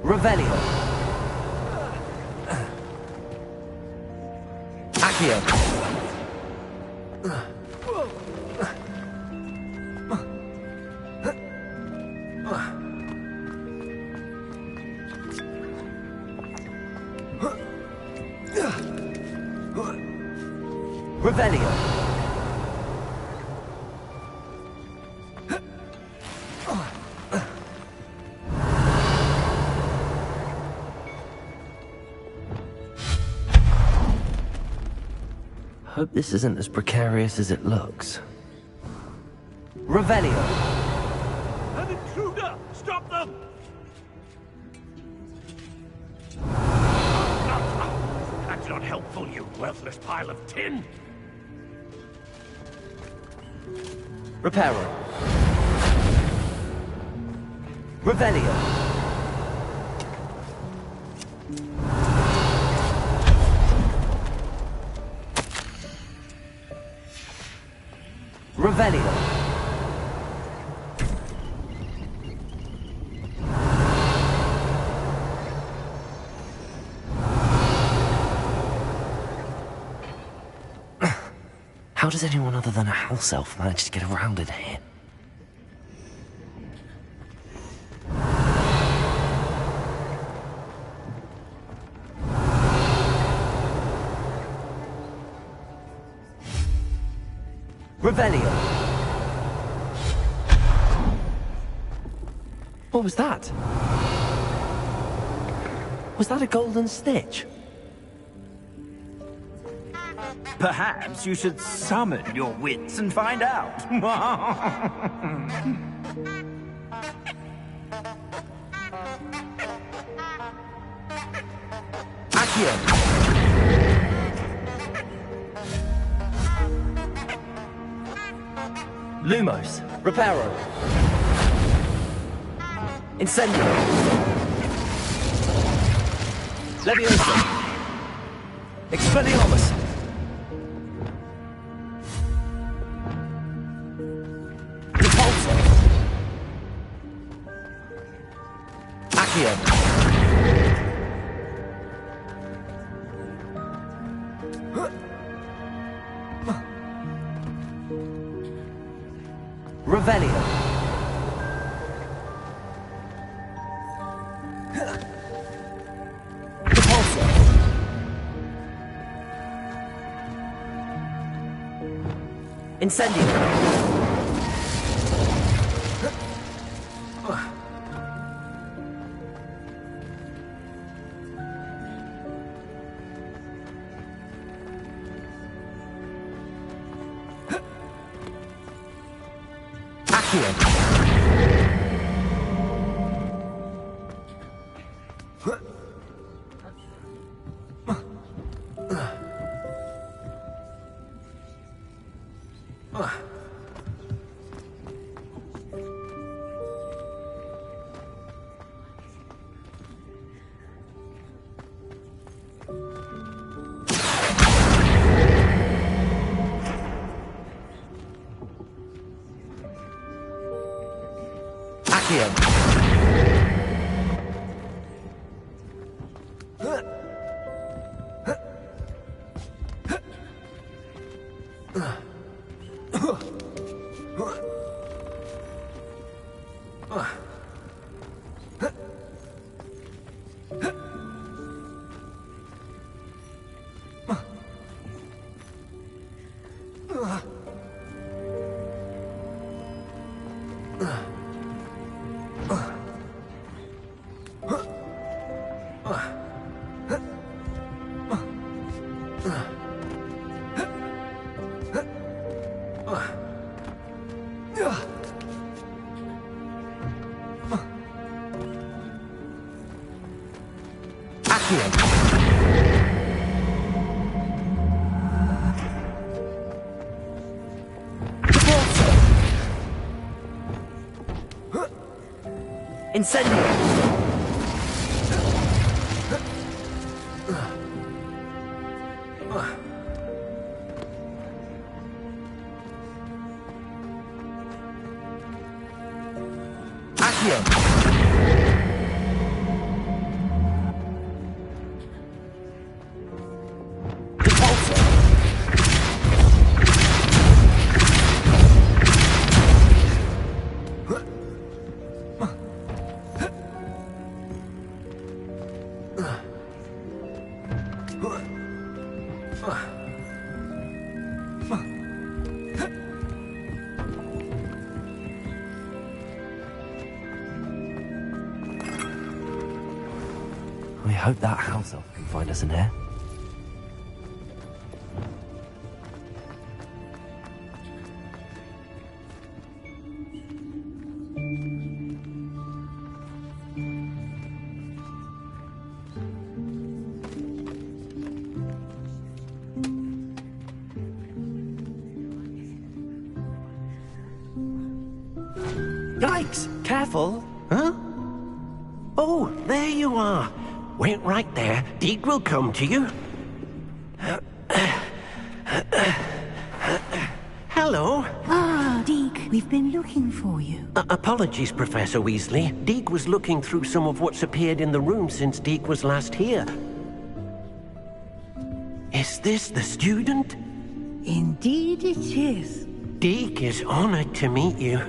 Revelio. Accio. Revelio. Hope this isn't as precarious as it looks. Revelio. An intruder! Stop them! That's not helpful, you worthless pile of tin! Reparo. Revelio. Revelio. How does anyone other than a house elf manage to get around in here? Revelio. What was that? Was that a golden stitch? Perhaps you should summon your wits and find out. Accio. Lumos. Reparo. Incendio. Leviosa. Expelliarmus. Repulsor. Accio. Revelio. Repulsor. Incendio. Accio. Incendio! I hope that house elf can find us in here. Yikes! Careful! Huh? Oh, there you are. Wait right there. Deke will come to you. Hello. Ah, Deke, we've been looking for you. Apologies, Professor Weasley. Deke was looking through some of what's appeared in the room since Deke was last here. Is this the student? Indeed it is. Deke is honored to meet you.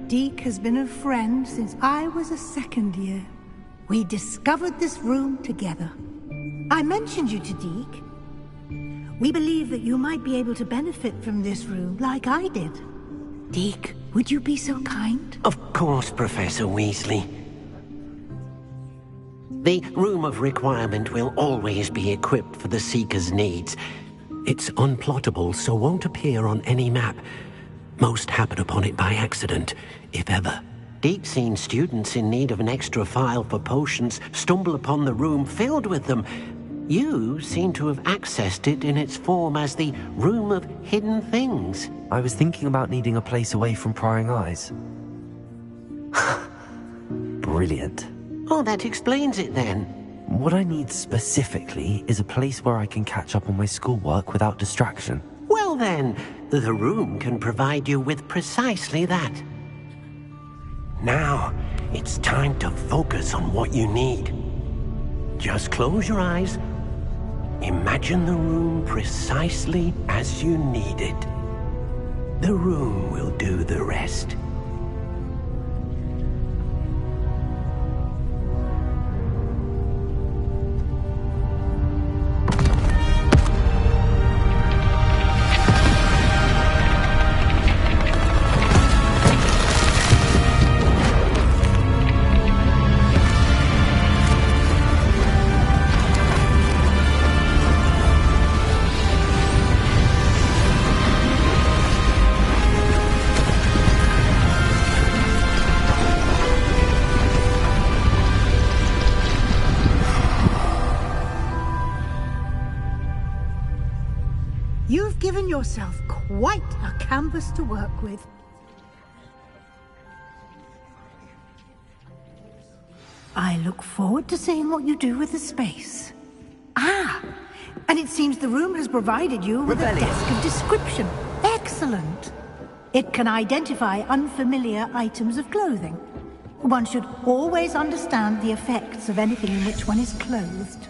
Deke has been a friend since I was a second year. We discovered this room together. I mentioned you to Deke. We believe that you might be able to benefit from this room like I did. Deke, would you be so kind? Of course, Professor Weasley. The Room of Requirement will always be equipped for the Seeker's needs. It's unplottable, so won't appear on any map. Most happen upon it by accident, if ever. Deke's seen students in need of an extra file for potions stumble upon the room filled with them. You seem to have accessed it in its form as the Room of Hidden Things. I was thinking about needing a place away from prying eyes. Brilliant. Oh, that explains it then. What I need specifically is a place where I can catch up on my schoolwork without distraction. Well then, the room can provide you with precisely that. Now, it's time to focus on what you need. Just close your eyes. Imagine the room precisely as you need it. The room will do the rest. You've given yourself quite a canvas to work with. I look forward to seeing what you do with the space. Ah, and it seems the room has provided you with a desk of description. Excellent. It can identify unfamiliar items of clothing. One should always understand the effects of anything in which one is clothed.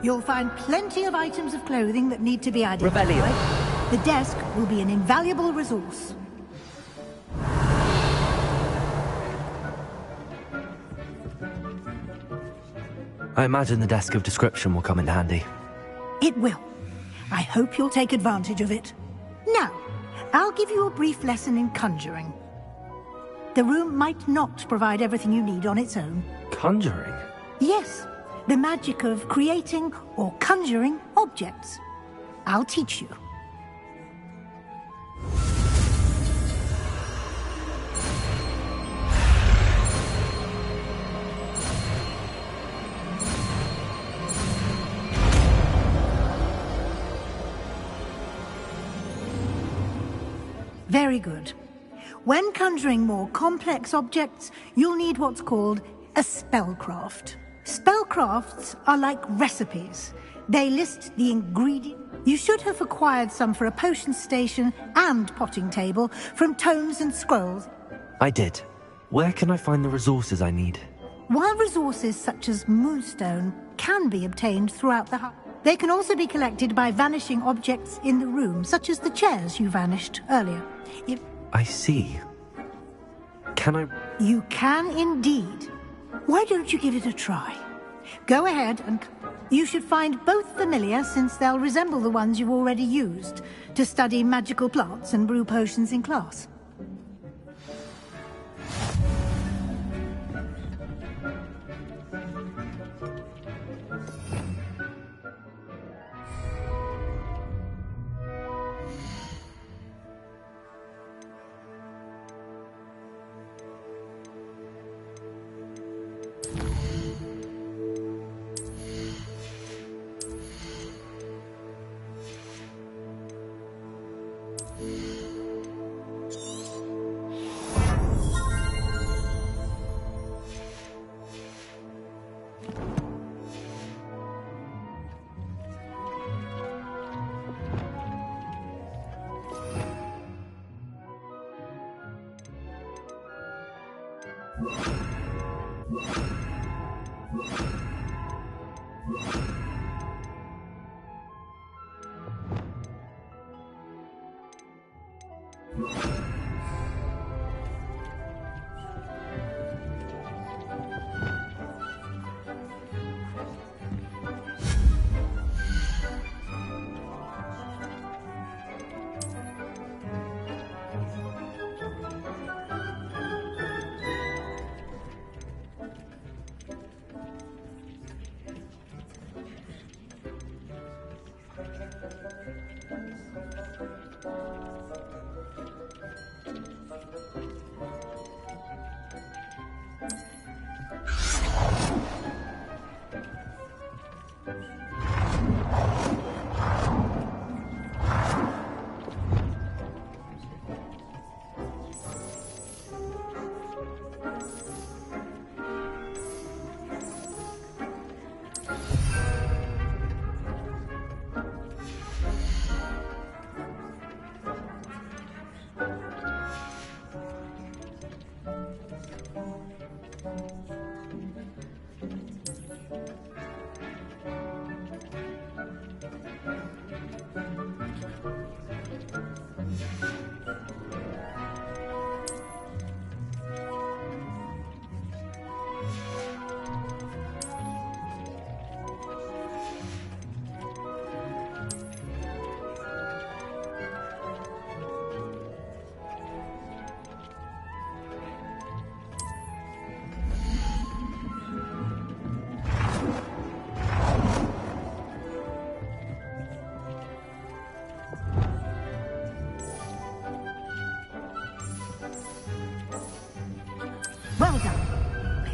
You'll find plenty of items of clothing that need to be identified. The desk will be an invaluable resource. I imagine the desk of description will come in handy. It will. I hope you'll take advantage of it. Now, I'll give you a brief lesson in conjuring. The room might not provide everything you need on its own. Conjuring? Yes. The magic of creating or conjuring objects. I'll teach you. Very good. When conjuring more complex objects, you'll need what's called a spellcraft. Spellcrafts are like recipes. They list the ingredients. You should have acquired some for a potion station and potting table from tomes and scrolls. I did. Where can I find the resources I need? While resources such as moonstone can be obtained throughout the house, they can also be collected by vanishing objects in the room, such as the chairs you vanished earlier. I see. Can I... You can indeed. Why don't you give it a try? Go ahead and... You should find both familiar, since they'll resemble the ones you've already used to study magical plants and brew potions in class.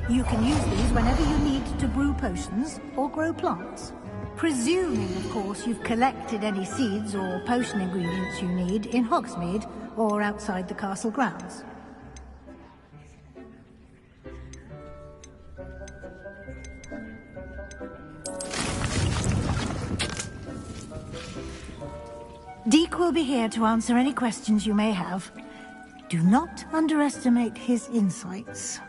You can use these whenever you need to brew potions or grow plants. Presuming, of course, you've collected any seeds or potion ingredients you need in Hogsmeade or outside the castle grounds. Deke will be here to answer any questions you may have. Do not underestimate his insights.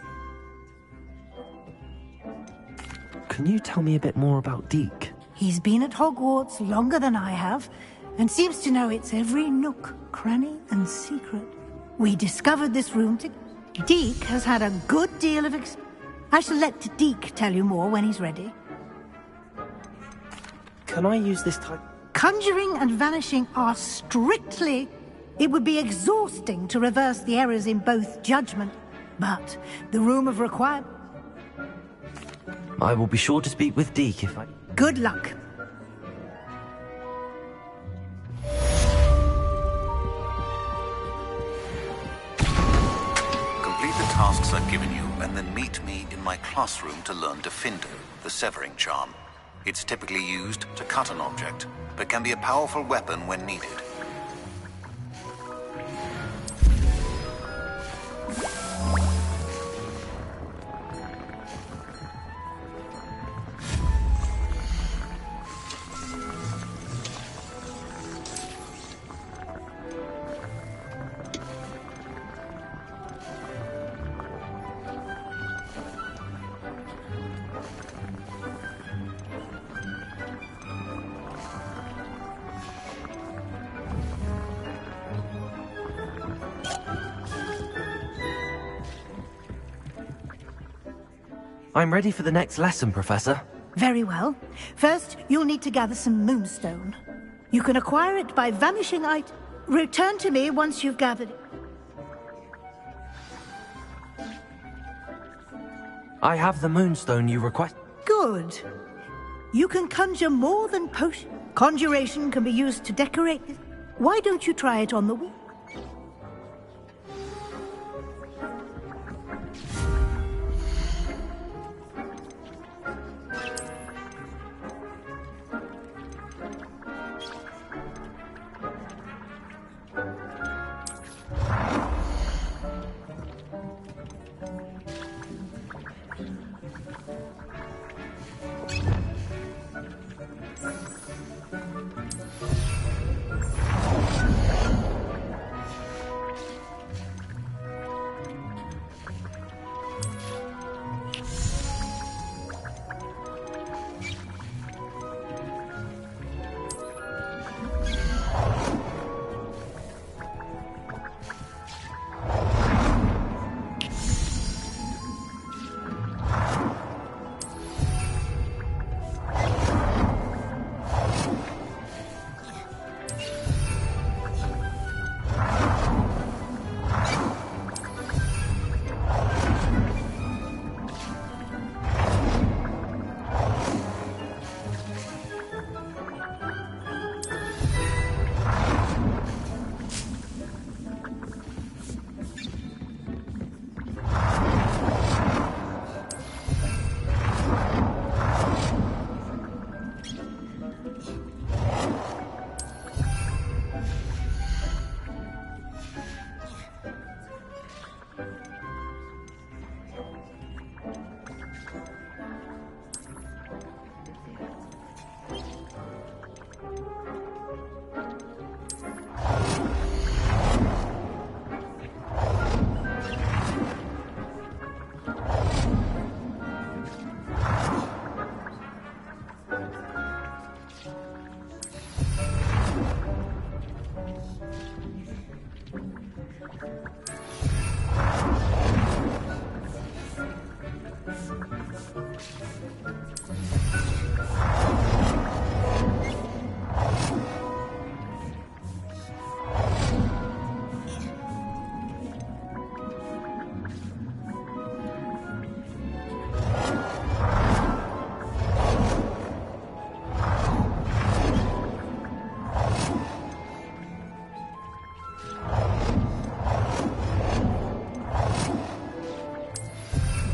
Can you tell me a bit more about Deke? He's been at Hogwarts longer than I have, and seems to know its every nook, cranny, and secret. We discovered this room Deke has had a good deal of I shall let Deke tell you more when he's ready. Can I use this type? Conjuring and vanishing are strictly... It would be exhausting to reverse the errors in both judgment, but the room of requirement... I will be sure to speak with Deke if I... Good luck. Complete the tasks I've given you, and then meet me in my classroom to learn Defindo, the severing charm. It's typically used to cut an object, but can be a powerful weapon when needed. I'm ready for the next lesson, Professor. Very well. First, you'll need to gather some moonstone. You can acquire it by vanishing it. Return to me once you've gathered it. I have the moonstone you request. Good. You can conjure more than potion. Conjuration can be used to decorate it. Why don't you try it on the wheel?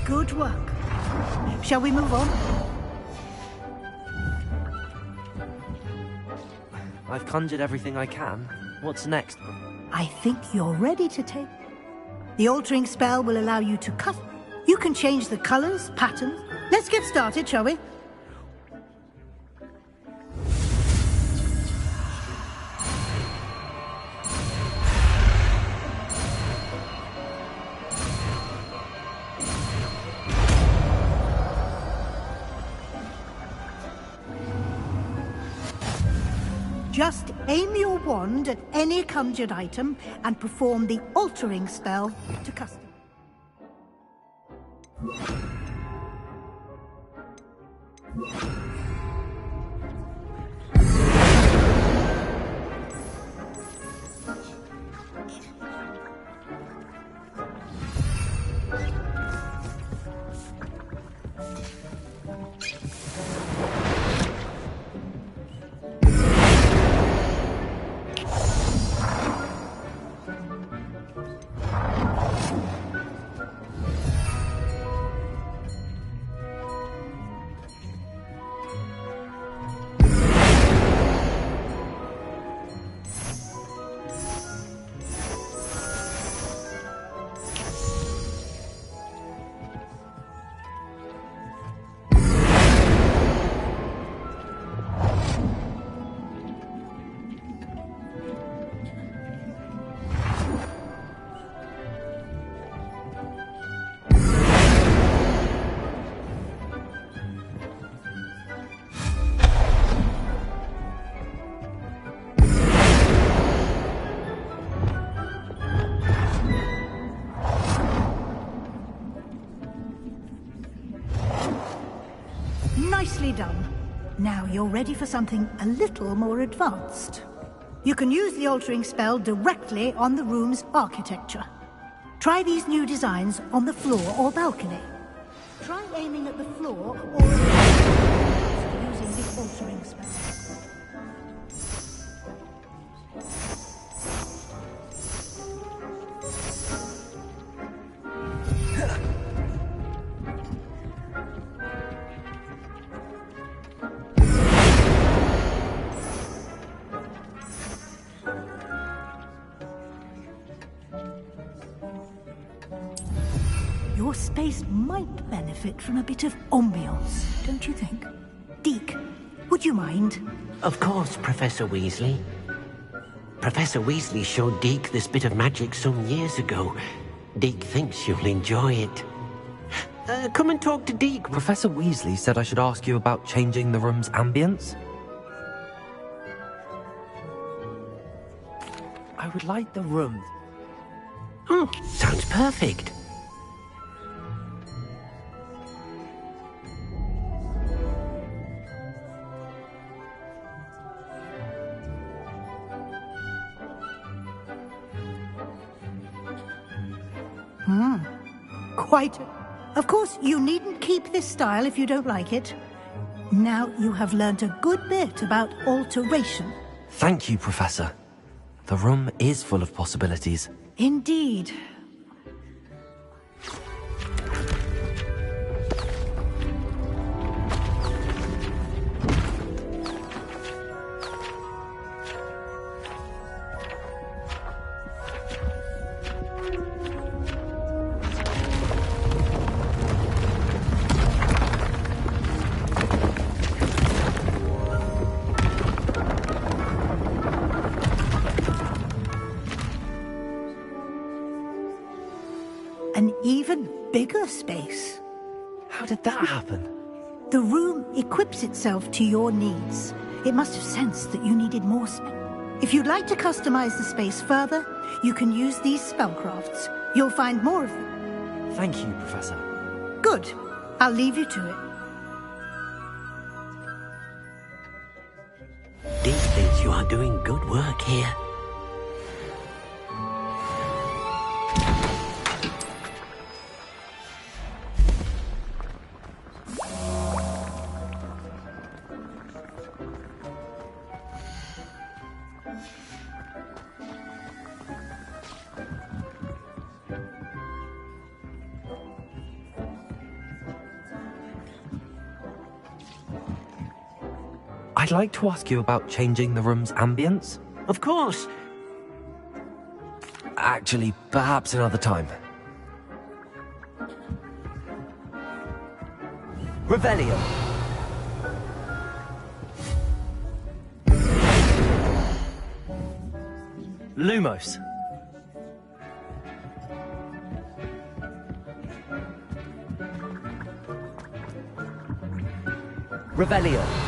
Good work. Shall we move on? I've conjured everything I can. What's next? I think you're ready to take... The altering spell will allow you to cut... You can change the colors, patterns... Let's get started, shall we? Just aim your wand at any conjured item and perform the altering spell to custom. Nicely done. Now you're ready for something a little more advanced. You can use the altering spell directly on the room's architecture. Try these new designs on the floor or balcony. Try aiming at the floor or using the altering spell. Your space might benefit from a bit of ambiance, don't you think? Deke, would you mind? Of course, Professor Weasley. Professor Weasley showed Deke this bit of magic some years ago. Deke thinks you'll enjoy it. Come and talk to Deke. Professor Weasley said I should ask you about changing the room's ambience. I would like the room. Oh, sounds perfect. Quite. Of course, you needn't keep this style if you don't like it. Now you have learnt a good bit about alteration. Thank you, Professor. The room is full of possibilities. Indeed. An even bigger space. How did that happen? The room equips itself to your needs. It must have sensed that you needed more space. If you'd like to customize the space further, you can use these spellcrafts. You'll find more of them. Thank you, Professor. Good. I'll leave you to it. Deke thinks you are doing good work here. I'd like to ask you about changing the room's ambience. Of course. Actually, perhaps another time. Revelio. Lumos. Revelio.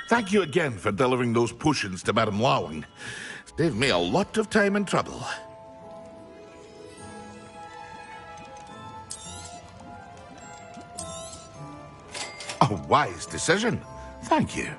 Thank you again for delivering those potions to Madame Lawing. Saved me a lot of time and trouble. A wise decision. Thank you.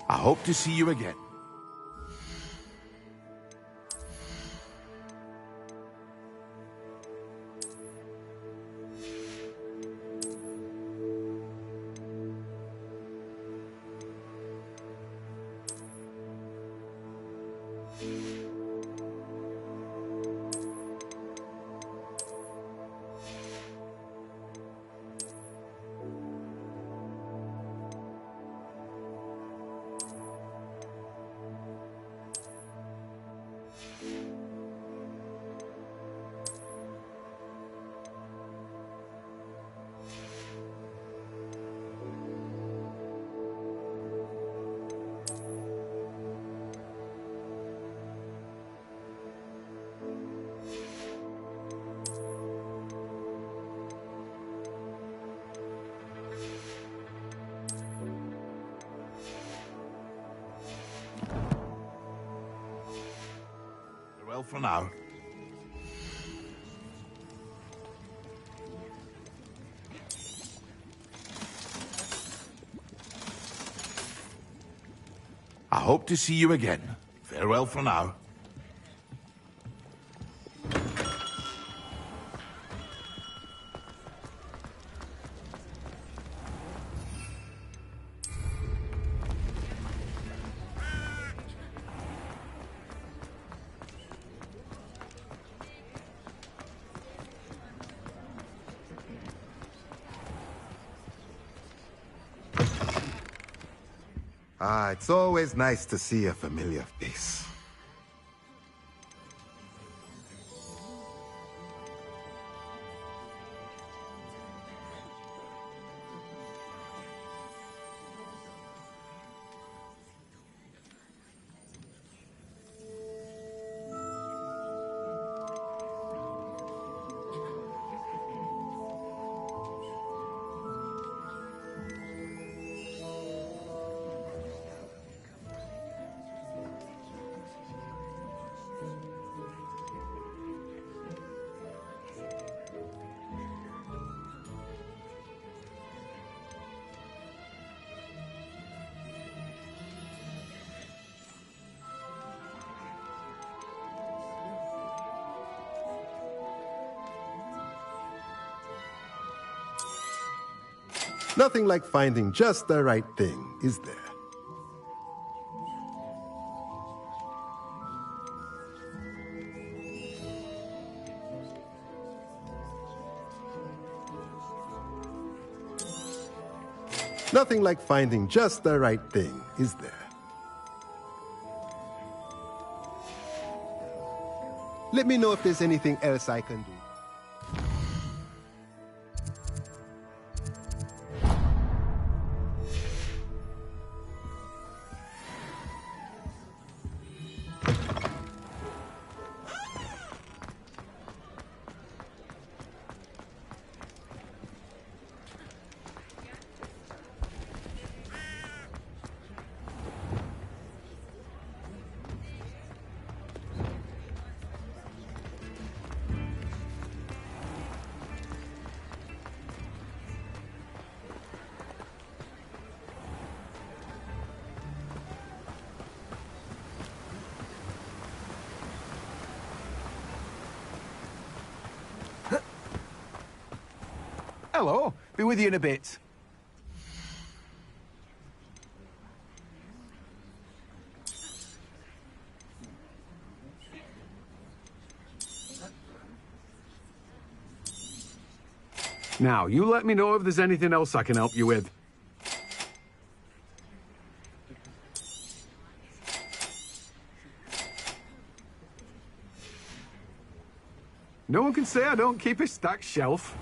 I hope to see you again. Farewell for now. I hope to see you again. Farewell for now. It's always nice to see a familiar face. Nothing like finding just the right thing, is there? Nothing like finding just the right thing, is there? Let me know if there's anything else I can do. Hello. Be with you in a bit. Now, you let me know if there's anything else I can help you with. No one can say I don't keep a stacked shelf.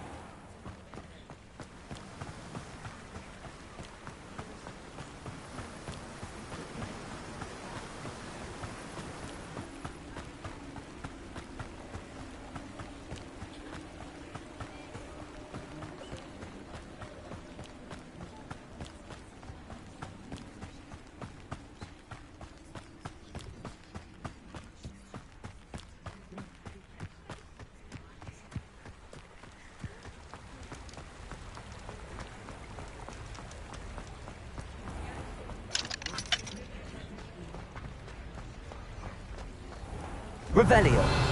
Revelio.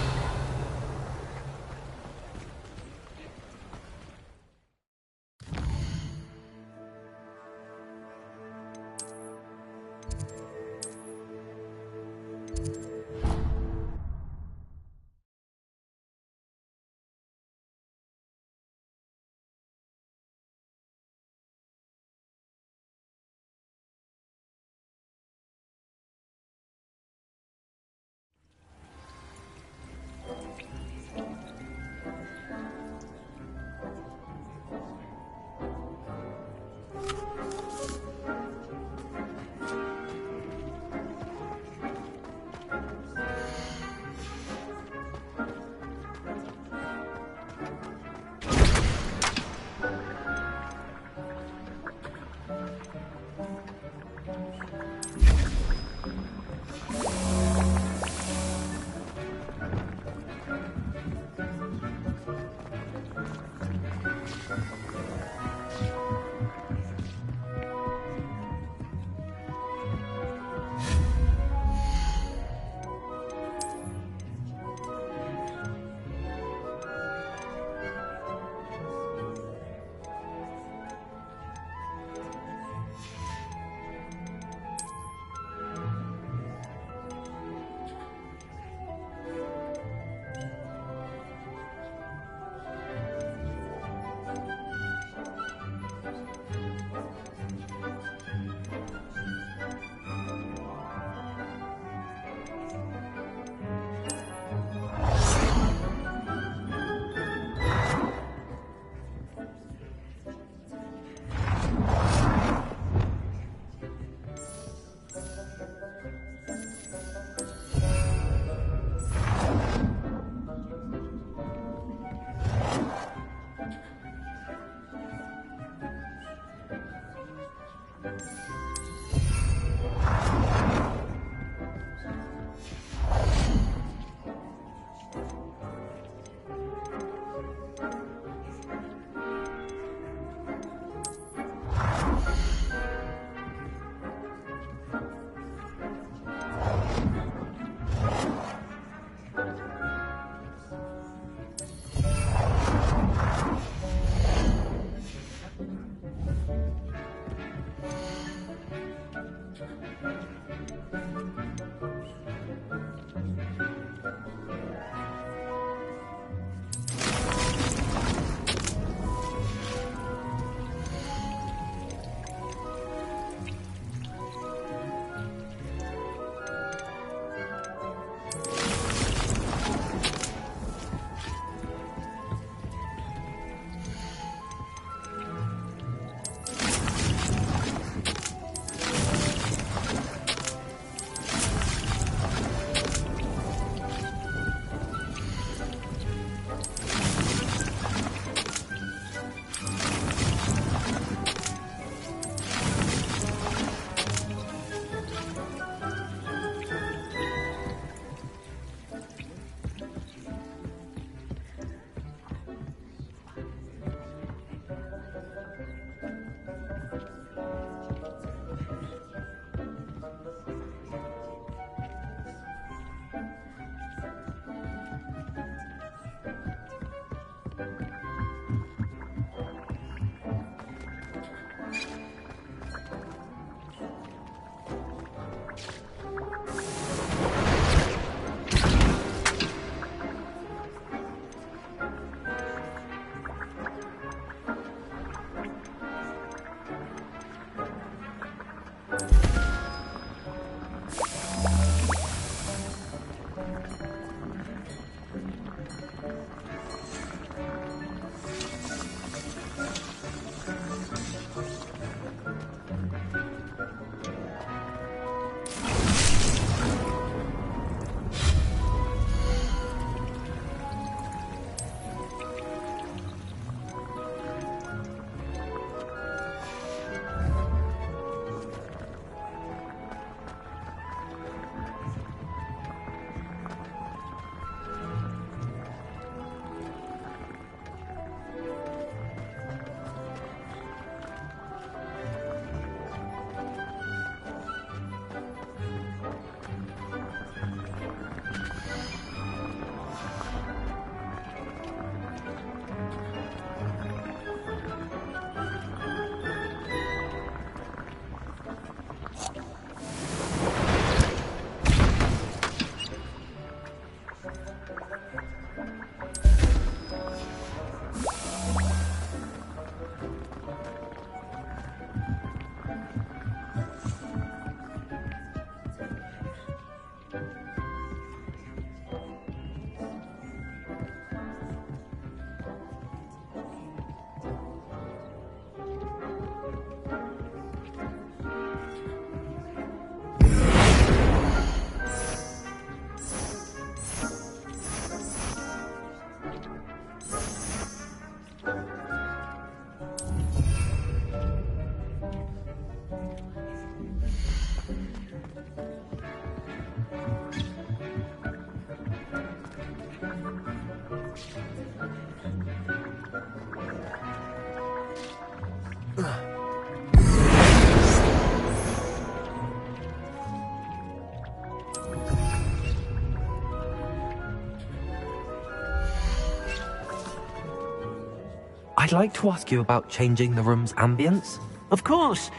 I'd like to ask you about changing the room's ambience. Of course.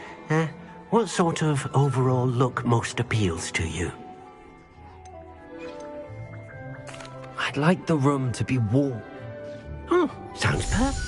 What sort of overall look most appeals to you? I'd like the room to be warm. Oh, sounds perfect.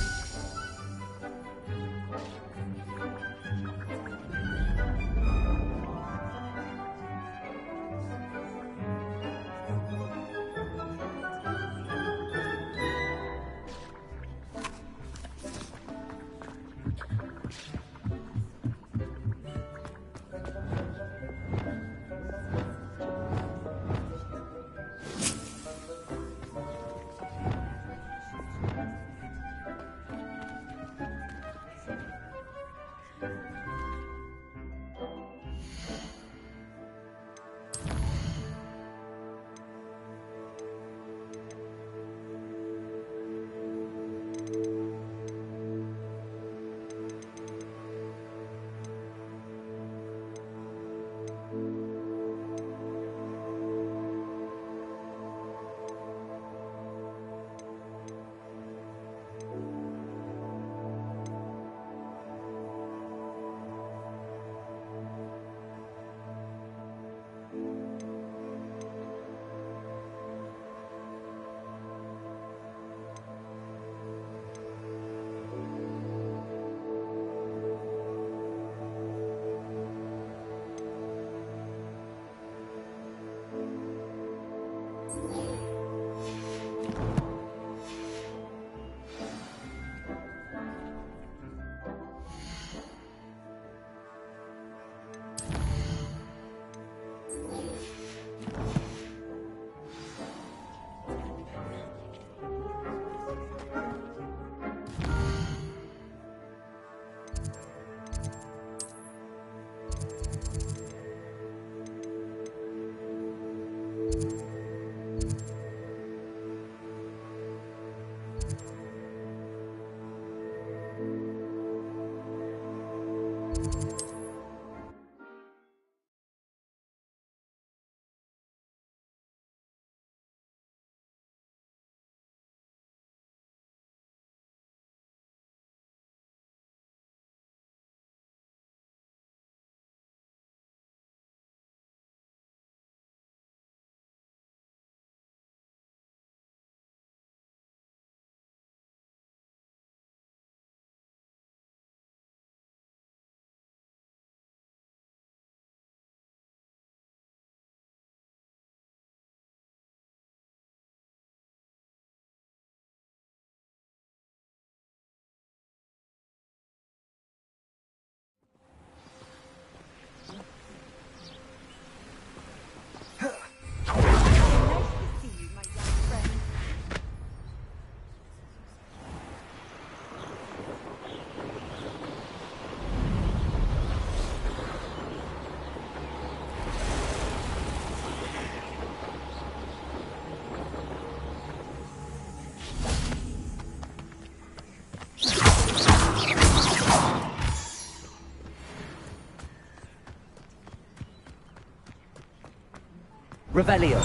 Revelio.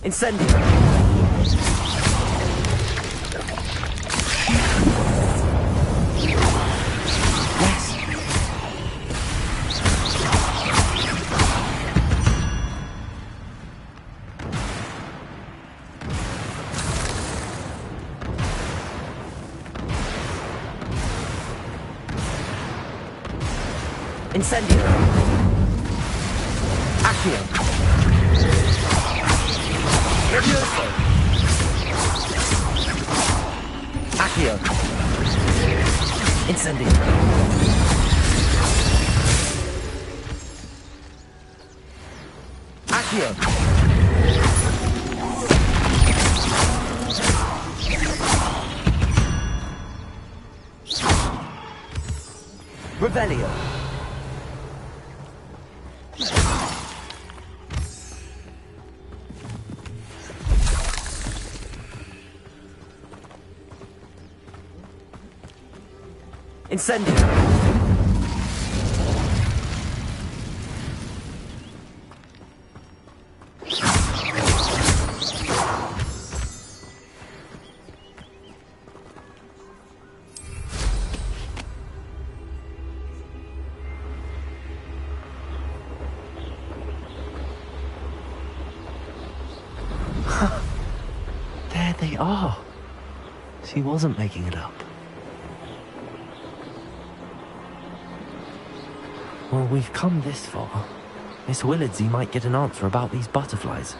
Incendio. Yes. Incendio. Accio. Nervioso. Accio. Incendio. Accio. Revelio. Incendio. There they are. She wasn't making it up. Well, we've come this far. Miss Willardsey might get an answer about these butterflies.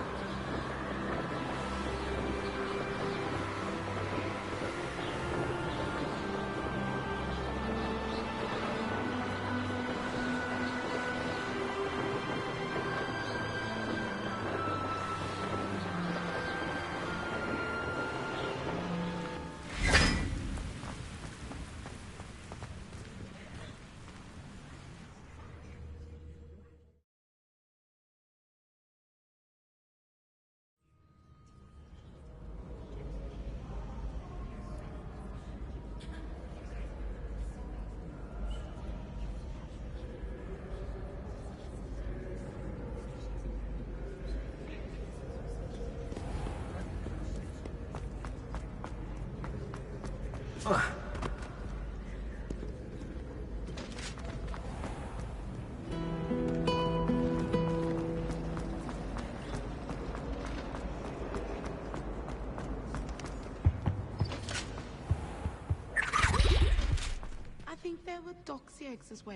I think there were doxy eggs as well.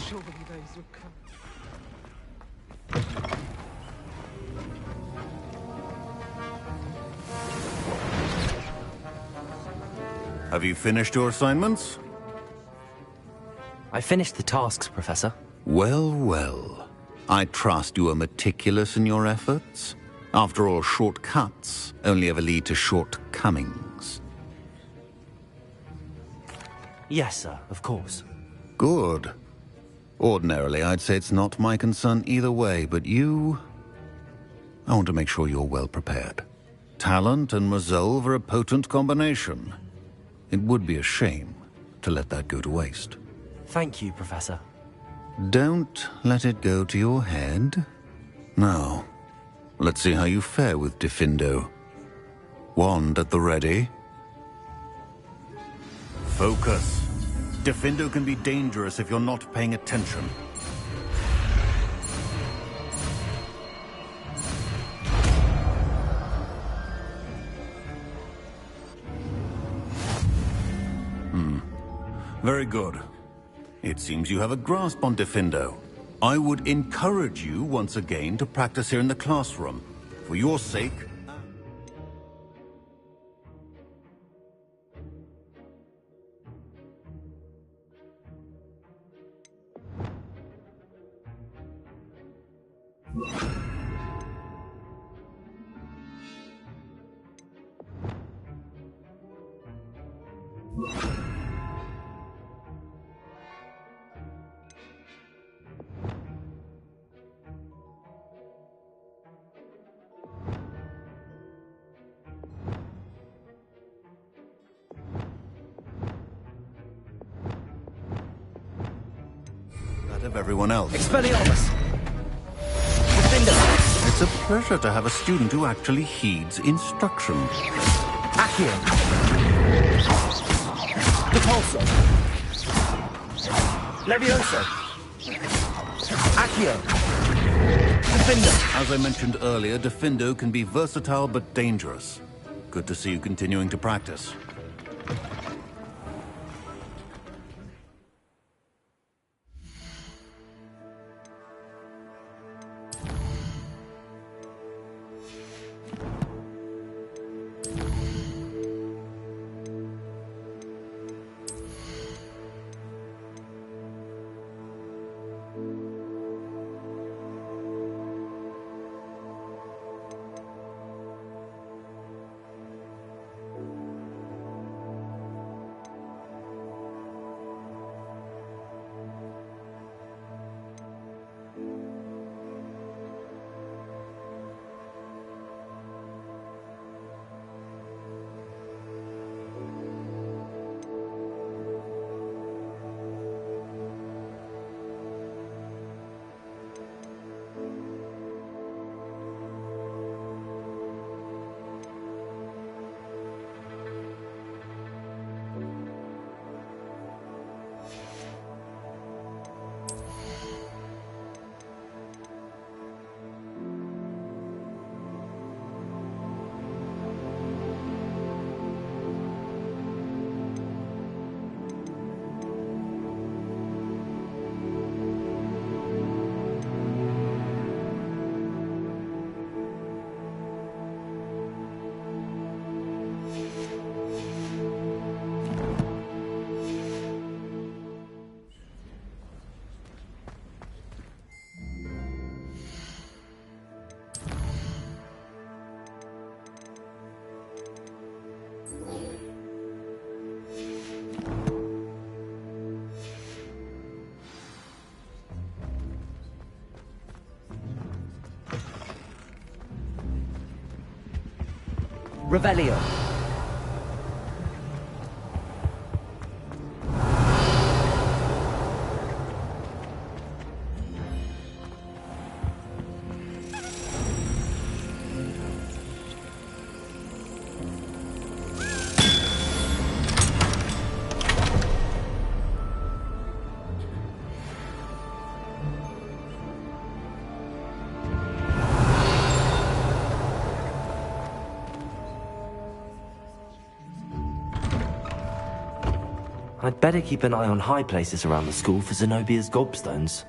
Surely those would come. Have you finished your assignments? I finished the tasks, Professor. Well, well. I trust you are meticulous in your efforts. After all, shortcuts only ever lead to shortcomings. Yes, sir, of course. Good. Ordinarily, I'd say it's not my concern either way, but you... I want to make sure you're well prepared. Talent and resolve are a potent combination. It would be a shame to let that go to waste. Thank you, Professor. Don't let it go to your head. Now, let's see how you fare with Diffindo. Wand at the ready. Focus. Diffindo can be dangerous if you're not paying attention. Very good. It seems you have a grasp on Diffindo. I would encourage you once again to practice here in the classroom. For your sake... of everyone else. Expelliarmus! It's a pleasure to have a student who actually heeds instructions. Accio! Depulso! Levioso! Accio! Diffindo! As I mentioned earlier, Diffindo can be versatile but dangerous. Good to see you continuing to practice. Revelio. I'd better keep an eye on high places around the school for Zenobia's gobstones.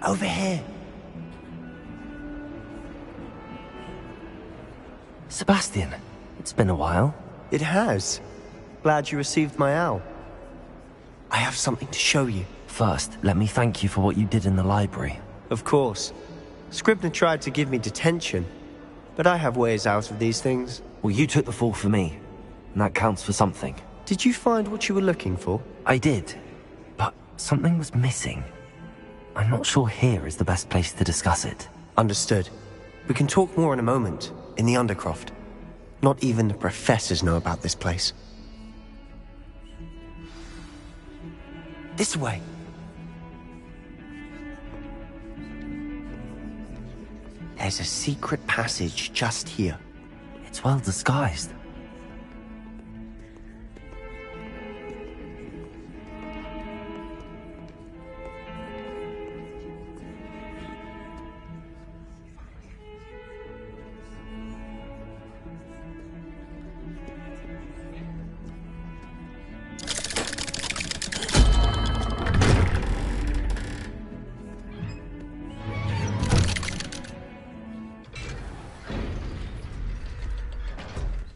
Over here. Sebastian, it's been a while. It has. Glad you received my owl. I have something to show you. First, let me thank you for what you did in the library. Of course. Scribner tried to give me detention, but I have ways out of these things. Well, you took the fall for me, and that counts for something. Did you find what you were looking for? I did, but something was missing. I'm not sure here is the best place to discuss it. Understood. We can talk more in a moment, in the Undercroft. Not even the professors know about this place. This way. There's a secret passage just here. It's well disguised.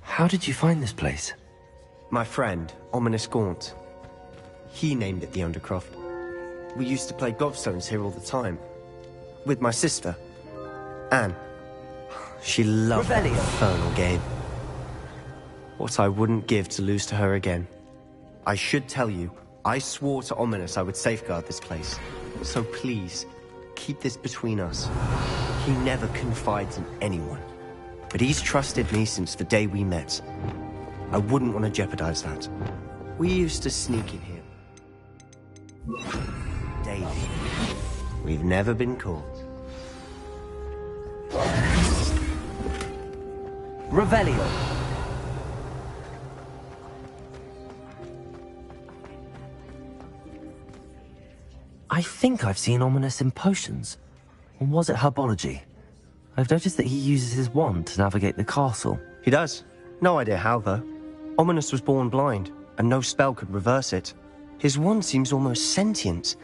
How did you find this place? My friend, Ominous Gaunt. He named it the Undercroft. We used to play gobstones here all the time. With my sister, Anne. She loved that infernal game. What I wouldn't give to lose to her again. I should tell you, I swore to Ominous I would safeguard this place. So please, keep this between us. He never confides in anyone. But he's trusted me since the day we met. I wouldn't want to jeopardize that. We used to sneak in here. Daily. We've never been caught. Revelio. I think I've seen Ominous in potions. Or was it herbology? I've noticed that he uses his wand to navigate the castle. He does. No idea how, though. Ominous was born blind, and no spell could reverse it. His wand seems almost sentient.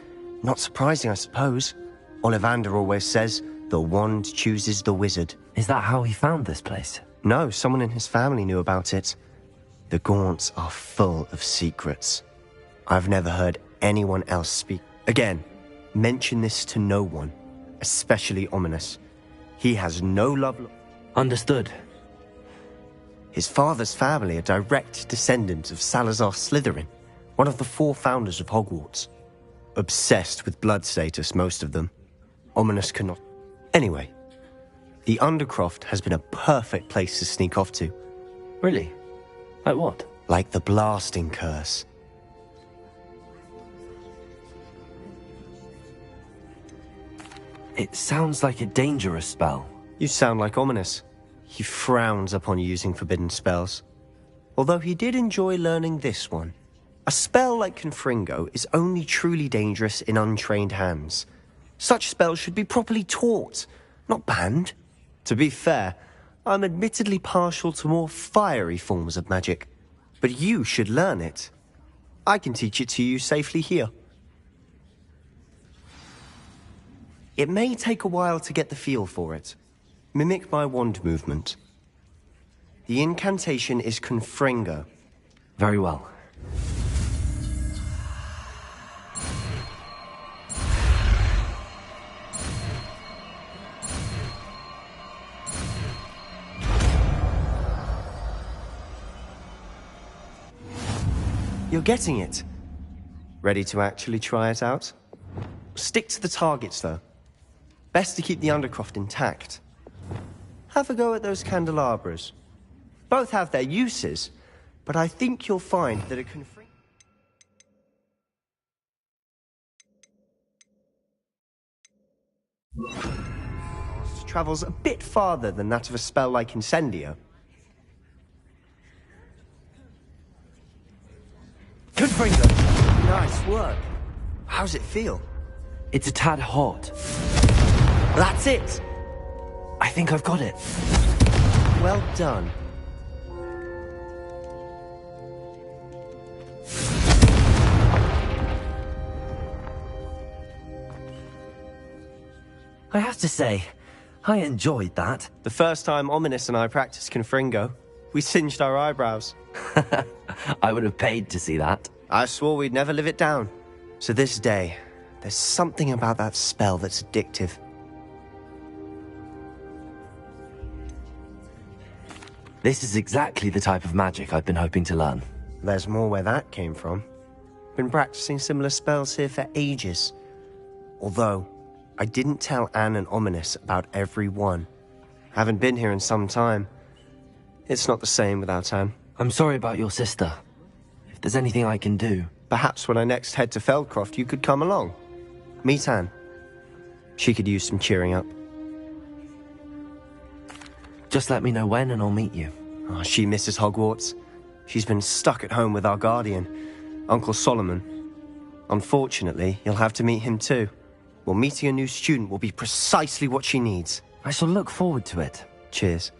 Not surprising, I suppose. Ollivander always says, the wand chooses the wizard. Is that how he found this place? No, someone in his family knew about it. The Gaunts are full of secrets. I've never heard anyone else speak. Again, mention this to no one, especially Ominous. He has no love... Understood. His father's family are direct descendants of Salazar Slytherin, one of the 4 founders of Hogwarts. Obsessed with blood status, most of them. Ominous cannot... Anyway, the Undercroft has been a perfect place to sneak off to. Really? Like what? Like the blasting curse. It sounds like a dangerous spell. You sound like Ominous. He frowns upon using forbidden spells. Although he did enjoy learning this one. A spell like Confringo is only truly dangerous in untrained hands. Such spells should be properly taught, not banned. To be fair, I'm admittedly partial to more fiery forms of magic. But you should learn it. I can teach it to you safely here. It may take a while to get the feel for it. Mimic my wand movement. The incantation is Confringo. Very well. You're getting it. Ready to actually try it out? Stick to the targets, though. Best to keep the Undercroft intact. Have a go at those candelabras. Both have their uses, but I think you'll find that it can... travels a bit farther than that of a spell like Incendio. Confringo! Nice work. How's it feel? It's a tad hot. That's it! I think I've got it. Well done. I have to say, I enjoyed that. The first time Ominous and I practiced Confringo, we singed our eyebrows. I would have paid to see that. I swore we'd never live it down. So this day, there's something about that spell that's addictive. This is exactly the type of magic I've been hoping to learn. There's more where that came from. Been practicing similar spells here for ages. Although, I didn't tell Anne and Ominous about every one. Haven't been here in some time. It's not the same without Anne. I'm sorry about your sister. If there's anything I can do... Perhaps when I next head to Feldcroft, you could come along. Meet Anne. She could use some cheering up. Just let me know when and I'll meet you. Oh, she misses Hogwarts. She's been stuck at home with our guardian, Uncle Solomon. Unfortunately, you'll have to meet him too. Well, meeting a new student will be precisely what she needs. I shall look forward to it. Cheers.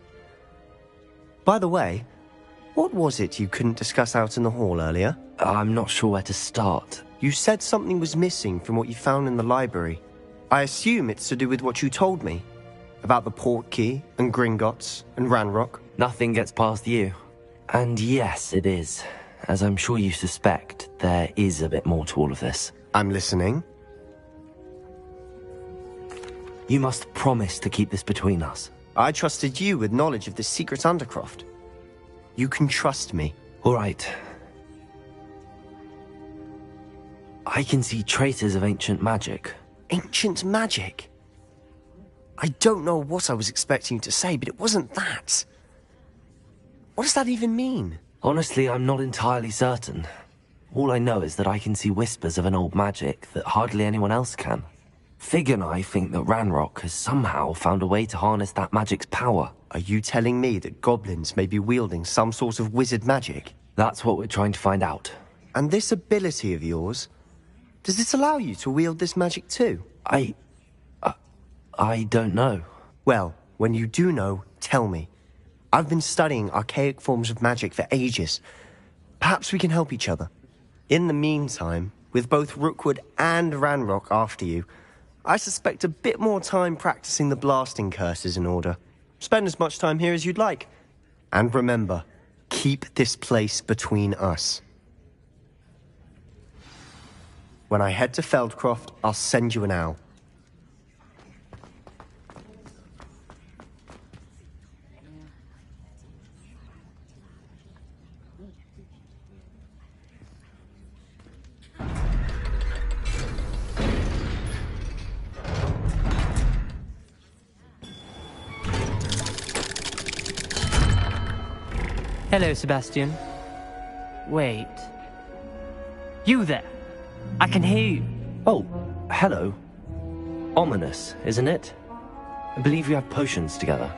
By the way, what was it you couldn't discuss out in the hall earlier? I'm not sure where to start. You said something was missing from what you found in the library. I assume it's to do with what you told me. About the Portkey, and Gringotts, and Ranrock. Nothing gets past you. And yes, it is. As I'm sure you suspect, there is a bit more to all of this. I'm listening. You must promise to keep this between us. I trusted you with knowledge of the secret Undercroft. You can trust me. All right. I can see traces of ancient magic. Ancient magic? I don't know what I was expecting you to say, but it wasn't that. What does that even mean? Honestly, I'm not entirely certain. All I know is that I can see whispers of an old magic that hardly anyone else can. Fig and I think that Ranrock has somehow found a way to harness that magic's power. Are you telling me that goblins may be wielding some sort of wizard magic? That's what we're trying to find out. And this ability of yours, does it allow you to wield this magic too? I don't know. Well, when you do know, tell me. I've been studying archaic forms of magic for ages. Perhaps we can help each other. In the meantime, with both Rookwood and Ranrock after you, I suspect a bit more time practicing the blasting curse is in order. Spend as much time here as you'd like. And remember, keep this place between us. When I head to Feldcroft, I'll send you an owl. Hello, Sebastian. Wait. You there? I can hear you. Oh, hello. Ominous, isn't it? I believe you have potions together.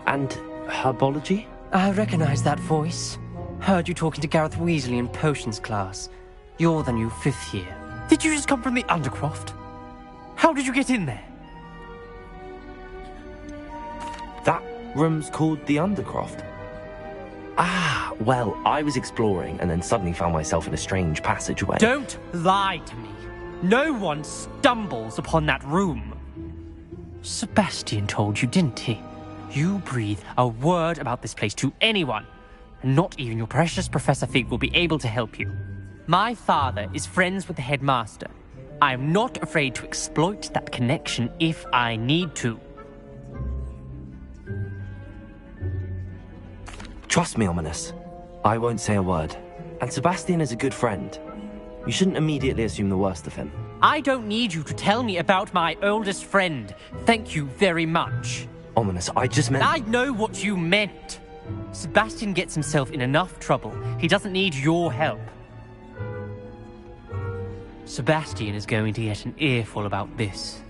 And herbology? I recognize that voice. Heard you talking to Gareth Weasley in potions class. You're the new 5th year. Did you just come from the Undercroft? How did you get in there? That room's called the Undercroft. Ah, well, I was exploring and then suddenly found myself in a strange passageway. Don't lie to me. No one stumbles upon that room. Sebastian told you, didn't he? You breathe a word about this place to anyone, and not even your precious Professor Fig will be able to help you. My father is friends with the headmaster. I am not afraid to exploit that connection if I need to. Trust me, Ominous. I won't say a word. And Sebastian is a good friend. You shouldn't immediately assume the worst of him. I don't need you to tell me about my oldest friend. Thank you very much. Ominous, I just meant... I know what you meant. Sebastian gets himself in enough trouble. He doesn't need your help. Sebastian is going to get an earful about this.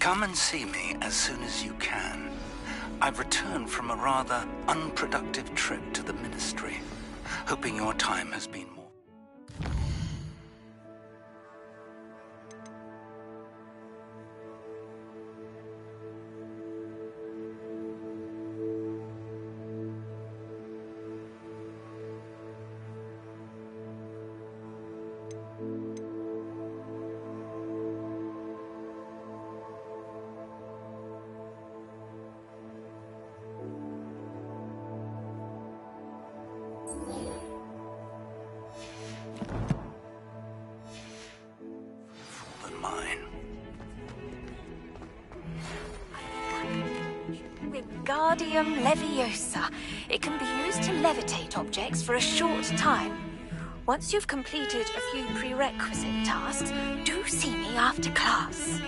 Come and see me as soon as you can. I've returned from a rather unproductive trip to the Ministry, hoping your time has been more... Wingardium Leviosa. It can be used to levitate objects for a short time. Once you've completed a few prerequisite tasks, do see me after class.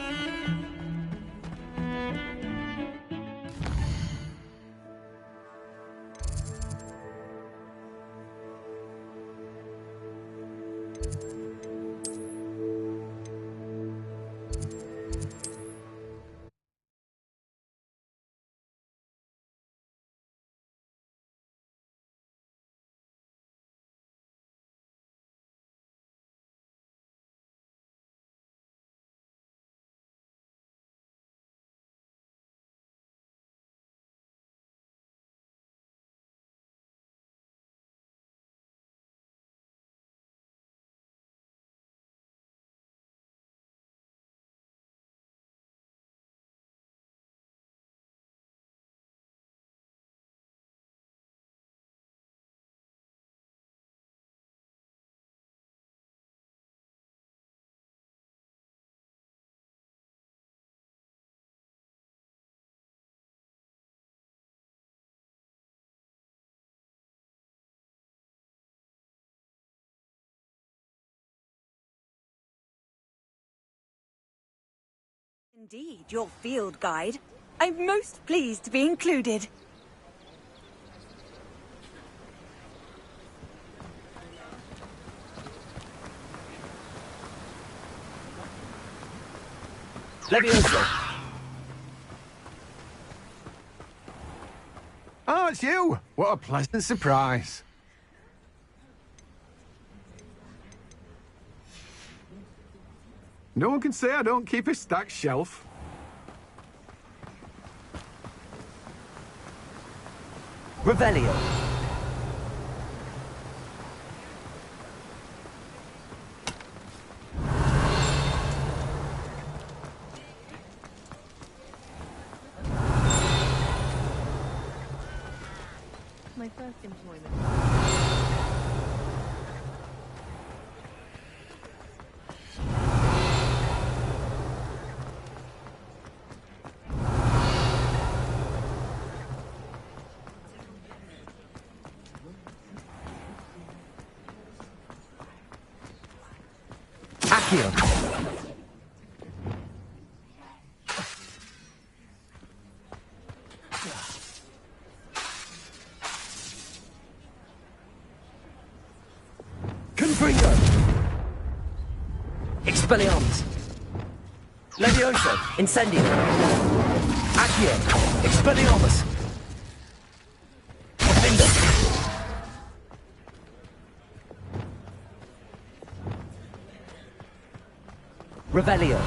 Indeed, your field guide. I'm most pleased to be included. Leviosa! Oh, it's you! What a pleasant surprise. No one can say I don't keep a stacked shelf. Revelio. My first employment. Accio. Confringo. Expelliarmus. Leviosa. Incendio. Accio. Expelliarmus. Offender. Revelio.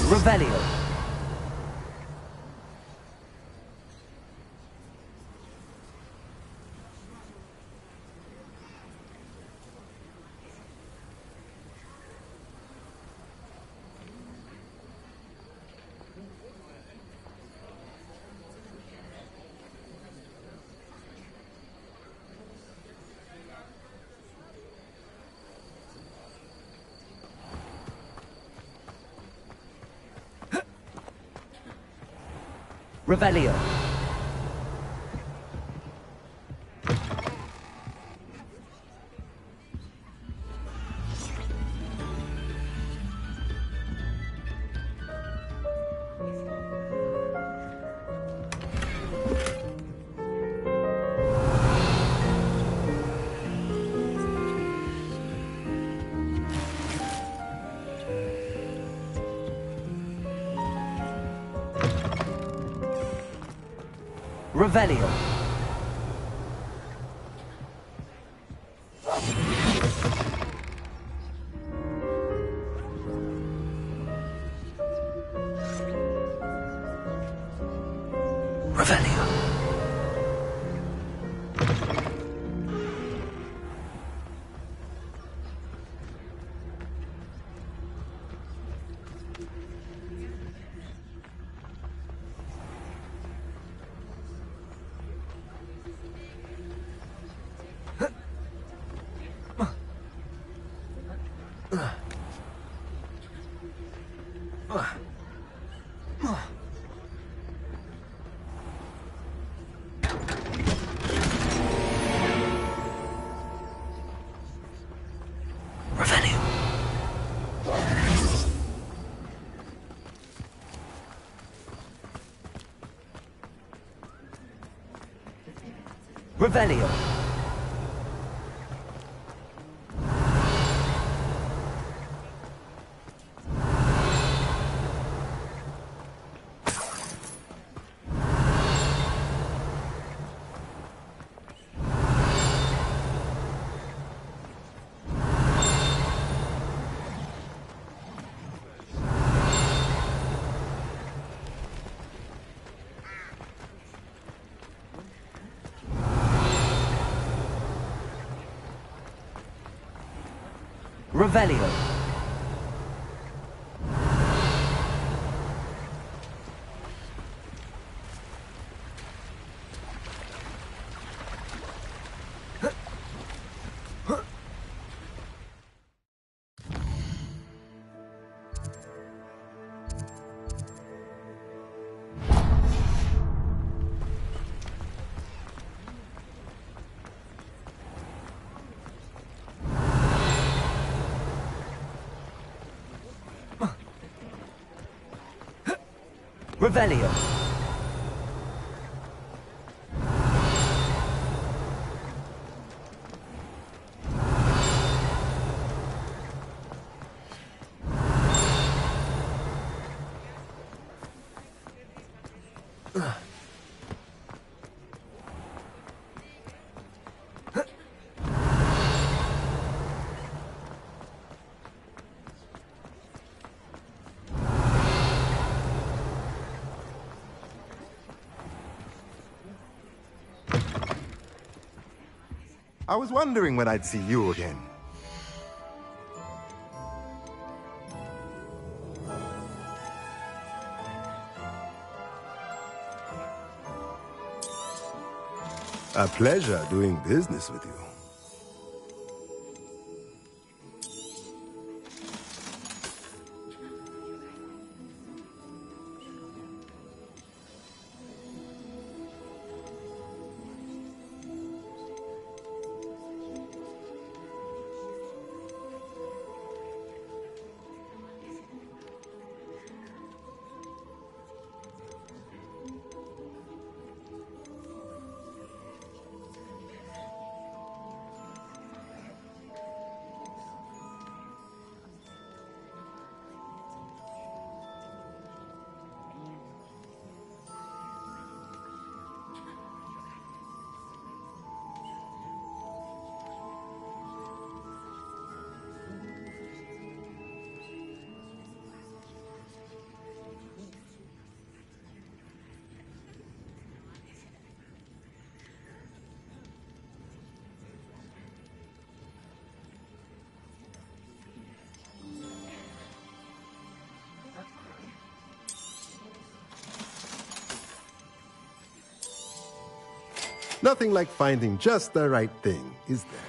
Revelio. Revelio. Revelio. Revelio. Revelio. Revelio. Revelio. I was wondering when I'd see you again. A pleasure doing business with you. Nothing like finding just the right thing, is there?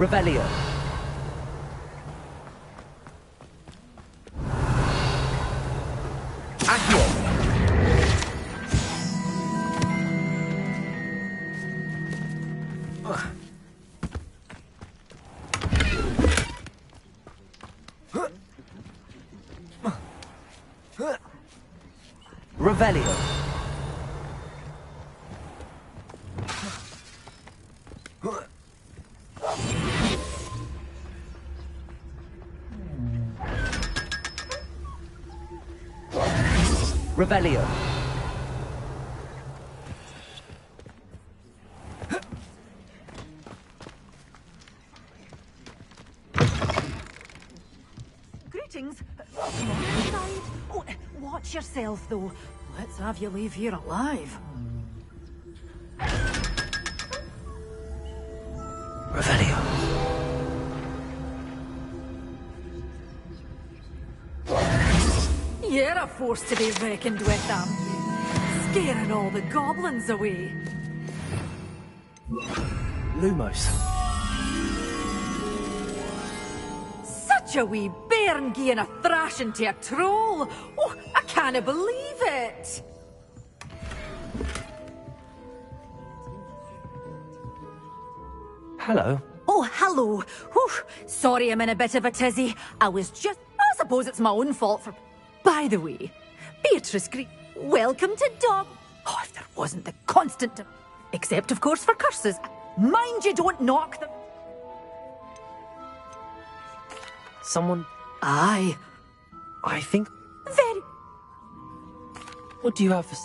Revelio. Accio. Revelio. Revelio. Greetings. Oh, watch yourself, though. Let's have you leave here alive. Revelio. You're a force to be reckoned with, scaring all the goblins away. Lumos. Such a wee bairn gieing a thrashing to a troll. Oh, I can't believe it. Hello. Oh, hello. Whew. Sorry I'm in a bit of a tizzy. I suppose it's my own fault for... By the way, Beatrice welcome to Dog... Oh, if there wasn't the constant... Except, of course, for curses. Mind you don't knock them. Someone... Aye. I think... Very... What do you have for...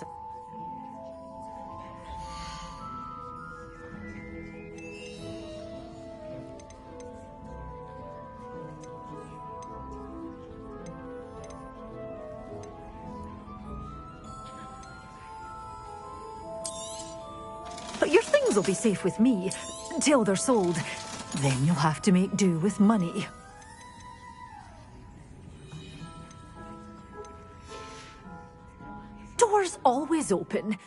But your things will be safe with me, till they're sold. Then you'll have to make do with money. Doors always open.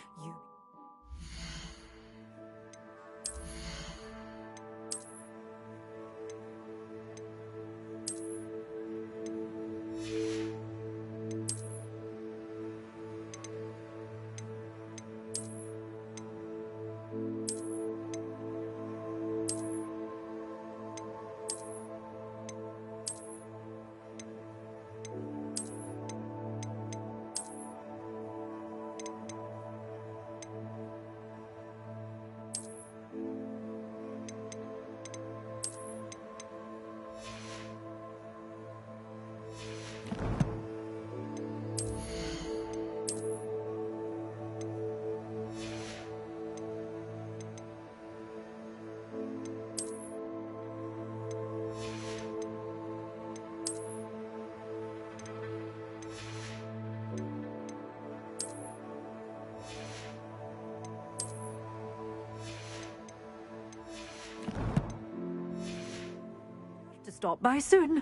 Stop by soon.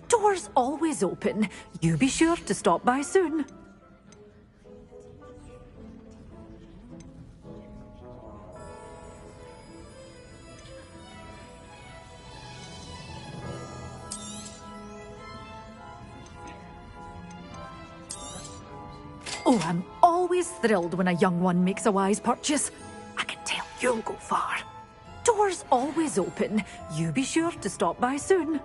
Doors always open. You be sure to stop by soon. Oh, I'm always thrilled when a young one makes a wise purchase. I can tell you'll go far. Doors always open. You be sure to stop by soon.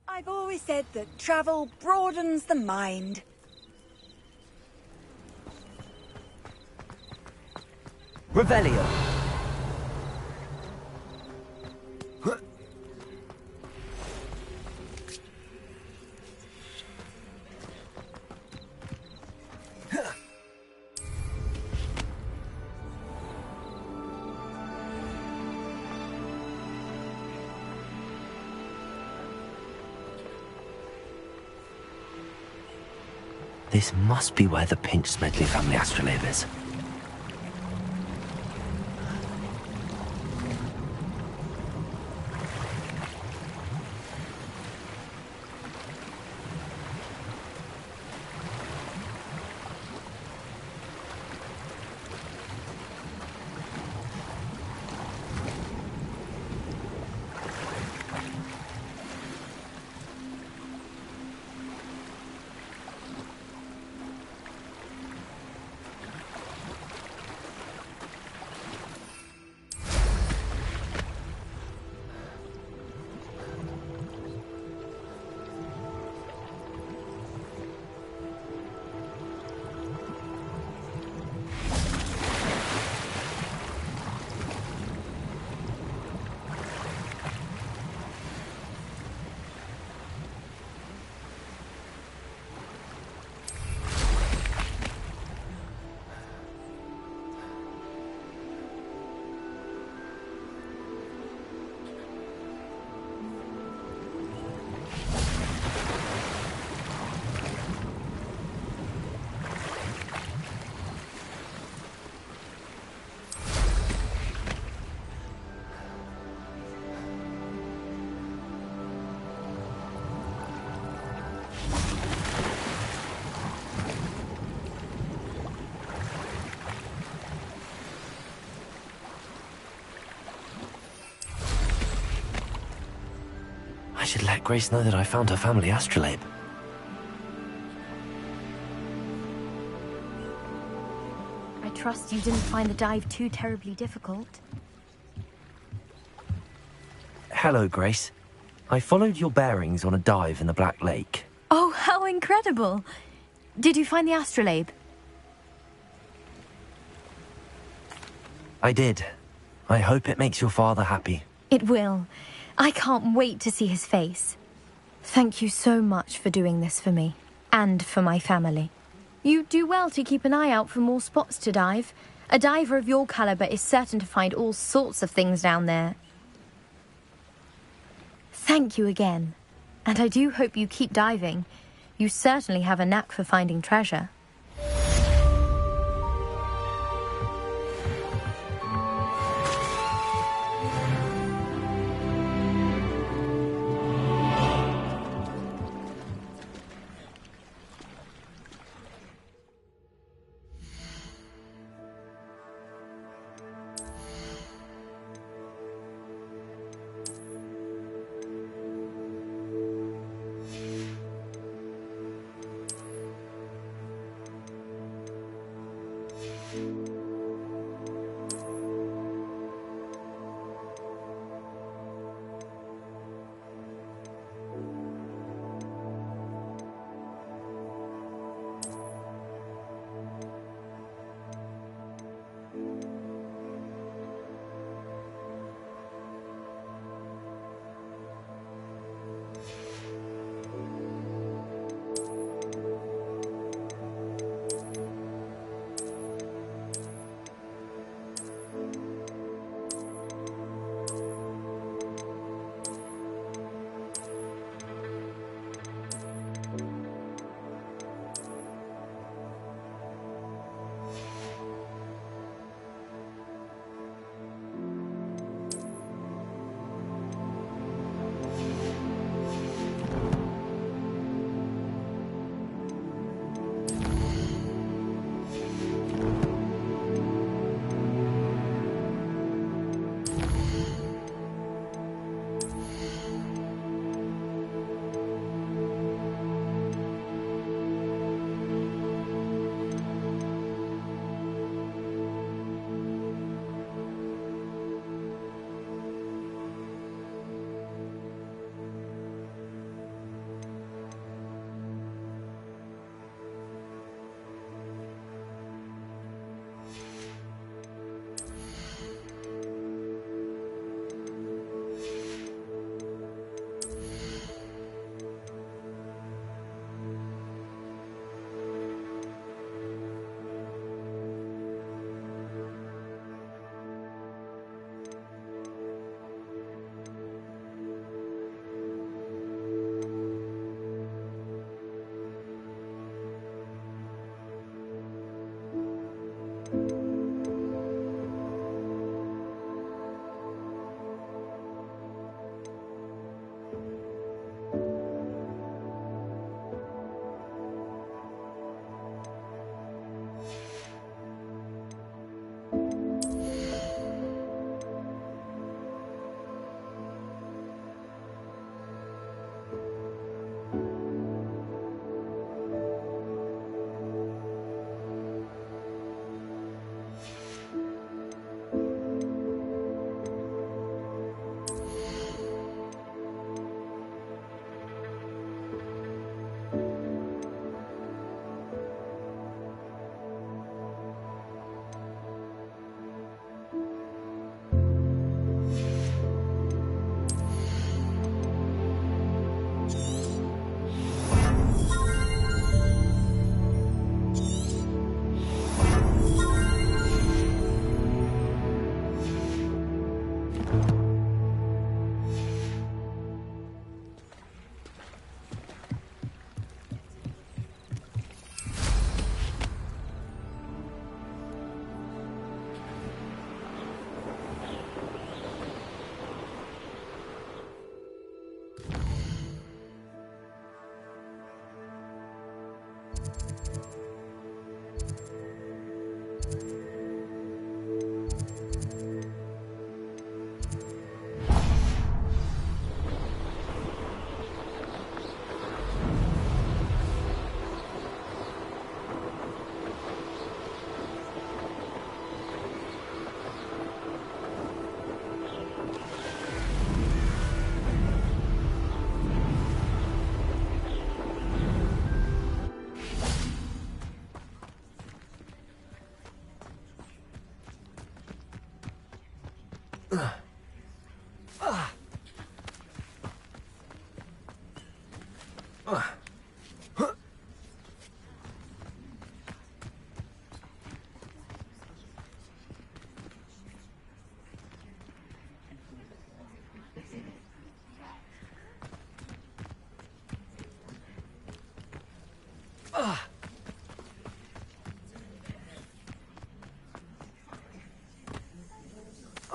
I've always said that travel broadens the mind. Revelio. This must be where the Pinch Smedley family astrolabe is. I should let Grace know that I found her family astrolabe. I trust you didn't find the dive too terribly difficult. Hello, Grace. I followed your bearings on a dive in the Black Lake. Oh, how incredible! Did you find the astrolabe? I did. I hope it makes your father happy. It will. I can't wait to see his face. Thank you so much for doing this for me, and for my family. You do well to keep an eye out for more spots to dive. A diver of your caliber is certain to find all sorts of things down there. Thank you again, and I do hope you keep diving. You certainly have a knack for finding treasure.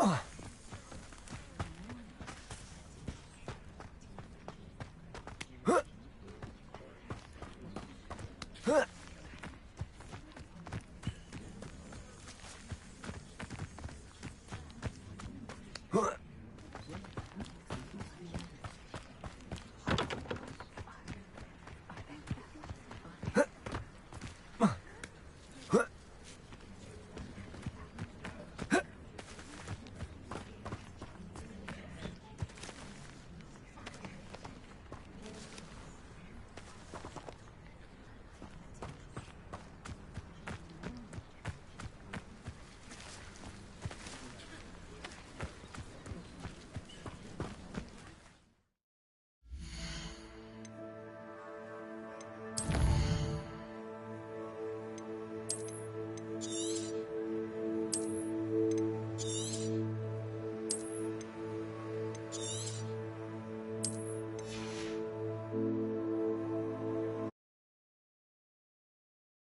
Oh.